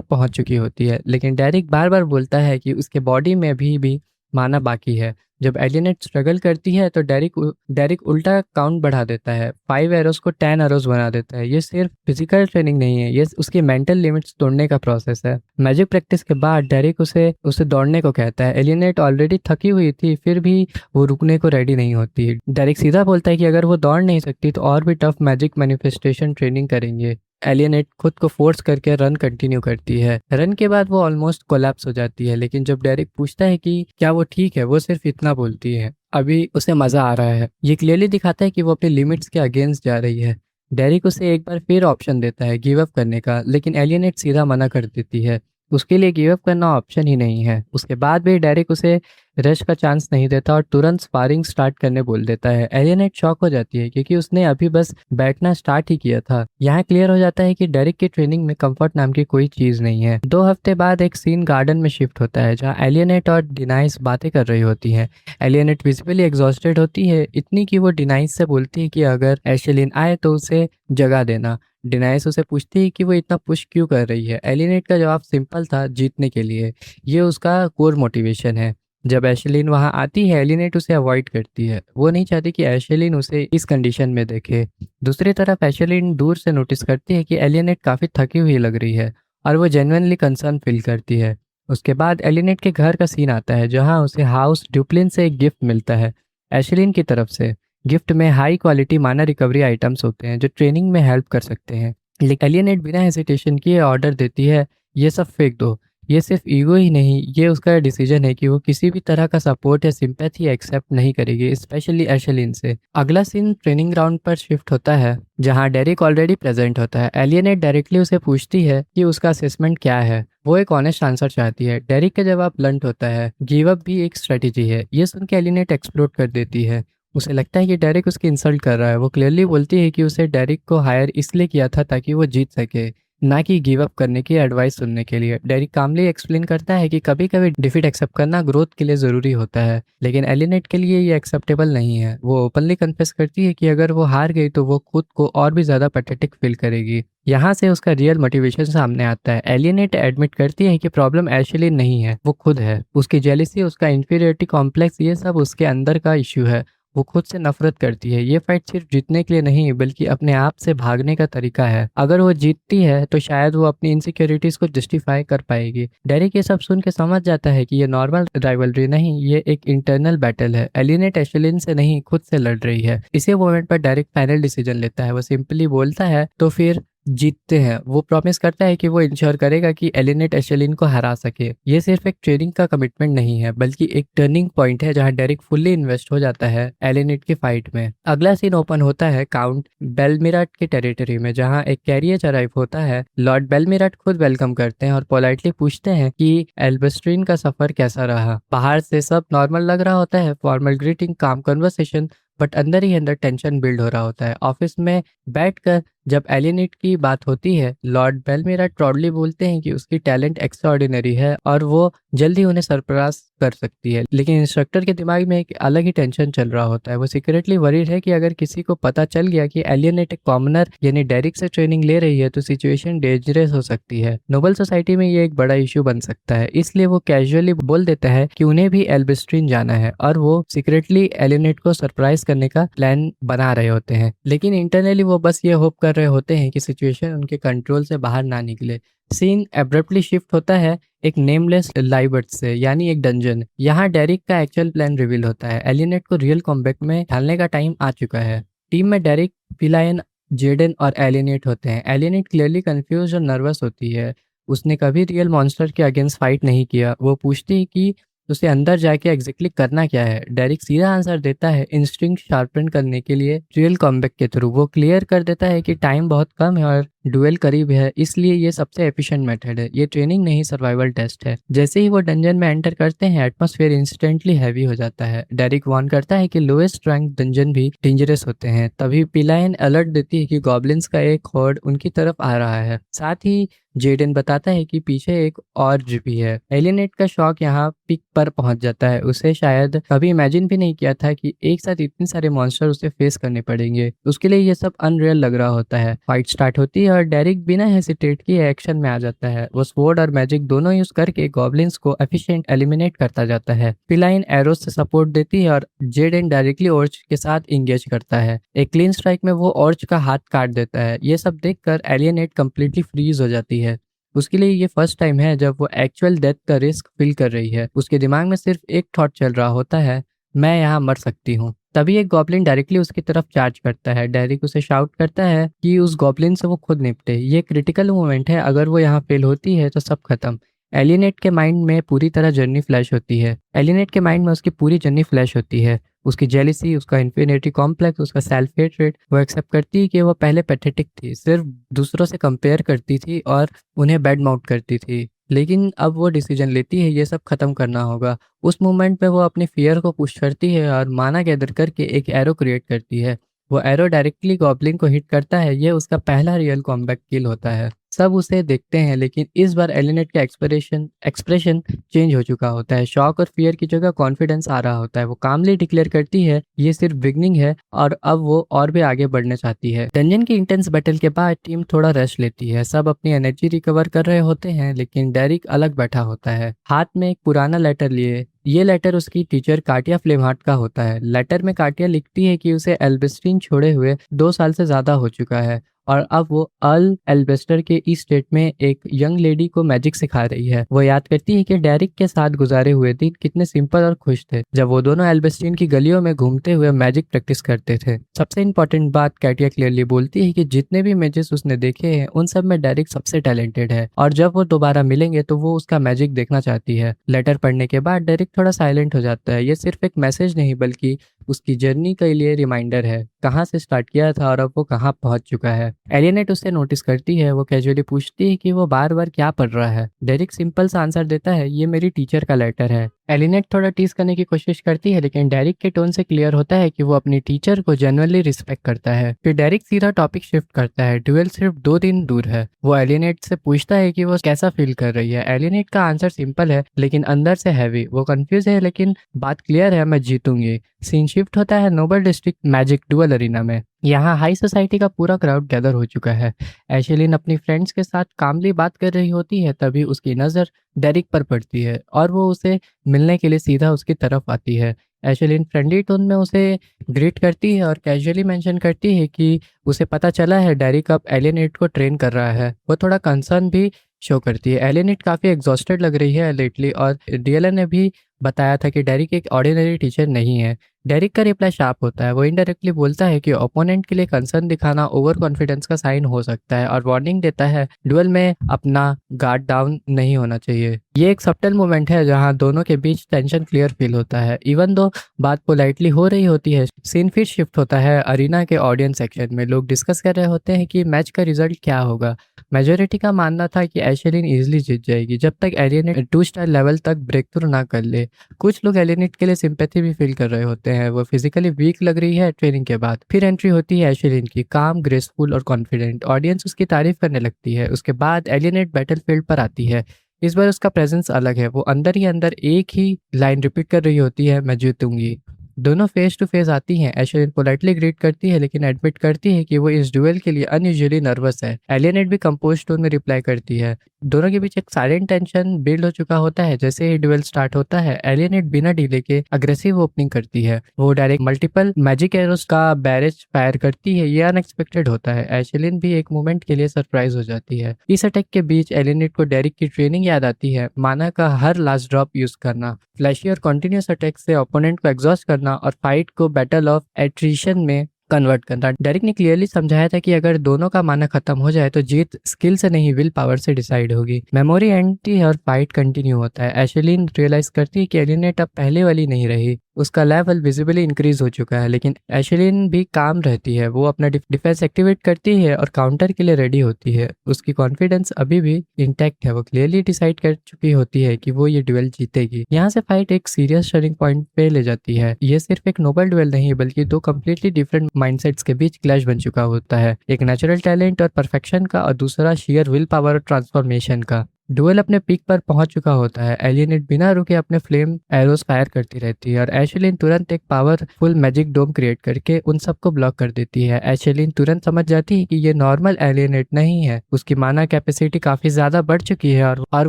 पहुंच चुकी होती है, लेकिन डेरिक बार बार बोलता है कि उसके बॉडी में भी माना बाकी है। जब एलियनेट स्ट्रगल करती है तो डेरिक उल्टा काउंट बढ़ा देता है। 5 एरोस को 10 एरोस बना देता है। ये सिर्फ फिजिकल ट्रेनिंग नहीं है, ये उसकी मेंटल लिमिट्स तोड़ने का प्रोसेस है। मैजिक प्रैक्टिस के बाद डेरिक उसे दौड़ने को कहता है। एलियनेट ऑलरेडी थकी हुई थी, फिर भी वो रुकने को रेडी नहीं होती। डेरिक सीधा बोलता है कि अगर वो दौड़ नहीं सकती तो और भी टफ मैजिक मैनिफेस्टेशन ट्रेनिंग करेंगे। एलियनेट खुद को फोर्स करके रन कंटिन्यू करती है। रन के बाद वो ऑलमोस्ट कोलैप्स हो जाती है, लेकिन जब डेरिक पूछता है कि क्या वो ठीक है, वो सिर्फ इतना बोलती है, अभी उसे मजा आ रहा है। ये क्लियरली दिखाता है कि वो अपने लिमिट्स के अगेंस्ट जा रही है। डेरिक उसे एक बार फिर ऑप्शन देता है गिव अप करने का, लेकिन एलियनेट सीधा मना कर देती है। उसके लिए गिव अप करना ऑप्शन ही नहीं है। उसके बाद भी डेरिक उसे रेस्ट का चांस नहीं देता और तुरंत स्पारिंग स्टार्ट करने बोल देता है। एलियनेट शॉक हो जाती है क्योंकि उसने अभी बस बैठना स्टार्ट ही किया था। यहाँ क्लियर हो जाता है कि डेरिक की ट्रेनिंग में कंफर्ट नाम की कोई चीज नहीं है। 2 हफ्ते बाद एक सीन गार्डन में शिफ्ट होता है जहाँ एलियनेट और डिनाइस बातें कर रही होती हैं। एलियनेट विजिबली एग्जॉस्टेड होती है, इतनी कि वो डिनाइस से बोलती है कि अगर एशलिन आए तो उसे जगा देना। डिनाइस उसे पूछती है कि वो इतना पुश क्यों कर रही है। एलियनेट का जवाब सिंपल था, जीतने के लिए। ये उसका कोर मोटिवेशन है। जब एशलिन वहां आती है, एलिनेट उसे अवॉइड करती है। वो नहीं चाहती कि एशलिन उसे इस कंडीशन में देखे। दूसरी तरफ एशलिन दूर से नोटिस करती है कि एलिनेट काफी थकी हुई लग रही है और वो जेन्युइनली कंसर्न फील करती है। उसके बाद एलिनेट के घर का सीन आता है जहां उसे हाउस ड्यूप्लिन से एक गिफ्ट मिलता है एशलिन की तरफ से। गिफ्ट में हाई क्वालिटी माना रिकवरी आइटम्स होते हैं जो ट्रेनिंग में हेल्प कर सकते हैं। लेकिन एलियनेट बिना हेसिटेशन किए ऑर्डर देती है, ये सब फेंक दो। ये सिर्फ ईगो ही नहीं, ये उसका डिसीजन है कि वो किसी भी तरह का सपोर्ट या सिंपैथी एक्सेप्ट नहीं करेगी, स्पेशली एशलिन से। अगला सीन ट्रेनिंग ग्राउंड पर शिफ्ट होता है जहां डेरिक ऑलरेडी प्रेजेंट होता है। एलियनेट डायरेक्टली उसे पूछती है कि उसका असेसमेंट क्या है। वो एक ऑनेस्ट आंसर चाहती है। डेरिक का जवाब ब्लंट होता है, गिव अप भी एक स्ट्रेटेजी है। ये सुन के एलियनेट एक्सप्लोड कर देती है। उसे लगता है कि डेरिक उसकी इंसल्ट कर रहा है। वो क्लियरली बोलती है कि उसे डेरिक को हायर इसलिए किया था ताकि वो जीत सके, ना कि गिव अप करने की एडवाइस सुनने के लिए। डेरिक कामली एक्सप्लेन करता है कि कभी कभी डिफीट एक्सेप्ट करना ग्रोथ के लिए जरूरी होता है, लेकिन एलिनेट के लिए ये एक्सेप्टेबल नहीं है। वो ओपनली कन्फेस करती है कि अगर वो हार गई तो वो खुद को और भी ज्यादा पैथेटिक फील करेगी। यहाँ से उसका रियल मोटिवेशन सामने आता है। एलिनेट एडमिट करती है कि प्रॉब्लम एशलिन नहीं है, वो खुद है। उसकी जेलिसी, उसका इंफीरियरिटी कॉम्प्लेक्स, ये सब उसके अंदर का इश्यू है। वो खुद से नफरत करती है। ये फाइट सिर्फ जीतने के लिए नहीं बल्कि अपने आप से भागने का तरीका है। अगर वो जीतती है तो शायद वो अपनी इनसिक्योरिटीज को जस्टिफाई कर पाएगी। डेरिक ये सब सुन के समझ जाता है कि ये नॉर्मल राइवलरी नहीं, ये एक इंटरनल बैटल है। एलिनेट एशलिन से नहीं, खुद से लड़ रही है। इसी मोमेंट पर डेरिक फाइनल डिसीजन लेता है। वो सिंपली बोलता है तो फिर जीतते हैं। वो प्रॉमिस करता है कि वो इंश्योर करेगा कि एलिनेट एशलिन को हरा सके। ये सिर्फ एक ट्रेनिंग का कमिटमेंट नहीं है बल्कि एक टर्निंग पॉइंट है जहां डेरिक फुल्ली इन्वेस्ट हो जाता है एलिनेट की फाइट में। अगला सीन ओपन होता है काउंट बेलमिराट के टेरिटरी में जहां एक कैरियर अराइव होता है। लॉर्ड बेलमिराट खुद वेलकम करते हैं और पोलाइटली पूछते हैं कि एल्बस्ट्रीन का सफर कैसा रहा। बाहर से सब नॉर्मल लग रहा होता है, फॉर्मल ग्रीटिंग, काम कन्वर्सेशन, बट अंदर ही अंदर टेंशन बिल्ड हो रहा होता है। ऑफिस में बैठकर जब एलिनेट की बात होती है, लॉर्ड बेलमिराट प्राउडली बोलते हैं कि उसकी टैलेंट एक्स्ट्राऑर्डिनरी है और वो जल्दी उन्हें सरप्राइज कर सकती है। लेकिन इंस्ट्रक्टर के दिमाग में एक अलग ही टेंशन चल रहा होता है। वो सीक्रेटली वरीड है कि अगर किसी को पता चल गया कि एलिनेट एक कॉमनर यानी डेरिक से ट्रेनिंग ले रही है तो सिचुएशन डेंजरस हो सकती है। नोबल सोसाइटी में ये एक बड़ा इश्यू बन सकता है। इसलिए वो कैजुअली बोल देता है कि उन्हें भी एल्बस्ट्रीन जाना है और वो सीक्रेटली एलिनेट को सरप्राइज करने का प्लान बना रहे होते हैं। लेकिन इंटरनली वो बस ये होप कर रहे होते हैं कि सिचुएशन उनके कंट्रोल से बाहर ना निकले। सीन एब्रप्टली शिफ्ट होता है एक नेमलेस लाइबर्ट से, यानी एक डंजन। यहाँ डेरिक का एक्चुअल प्लान रिवील होता है। एलिनेट को रियल कॉम्बैट में ढालने का टाइम आ चुका है। टीम में डेरिक, पिलायन, जेडन और एलिनेट होते हैं। एलिनेट क्लियरली कंफ्यूज और नर्वस होती है। उसने कभी रियल मॉन्स्टर के अगेंस्ट फाइट नहीं किया। वो पूछती है कि उसे अंदर जाके एग्जैक्टली करना क्या है। डेरिक सीधा आंसर देता है, इंस्टिंक्ट शार्पन करने के लिए रियल कॉम्बैट के थ्रू। वो क्लियर कर देता है कि टाइम बहुत कम है और डुएल करीब है, इसलिए ये सबसे एफिशिएंट मेथड है। ये ट्रेनिंग नहीं, सर्वाइवल टेस्ट है। जैसे ही वो डंजन में एंटर करते हैं, एटमॉस्फेयर इंस्टेंटली हैवी हो जाता है। डेरिक वार्न करता है कि लोएस्ट रैंक डंजन भी डेंजरस होते हैं। तभी पिलायन अलर्ट देती है कि गॉब्लिन्स का एक हॉर्ड उनकी तरफ आ रहा है। साथ ही जेडन बताता है कि पीछे एक और भी है। एलिनेट का शौक यहाँ पिक पर पहुंच जाता है। उसे शायद कभी इमेजिन भी नहीं किया था कि एक साथ इतने सारे मॉन्स्टर उसे फेस करने पड़ेंगे। उसके लिए ये सब अनरियल लग रहा होता है। फाइट स्टार्ट होती है और डेरिक बिना हेसिटेट किए एक्शन में आ जाता है। वो स्वॉर्ड और मैजिक दोनों यूज करके गॉब्लिन्स को एफिशिएंट एलिमिनेट करता जाता है। पिलाइन एरोस से सपोर्ट देती है और जेडन डायरेक्टली ऑर्च के साथ इंगेज करता है। एक क्लीन स्ट्राइक में वो ऑर्च का हाथ काट देता है। ये सब देखकर एलियनेट कंप्लीटली फ्रीज हो जाती है। उसके लिए ये फर्स्ट टाइम है जब वो एक्चुअल डेथ का रिस्क फील कर रही है। उसके दिमाग में सिर्फ एक थॉट चल रहा होता है, मैं यहाँ मर सकती हूँ। तभी एक गॉब्लिन डायरेक्टली उसकी तरफ चार्ज करता है। डेरिक उसे शाउट करता है कि उस गॉब्लिन से वो खुद निपटे। ये क्रिटिकल मोमेंट है, अगर वो यहाँ फेल होती है तो सब खत्म। एलिनेट के माइंड में पूरी तरह जर्नी फ्लैश होती है। एलिनेट के माइंड में उसकी पूरी जर्नी फ्लैश होती है। उसकी जेलिसी, उसका इन्फिनिटी कॉम्प्लेक्स, उसका सेल्फ हेट्रेड, वो एक्सेप्ट करती है कि वो पहले पैथेटिक थी, सिर्फ दूसरों से कंपेयर करती थी और उन्हें बैड माउंट करती थी। लेकिन अब वो डिसीजन लेती है ये सब खत्म करना होगा। उस मोमेंट पे वो अपने फियर को पुश करती है और माना गैदर करके एक एरो क्रिएट करती है। वो एरो डायरेक्टली गॉब्लिन को हिट करता है। ये उसका पहला रियल कॉम्बैट किल होता है। सब उसे देखते हैं, लेकिन इस बार एलिनेट का एक्सप्रेशन चेंज हो चुका होता है। शॉक और फियर की जगह कॉन्फिडेंस आ रहा होता है। वो कामली डिक्लेयर करती है ये सिर्फ बिगनिंग है और अब वो और भी आगे बढ़ना चाहती है। डंजन की इंटेंस बैटल के बाद टीम थोड़ा रेस्ट लेती है। सब अपनी एनर्जी रिकवर कर रहे होते हैं, लेकिन डेरिक अलग बैठा होता है, हाथ में एक पुराना लेटर लिए। ये लेटर उसकी टीचर काटिया फ्लेमहार्ट का होता है। लेटर में काटिया लिखती है कि उसे एल्बेस्ट्रीन छोड़े हुए 2 साल से ज्यादा हो चुका है और अब वो अल एल्बेस्टर के इस स्टेट में एक यंग लेडी को मैजिक सिखा रही है। वो याद करती है कि डेरिक के साथ गुजारे हुए दिन कितने सिंपल और खुश थे, जब वो दोनों एल्बेस्ट्रीन की गलियों में घूमते हुए मैजिक प्रैक्टिस करते थे। सबसे इंपॉर्टेंट बात कैटिया क्लियरली बोलती है कि जितने भी मैजेस उसने देखे हैं उन सब में डेरिक सबसे टैलेंटेड है और जब वो दोबारा मिलेंगे तो वो उसका मैजिक देखना चाहती है। लेटर पढ़ने के बाद डेरिक थोड़ा साइलेंट हो जाता है। ये सिर्फ एक मैसेज नहीं बल्कि उसकी जर्नी के लिए रिमाइंडर है, कहाँ से स्टार्ट किया था और अब वो कहाँ पहुंच चुका है। एलियनेट उसे नोटिस करती है। वो कैजुअली पूछती है कि वो बार बार क्या पढ़ रहा है। डेरिक सिंपल सा आंसर देता है, ये मेरी टीचर का लेटर है। एलिनेट थोड़ा टीज करने की कोशिश करती है, लेकिन डेरिक के टोन से क्लियर होता है कि वो अपनी टीचर को जेन्युइनली रिस्पेक्ट करता है। फिर डेरिक सीधा टॉपिक शिफ्ट करता है। ड्यूएल सिर्फ 2 दिन दूर है। वो एलिनेट से पूछता है कि वो कैसा फील कर रही है। एलिनेट का आंसर सिंपल है लेकिन अंदर से हैवी। वो कंफ्यूज है लेकिन बात क्लियर है, मैं जीतूंगी। सीन शिफ्ट होता है noble district magic dual arena में। यहाँ हाई सोसाइटी का पूरा क्राउड गैदर हो चुका है। एशलिन अपनी फ्रेंड्स के साथ कामली बात कर रही होती है, तभी उसकी नज़र डेरिक पर पड़ती है और वो उसे मिलने के लिए सीधा उसकी तरफ आती है। एशलिन फ्रेंडली टोन में उसे ग्रीट करती है और कैजुअली मेंशन करती है कि उसे पता चला है डेरिक अब एलिनेट को ट्रेन कर रहा है। वो थोड़ा कंसर्न भी शो करती है। एलिनेट काफ़ी एग्जॉस्टेड लग रही है लेटली और डीएलएन ने भी बताया था कि डेरिक एक ऑर्डिनरी टीचर नहीं है। डेरिक का रिप्लाई शार्प होता है। वो इनडायरेक्टली बोलता है कि ओपोनेंट के लिए कंसर्न दिखाना ओवर कॉन्फिडेंस का साइन हो सकता है और वार्निंग देता है डुअल में अपना गार्ड डाउन नहीं होना चाहिए। ये एक सब्टल मोमेंट है जहां दोनों के बीच टेंशन क्लियर फील होता है। इवन दो बात पोलाइटली हो रही होती है, सीन फिर शिफ्ट होता है अरीना के ऑडियंस सेक्शन में। लोग डिस्कस कर रहे होते हैं कि मैच का रिजल्ट क्या होगा। मेजोरिटी का मानना था कि एशलिन इजीली जीत जाएगी जब तक एलियनेट 2 स्टार लेवल तक ब्रेक थ्रू ना कर ले। कुछ लोग एलियनेट के लिए सिंपैथी भी फील कर रहे होते हैं। वो फिजिकली वीक लग रही है ट्रेनिंग के बाद। फिर एंट्री होती है एशलिन की, काम, ग्रेसफुल और कॉन्फिडेंट। ऑडियंस उसकी तारीफ करने लगती है। उसके बाद एलियनेट बैटलफील्ड पर आती है। इस बार उसका प्रेजेंस अलग है। वो अंदर ही अंदर एक ही लाइन रिपीट कर रही होती है, मैं जीतूंगी। दोनों फेस टू फेस आती हैं। एशलिन पोलाइटली ग्रीट करती है लेकिन एडमिट करती है कि वो इस ड्यूएल के लिए अनयूजुअली नर्वस है। एलियनेट भी कंपोज टोन में रिप्लाई करती है। दोनों के बीच एक साइलेंट टेंशन बिल्ड हो चुका होता है। जैसे ही ड्यूएल स्टार्ट होता है एलियनेट बिना डीले के अग्रेसिव ओपनिंग करती है। वो डायरेक्ट मल्टीपल मैजिक एरोस का बैरेज फायर करती है। ये अनएक्सपेक्टेड होता है। एशलिन भी एक मोमेंट के लिए सरप्राइज हो जाती है। इस अटैक के बीच एलियनेट को डेरिक की ट्रेनिंग याद आती है, माना का हर लास्ट ड्रॉप यूज करना, फ्लैशी और कॉन्टिन्यूस अटैक से ओपोनेंट को एग्जॉस्ट करना और फाइट को बैटल ऑफ एट्रिशन में कन्वर्ट करना। डेरिक ने क्लियरली समझाया था कि अगर दोनों का माना खत्म हो जाए तो जीत स्किल से नहीं विल पावर से डिसाइड होगी। मेमोरी एंटी है और फाइट कंटिन्यू होता है। एशलिन रियलाइज करती है कि एलियनेट अब पहले वाली नहीं रही। उसका लेवल विजिबली इंक्रीज हो चुका है, लेकिन एशलिन भी काम रहती है। वो अपना डिफेंस एक्टिवेट करती है और काउंटर के लिए रेडी होती है। उसकी कॉन्फिडेंस अभी भी इंटैक्ट है। वो क्लियरली डिसाइड कर चुकी होती है कि वो ये ड्यूएल जीतेगी। यहाँ से फाइट एक सीरियस टर्निंग पॉइंट पे ले जाती है। ये सिर्फ एक नोबल ड्यूएल नहीं बल्कि 2 कंप्लीटली डिफरेंट माइंडसेट्स के बीच क्लैश बन चुका होता है। एक नेचुरल टैलेंट और परफेक्शन का और दूसरा शेयर विल पावर और ट्रांसफॉर्मेशन का। डुएल अपने पीक पर पहुंच चुका होता है। एलियनेट बिना रुके अपने फ्लेम एरोस फायर करती रहती है और एशलिन तुरंत एक पावरफुल मैजिक डोम क्रिएट करके उन सबको ब्लॉक कर देती है। एशलिन तुरंत समझ जाती है कि ये नॉर्मल एलियनेट नहीं है। उसकी माना कैपेसिटी काफी ज्यादा बढ़ चुकी है और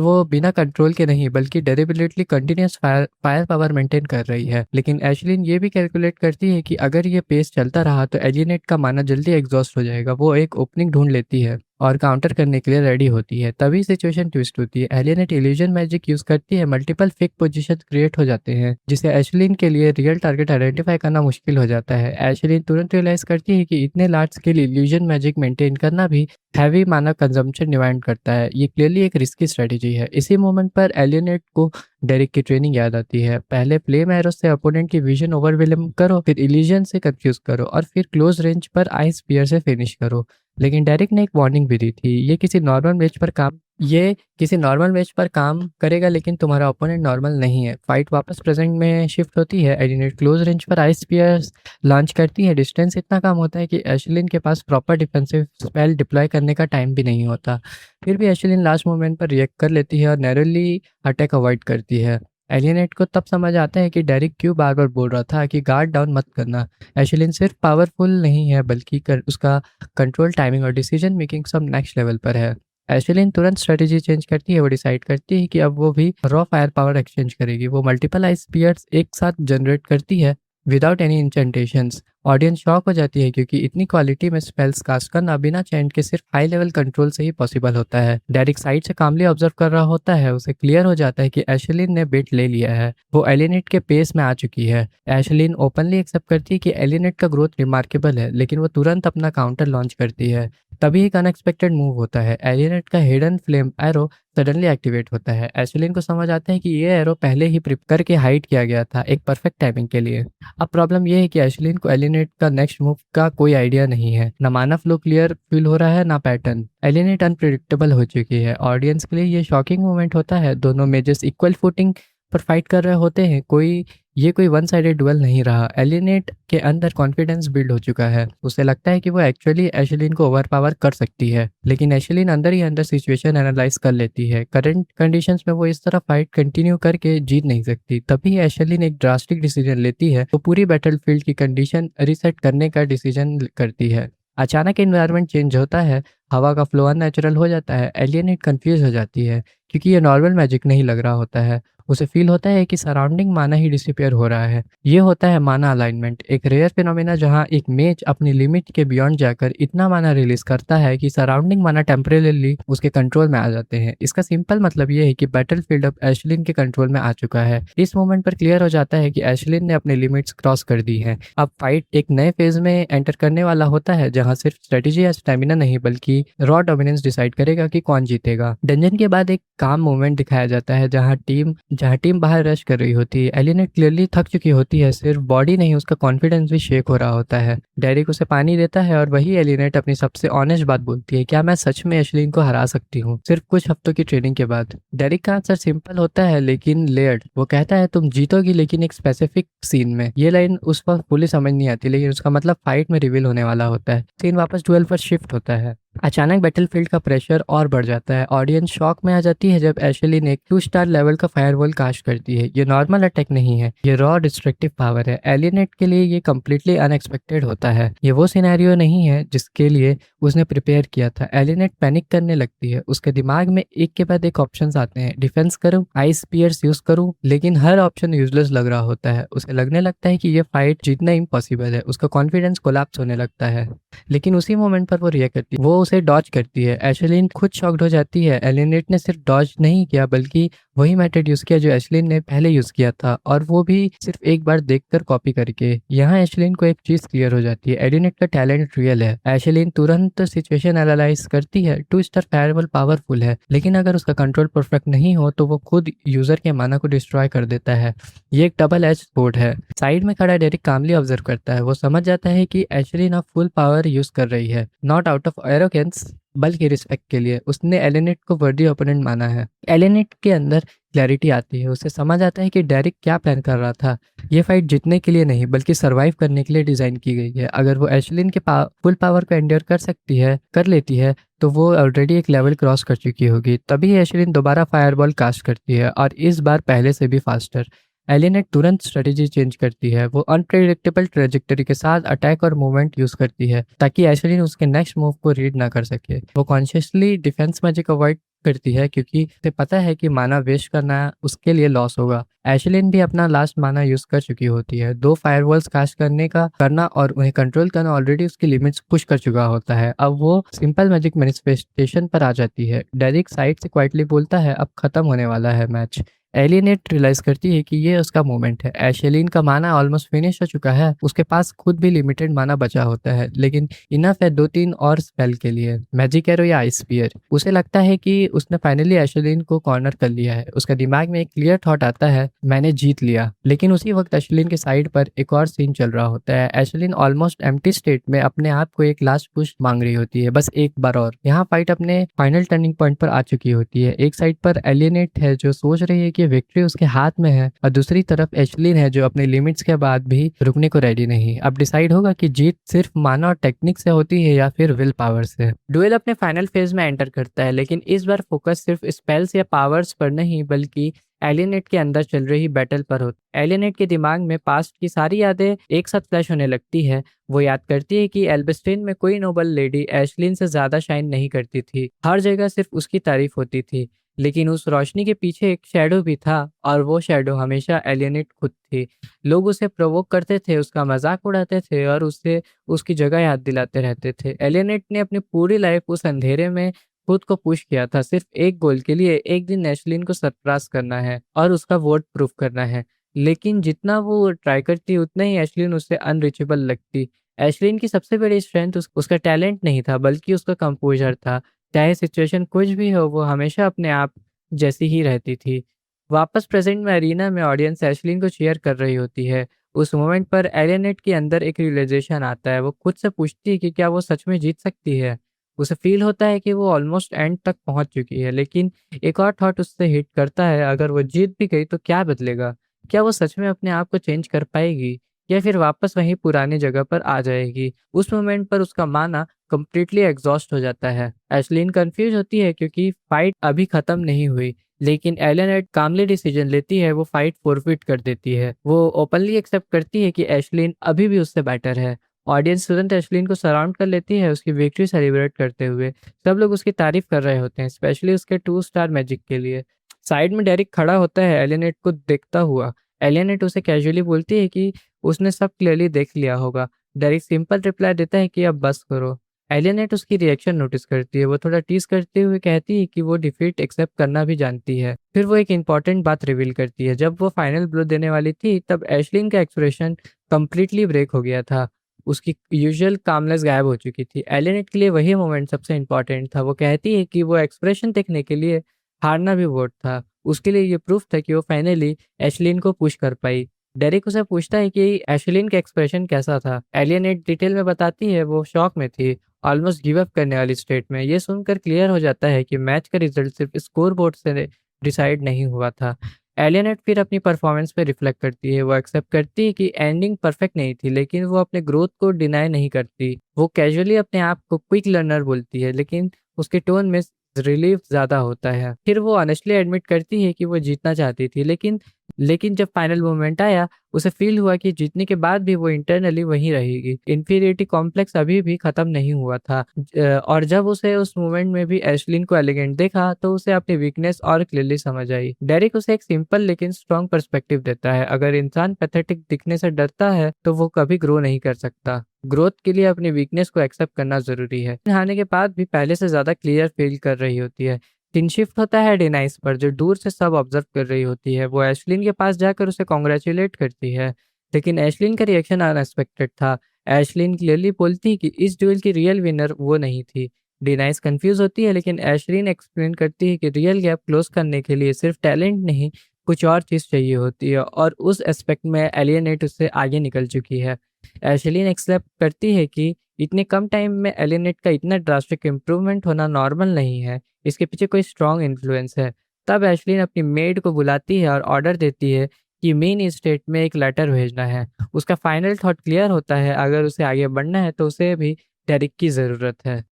वो बिना कंट्रोल के नहीं बल्कि डेरिबिलिटली कंटिन्यूस फायर पावर मेंटेन कर रही है। लेकिन एशलिन ये भी कैलकुलेट करती है कि अगर ये पेस चलता रहा तो एलियनेट का माना जल्दी एग्जॉस्ट हो जाएगा। वो एक ओपनिंग ढूंढ लेती है और काउंटर करने के लिए रेडी होती है। तभी सिचुएशन ट्विस्ट होती है। एलियनेट इल्यूजन मैजिक यूज करती है, मल्टीपल फेक पोजीशन क्रिएट हो जाते हैं जिसे एशलिन के लिए रियल टारगेट आइडेंटिफाई करना मुश्किल हो जाता है। एशलिन तुरंत रियलाइज करती है कि इतने large scale illusion magic maintain करना भी हैवी माना कंजम्पशन डिमांड करता है। ये क्लियरली एक रिस्की स्ट्रेटेजी है। इसी मोमेंट पर एलियनेट को डेरिक की ट्रेनिंग याद आती है। पहले फ्लेम एरो से अपोनेंट की विजन ओवरवेलम करो, फिर इल्यूजन से कंफ्यूज करो और फिर क्लोज रेंज पर आइस स्पीयर से फिनिश करो। लेकिन डेरिक ने एक वार्निंग भी दी थी, ये किसी नॉर्मल मैच पर काम करेगा, लेकिन तुम्हारा ओपोनेंट नॉर्मल नहीं है। फाइट वापस प्रेजेंट में शिफ्ट होती है। एलियनेट क्लोज रेंज पर आइस स्पीयर्स लॉन्च करती है। डिस्टेंस इतना कम होता है कि एशलिन के पास प्रॉपर डिफेंसिव स्पेल डिप्लॉय करने का टाइम भी नहीं होता। फिर भी एशलिन लास्ट मोमेंट पर रिएक्ट कर लेती है और नैरोली अटैक अवॉइड करती है। एलियनेट को तब समझ आता है कि डेरिक क्यों बार बार बोल रहा था कि गार्ड डाउन मत करना। एशलिन सिर्फ पावरफुल नहीं है, बल्कि उसका कंट्रोल, टाइमिंग और डिसीजन मेकिंग सब नेक्स्ट लेवल पर है। एशलिन तुरंत स्ट्रेटेजी चेंज करती है। वो डिसाइड करती है कि अब वो भी रॉ फायर पावर एक्सचेंज करेगी। वो मल्टीपल आइस स्पीयर्स एक साथ जनरेट करती है विदाउट एनी इंचेंटेशंस। ऑडियंस शॉक हो जाती है क्योंकि इतनी क्वालिटी में स्पेल्स कास्ट करना बिना चेंट के सिर्फ हाई लेवल कंट्रोल से ही पॉसिबल होता है। डेरिक साइड से कामली ऑब्जर्व कर रहा होता है। उसे क्लियर हो जाता है कि एशलिन ने बेट ले लिया है। वो एलिनेट के पेस में आ चुकी है। एशलिन ओपनली एक्सेप्ट करती है कि एलिनेट का ग्रोथ रिमार्केबल है, लेकिन वो तुरंत अपना काउंटर लॉन्च करती है। तभी एक अनएक्सपेक्टेड मूव होता है। एलिनेट का hidden flame arrow suddenly activate होता है। एशलिन को समझ आता है कि ये एरो पहले ही प्रिप करके हाइड किया गया था, एक परफेक्ट टाइमिंग के लिए। अब प्रॉब्लम यह है कि एशलिन को एलिनेट का नेक्स्ट मूव का कोई आइडिया नहीं है। ना माना फ्लो क्लियर फील हो रहा है, ना पैटर्न। एलिनेट अनप्रिडिक्टेबल हो चुकी है। ऑडियंस के लिए ये शॉकिंग मोमेंट होता है। दोनों मेजर्स इक्वल फुटिंग पर फाइट कर रहे होते हैं। कोई वन साइडेड डुअल नहीं रहा। एलिनेट के अंदर कॉन्फिडेंस बिल्ड हो चुका है। उसे लगता है कि वो एक्चुअली एशलिन को ओवरपावर कर सकती है, लेकिन एशलिन अंदर ही अंदर सिचुएशन एनालाइज कर लेती है। करंट कंडीशंस में वो इस तरह फाइट कंटिन्यू करके जीत नहीं सकती। तभी एशलिन एक ड्रास्टिक डिसीजन लेती है। वो पूरी बैटलफील्ड की कंडीशन रिसेट करने का डिसीजन करती है। अचानक एनवायरनमेंट चेंज होता है। हवा का फ्लो अननेचुरल हो जाता है। एलियनेट कंफ्यूज हो जाती है क्योंकि ये नॉर्मल मैजिक नहीं लग रहा होता है। उसे फील होता है कि सराउंडिंग माना ही डिसअपियर हो रहा है। ये होता है माना अलाइनमेंट, एक रेयर फिनोमेना जहां एक मेज अपनी लिमिट के बियॉन्ड जाकर इतना माना रिलीज करता है कि सराउंडिंग माना टेम्परेली उसके कंट्रोल में आ जाते हैं। इसका सिंपल मतलब ये है कि बैटलफील्ड अब एशलिन के कंट्रोल में आ चुका है। इस मोमेंट पर क्लियर हो जाता है कि एशलिन ने अपनी लिमिट्स क्रॉस कर दी है। अब फाइट एक नए फेज में एंटर करने वाला होता है, जहां सिर्फ स्ट्रेटेजी या स्टेमिना नहीं, बल्कि रॉ डोमिनेंस डिसाइड करेगा कि कौन जीतेगा। डंजन के बाद एक काम मूवमेंट दिखाया जाता है जहां टीम बाहर रश कर रही होती है। एलिनेट क्लियरली थक चुकी होती है। सिर्फ बॉडी नहीं, उसका कॉन्फिडेंस भी शेक हो रहा होता है। डेरिक उसे पानी देता है और वही एलिनेट अपनी सबसे ऑनेस्ट बात बोलती है, क्या मैं सच में एशलिन को हरा सकती हूँ सिर्फ कुछ हफ्तों की ट्रेनिंग के बाद? डेरिक का आंसर सिंपल होता है लेकिन लेयर्ड। वो कहता है तुम जीतोगी, लेकिन एक स्पेसिफिक सीन में। ये लाइन उस वक्त फुली समझ नहीं आती, लेकिन उसका मतलब फाइट में रिवील होने वाला होता है। सीन वापस डुएल पर शिफ्ट होता है। अचानक बैटलफील्ड का प्रेशर और बढ़ जाता है। ऑडियंस शॉक में आ जाती है जब एशलिन एक 2 स्टार लेवल का फायरवॉल कास्ट करती है। ये नॉर्मल अटैक नहीं है, ये रॉ डिस्ट्रक्टिव पावर है। एलिनेट के लिए ये कम्प्लीटली अनएक्सपेक्टेड होता है। ये वो सिनेरियो नहीं है जिसके लिए उसने प्रिपेयर किया था। एलिनेट पैनिक करने लगती है। उसके दिमाग में एक के बाद एक ऑप्शंस आते हैं, डिफेंस करूं, आइस स्पीयर्स यूज करूं, लेकिन हर ऑप्शन यूजलेस लग रहा होता है। उसे लगने लगता है कि ये फाइट जीतना इम्पॉसिबल है। उसका कॉन्फिडेंस कोलैप्स होने लगता है। लेकिन उसी मोमेंट पर वो रिएक्ट करती है, वो उसे डॉज करती है। एशलिन खुद शॉक्ड हो जाती है। एलिनेट ने सिर्फ डॉज नहीं किया, बल्कि वही मेथड यूज किया जो एशलिन ने पहले यूज किया था, और वो भी सिर्फ एक बार देखकर कॉपी करके। यहाँ एशलिन को एक चीज क्लियर हो जाती है, एलिनेट का टैलेंट रियल है। एशलिन तुरंत सिचुएशन एनालाइज करती है। 2 स्टार फायरवॉल पावरफुल है, लेकिन अगर उसका कंट्रोल परफेक्ट नहीं हो तो वो खुद यूजर के माना को डिस्ट्रॉय कर देता है। ये एक डबल एज स्वॉर्ड है। साइड में खड़ा डेरिक कामली ऑब्जर्व करता है। वो समझ जाता है कि एशलिन अब फुल पावर यूज कर रही है, नॉट आउट ऑफ एरोगेंस बल्कि रिस्पेक्ट के लिए। उसने एलिनेट को वर्दी ओपोनेंट माना है। एलिनेट के अंदर क्लैरिटी आती है। उसे समझ आता है कि डेरिक क्या प्लान कर रहा था। ये फाइट जीतने के लिए नहीं, बल्कि सरवाइव करने के लिए डिजाइन की गई है। अगर वो एशलिन के फुल पावर को एंड्योर कर लेती है तो वो ऑलरेडी एक लेवल क्रॉस कर चुकी होगी। तभी एशलिन दोबारा फायरबॉल कास्ट करती है, और इस बार पहले से भी फास्टर। एलिनेट तुरंत स्ट्रेटेजी चेंज करती है। वो अनप्रेडिक्टेबल ट्रेजेक्टरी के साथ अटैक और मूवमेंट यूज करती है ताकि एशलिन उसके नेक्स्ट मूव को रीड ना कर सके। वो कॉन्शियसली डिफेंस मैजिक अवॉइड करती है क्योंकि उसे पता है कि माना वेस्ट करना उसके लिए लॉस होगा। एशलिन भी अपना लास्ट माना यूज कर चुकी होती है। 2 फायरवॉल्स कास्ट करना और उन्हें कंट्रोल करना ऑलरेडी उसकी लिमिट्स पुश कर चुका होता है। अब वो सिंपल मैजिक मैनिफेस्टेशन पर आ जाती है। डेरिक साइड से क्वाइटली बोलता है, अब खत्म होने वाला है मैच। एलियनेट रियलाइज करती है कि ये उसका मोमेंट है। एशलिन का माना ऑलमोस्ट फिनिश हो चुका है, उसके पास खुद भी लिमिटेड माना बचा होता है, लेकिन इनफ है 2-3 और स्पेल के लिए, मैजिक एरो या आइस स्फीयर। उसे लगता है कि उसने फाइनली एशलिन को कॉर्नर कर लिया है। उसका दिमाग में एक क्लियर थॉट आता है, मैंने जीत लिया। लेकिन उसी वक्त एशलिन के साइड पर एक और सीन चल रहा होता है। एशलिन ऑलमोस्ट एम्प्टी स्टेट में अपने आप को एक लास्ट पुश मांग रही होती है, बस एक बार और। यहाँ फाइट अपने फाइनल टर्निंग पॉइंट पर आ चुकी होती है। एक साइड पर एलियनेट है जो सोच रही है कि विक्ट्री उसके हाथ में है, और दूसरी तरफ एशलिन है जो अपने लिमिट्स के बाद भी रुकने को रेडी नहीं। अब डिसाइड होगा कि जीत सिर्फ माना और टेक्निक से होती है या फिर विल पावर से। डुएल अपने फाइनल फेज में एंटर करता है, लेकिन इस बार फोकस सिर्फ स्पेल्स या पावर्स पर नहीं बल्कि एलियनेट के अंदर चल रही बैटल पर होता है। एलियनेट के दिमाग में पास्ट की सारी यादें एक साथ फ्लैश होने लगती है। वो याद करती है कि एल्बस्टेन में कोई नोबल लेडी एशलिन से ज्यादा शाइन नहीं करती थी, हर जगह सिर्फ उसकी तारीफ होती थी। लेकिन उस रोशनी के पीछे एक शैडो भी था, और वो शैडो हमेशा एलियनेट खुद थी। लोग उसे प्रोवोक करते थे, उसका मजाक उड़ाते थे और उससे उसकी जगह याद दिलाते रहते थे। एलियनेट ने अपनी पूरी लाइफ उस अंधेरे में खुद को पुश किया था, सिर्फ एक गोल के लिए, एक दिन एशलिन को सरप्राइज करना है और उसका वोट प्रूफ करना है। लेकिन जितना वो ट्राई करती उतना ही एशलिन उससे अनरीचेबल लगती। एशलिन की सबसे बड़ी स्ट्रेंथ उसका टैलेंट नहीं था बल्कि उसका कंपोजर था। चाहे सिचुएशन कुछ भी हो, वो हमेशा अपने आप जैसी ही रहती थी। वापस प्रेजेंट में अरीना में ऑडियंस एशलिन को चीयर कर रही होती है। उस मोमेंट पर एलियनेट के अंदर एक रियलाइजेशन आता है। वो खुद से पूछती है कि क्या वो सच में जीत सकती है। उसे फील होता है कि वो ऑलमोस्ट एंड तक पहुंच चुकी है, लेकिन एक और थॉट उससे हिट करता है, अगर वो जीत भी गई तो क्या बदलेगा? क्या वो सच में अपने आप को चेंज कर पाएगी या फिर वापस वहीं पुरानी जगह पर आ जाएगी? उस मोमेंट पर उसका माना कंप्लीटली एग्जॉस्ट हो जाता है। एशलिन कंफ्यूज होती है क्योंकि फाइट अभी खत्म नहीं हुई, लेकिन एलेनेट कामली डिसीजन लेती है। वो फाइट फोरफिट कर देती है। वो ओपनली एक्सेप्ट करती है कि एशलिन अभी भी उससे बेटर है। ऑडियंस तुरंत एशलिन को सराउंड कर लेती है, उसकी विक्ट्री सेलिब्रेट करते हुए। सब लोग उसकी तारीफ कर रहे होते हैं, स्पेशली उसके 2 स्टार मैजिक के लिए। साइड में डेरिक खड़ा होता है एलियनेट को देखता हुआ। एलियनेट उसे कैजुअली बोलती है कि उसने सब क्लियरली देख लिया होगा। डेरिक सिंपल रिप्लाई देता है कि अब बस करो। एलियनेट उसकी रिएक्शन नोटिस करती है। वो थोड़ा टीज करते हुए कहती है कि वो डिफीट एक्सेप्ट करना भी जानती है। फिर वो एक इंपॉर्टेंट बात रिवील करती है। जब वो फाइनल ब्लो देने वाली थी तब एशलिन का एक्सप्रेशन कंप्लीटली ब्रेक हो गया था। उसकी यूजुअल कामनेस गायब हो चुकी थी। एलियनेट के लिए वही मोमेंट सबसे इंपॉर्टेंट था। वो कहती है कि वो एक्सप्रेशन देखने के लिए हारना भी वोट था। उसके लिए ये प्रूफ था कि वो फाइनली एशलिन को पुश कर पाई। डेरिक उसे पूछता है कि एशलिन का एक्सप्रेशन कैसा था। एलियनेट डिटेल में बताती है वो शॉक में थी, ऑलमोस्ट गिव अप करने वाली स्टेट में। ये सुनकर क्लियर हो जाता है कि मैच का रिजल्ट सिर्फ स्कोर बोर्ड से डिसाइड नहीं हुआ था। एलियनेट फिर अपनी परफॉर्मेंस पे रिफ्लेक्ट करती है। वो एक्सेप्ट करती है कि एंडिंग परफेक्ट नहीं थी, लेकिन वो अपने ग्रोथ को डिनाई नहीं करती। वो कैजुअली अपने आप को क्विक लर्नर बोलती है, लेकिन उसके टोन में रिलीफ ज्यादा होता है। फिर वो ऑनेस्टली एडमिट करती है कि वो जीतना चाहती थी, लेकिन जब फाइनल मोमेंट आया उसे फील हुआ कि जीतने के बाद भी वो इंटरनली वहीं रहेगी। इन्फीरियरिटी कॉम्प्लेक्स अभी भी खत्म नहीं हुआ था। और जब उसे उस मोमेंट में भी एशलिन को एलिगेंट देखा तो उसे अपनी वीकनेस और क्लियरली समझ आई। डेरिक उसे एक सिंपल लेकिन स्ट्रॉन्ग पर्सपेक्टिव देता है। अगर इंसान पैथेटिक दिखने से डरता है तो वो कभी ग्रो नहीं कर सकता। ग्रोथ के लिए अपनी वीकनेस को एक्सेप्ट करना जरूरी है। नहाने के बाद भी पहले से ज्यादा क्लियर फील कर रही होती है। सीन शिफ्ट होता है डेनाइस पर, जो दूर से सब ऑब्जर्व कर रही होती है। वो एशलिन के पास जाकर उसे कॉन्ग्रेचुलेट करती है, लेकिन एशलिन का रिएक्शन अनएक्सपेक्टेड था। एशलिन क्लियरली बोलती है कि इस ड्यूल की रियल विनर वो नहीं थी। डेनाइस कंफ्यूज होती है, लेकिन एशलिन एक्सप्लेन करती है कि रियल गैप क्लोज करने के लिए सिर्फ टैलेंट नहीं, कुछ और चीज चाहिए होती है, और उस एस्पेक्ट में एलियनेट उससे आगे निकल चुकी है। एशलिन एक्सेप्ट करती है कि इतने कम टाइम में एलियनेट का इतना ड्रास्टिक इम्प्रूवमेंट होना नॉर्मल नहीं है, इसके पीछे कोई स्ट्रॉन्ग इन्फ्लुएंस है। तब एशलिन अपनी मेड को बुलाती है और ऑर्डर देती है कि मेन स्टेट में एक लेटर भेजना है। उसका फाइनल थॉट क्लियर होता है, अगर उसे आगे बढ़ना है तो उसे भी डेरिक की ज़रूरत है।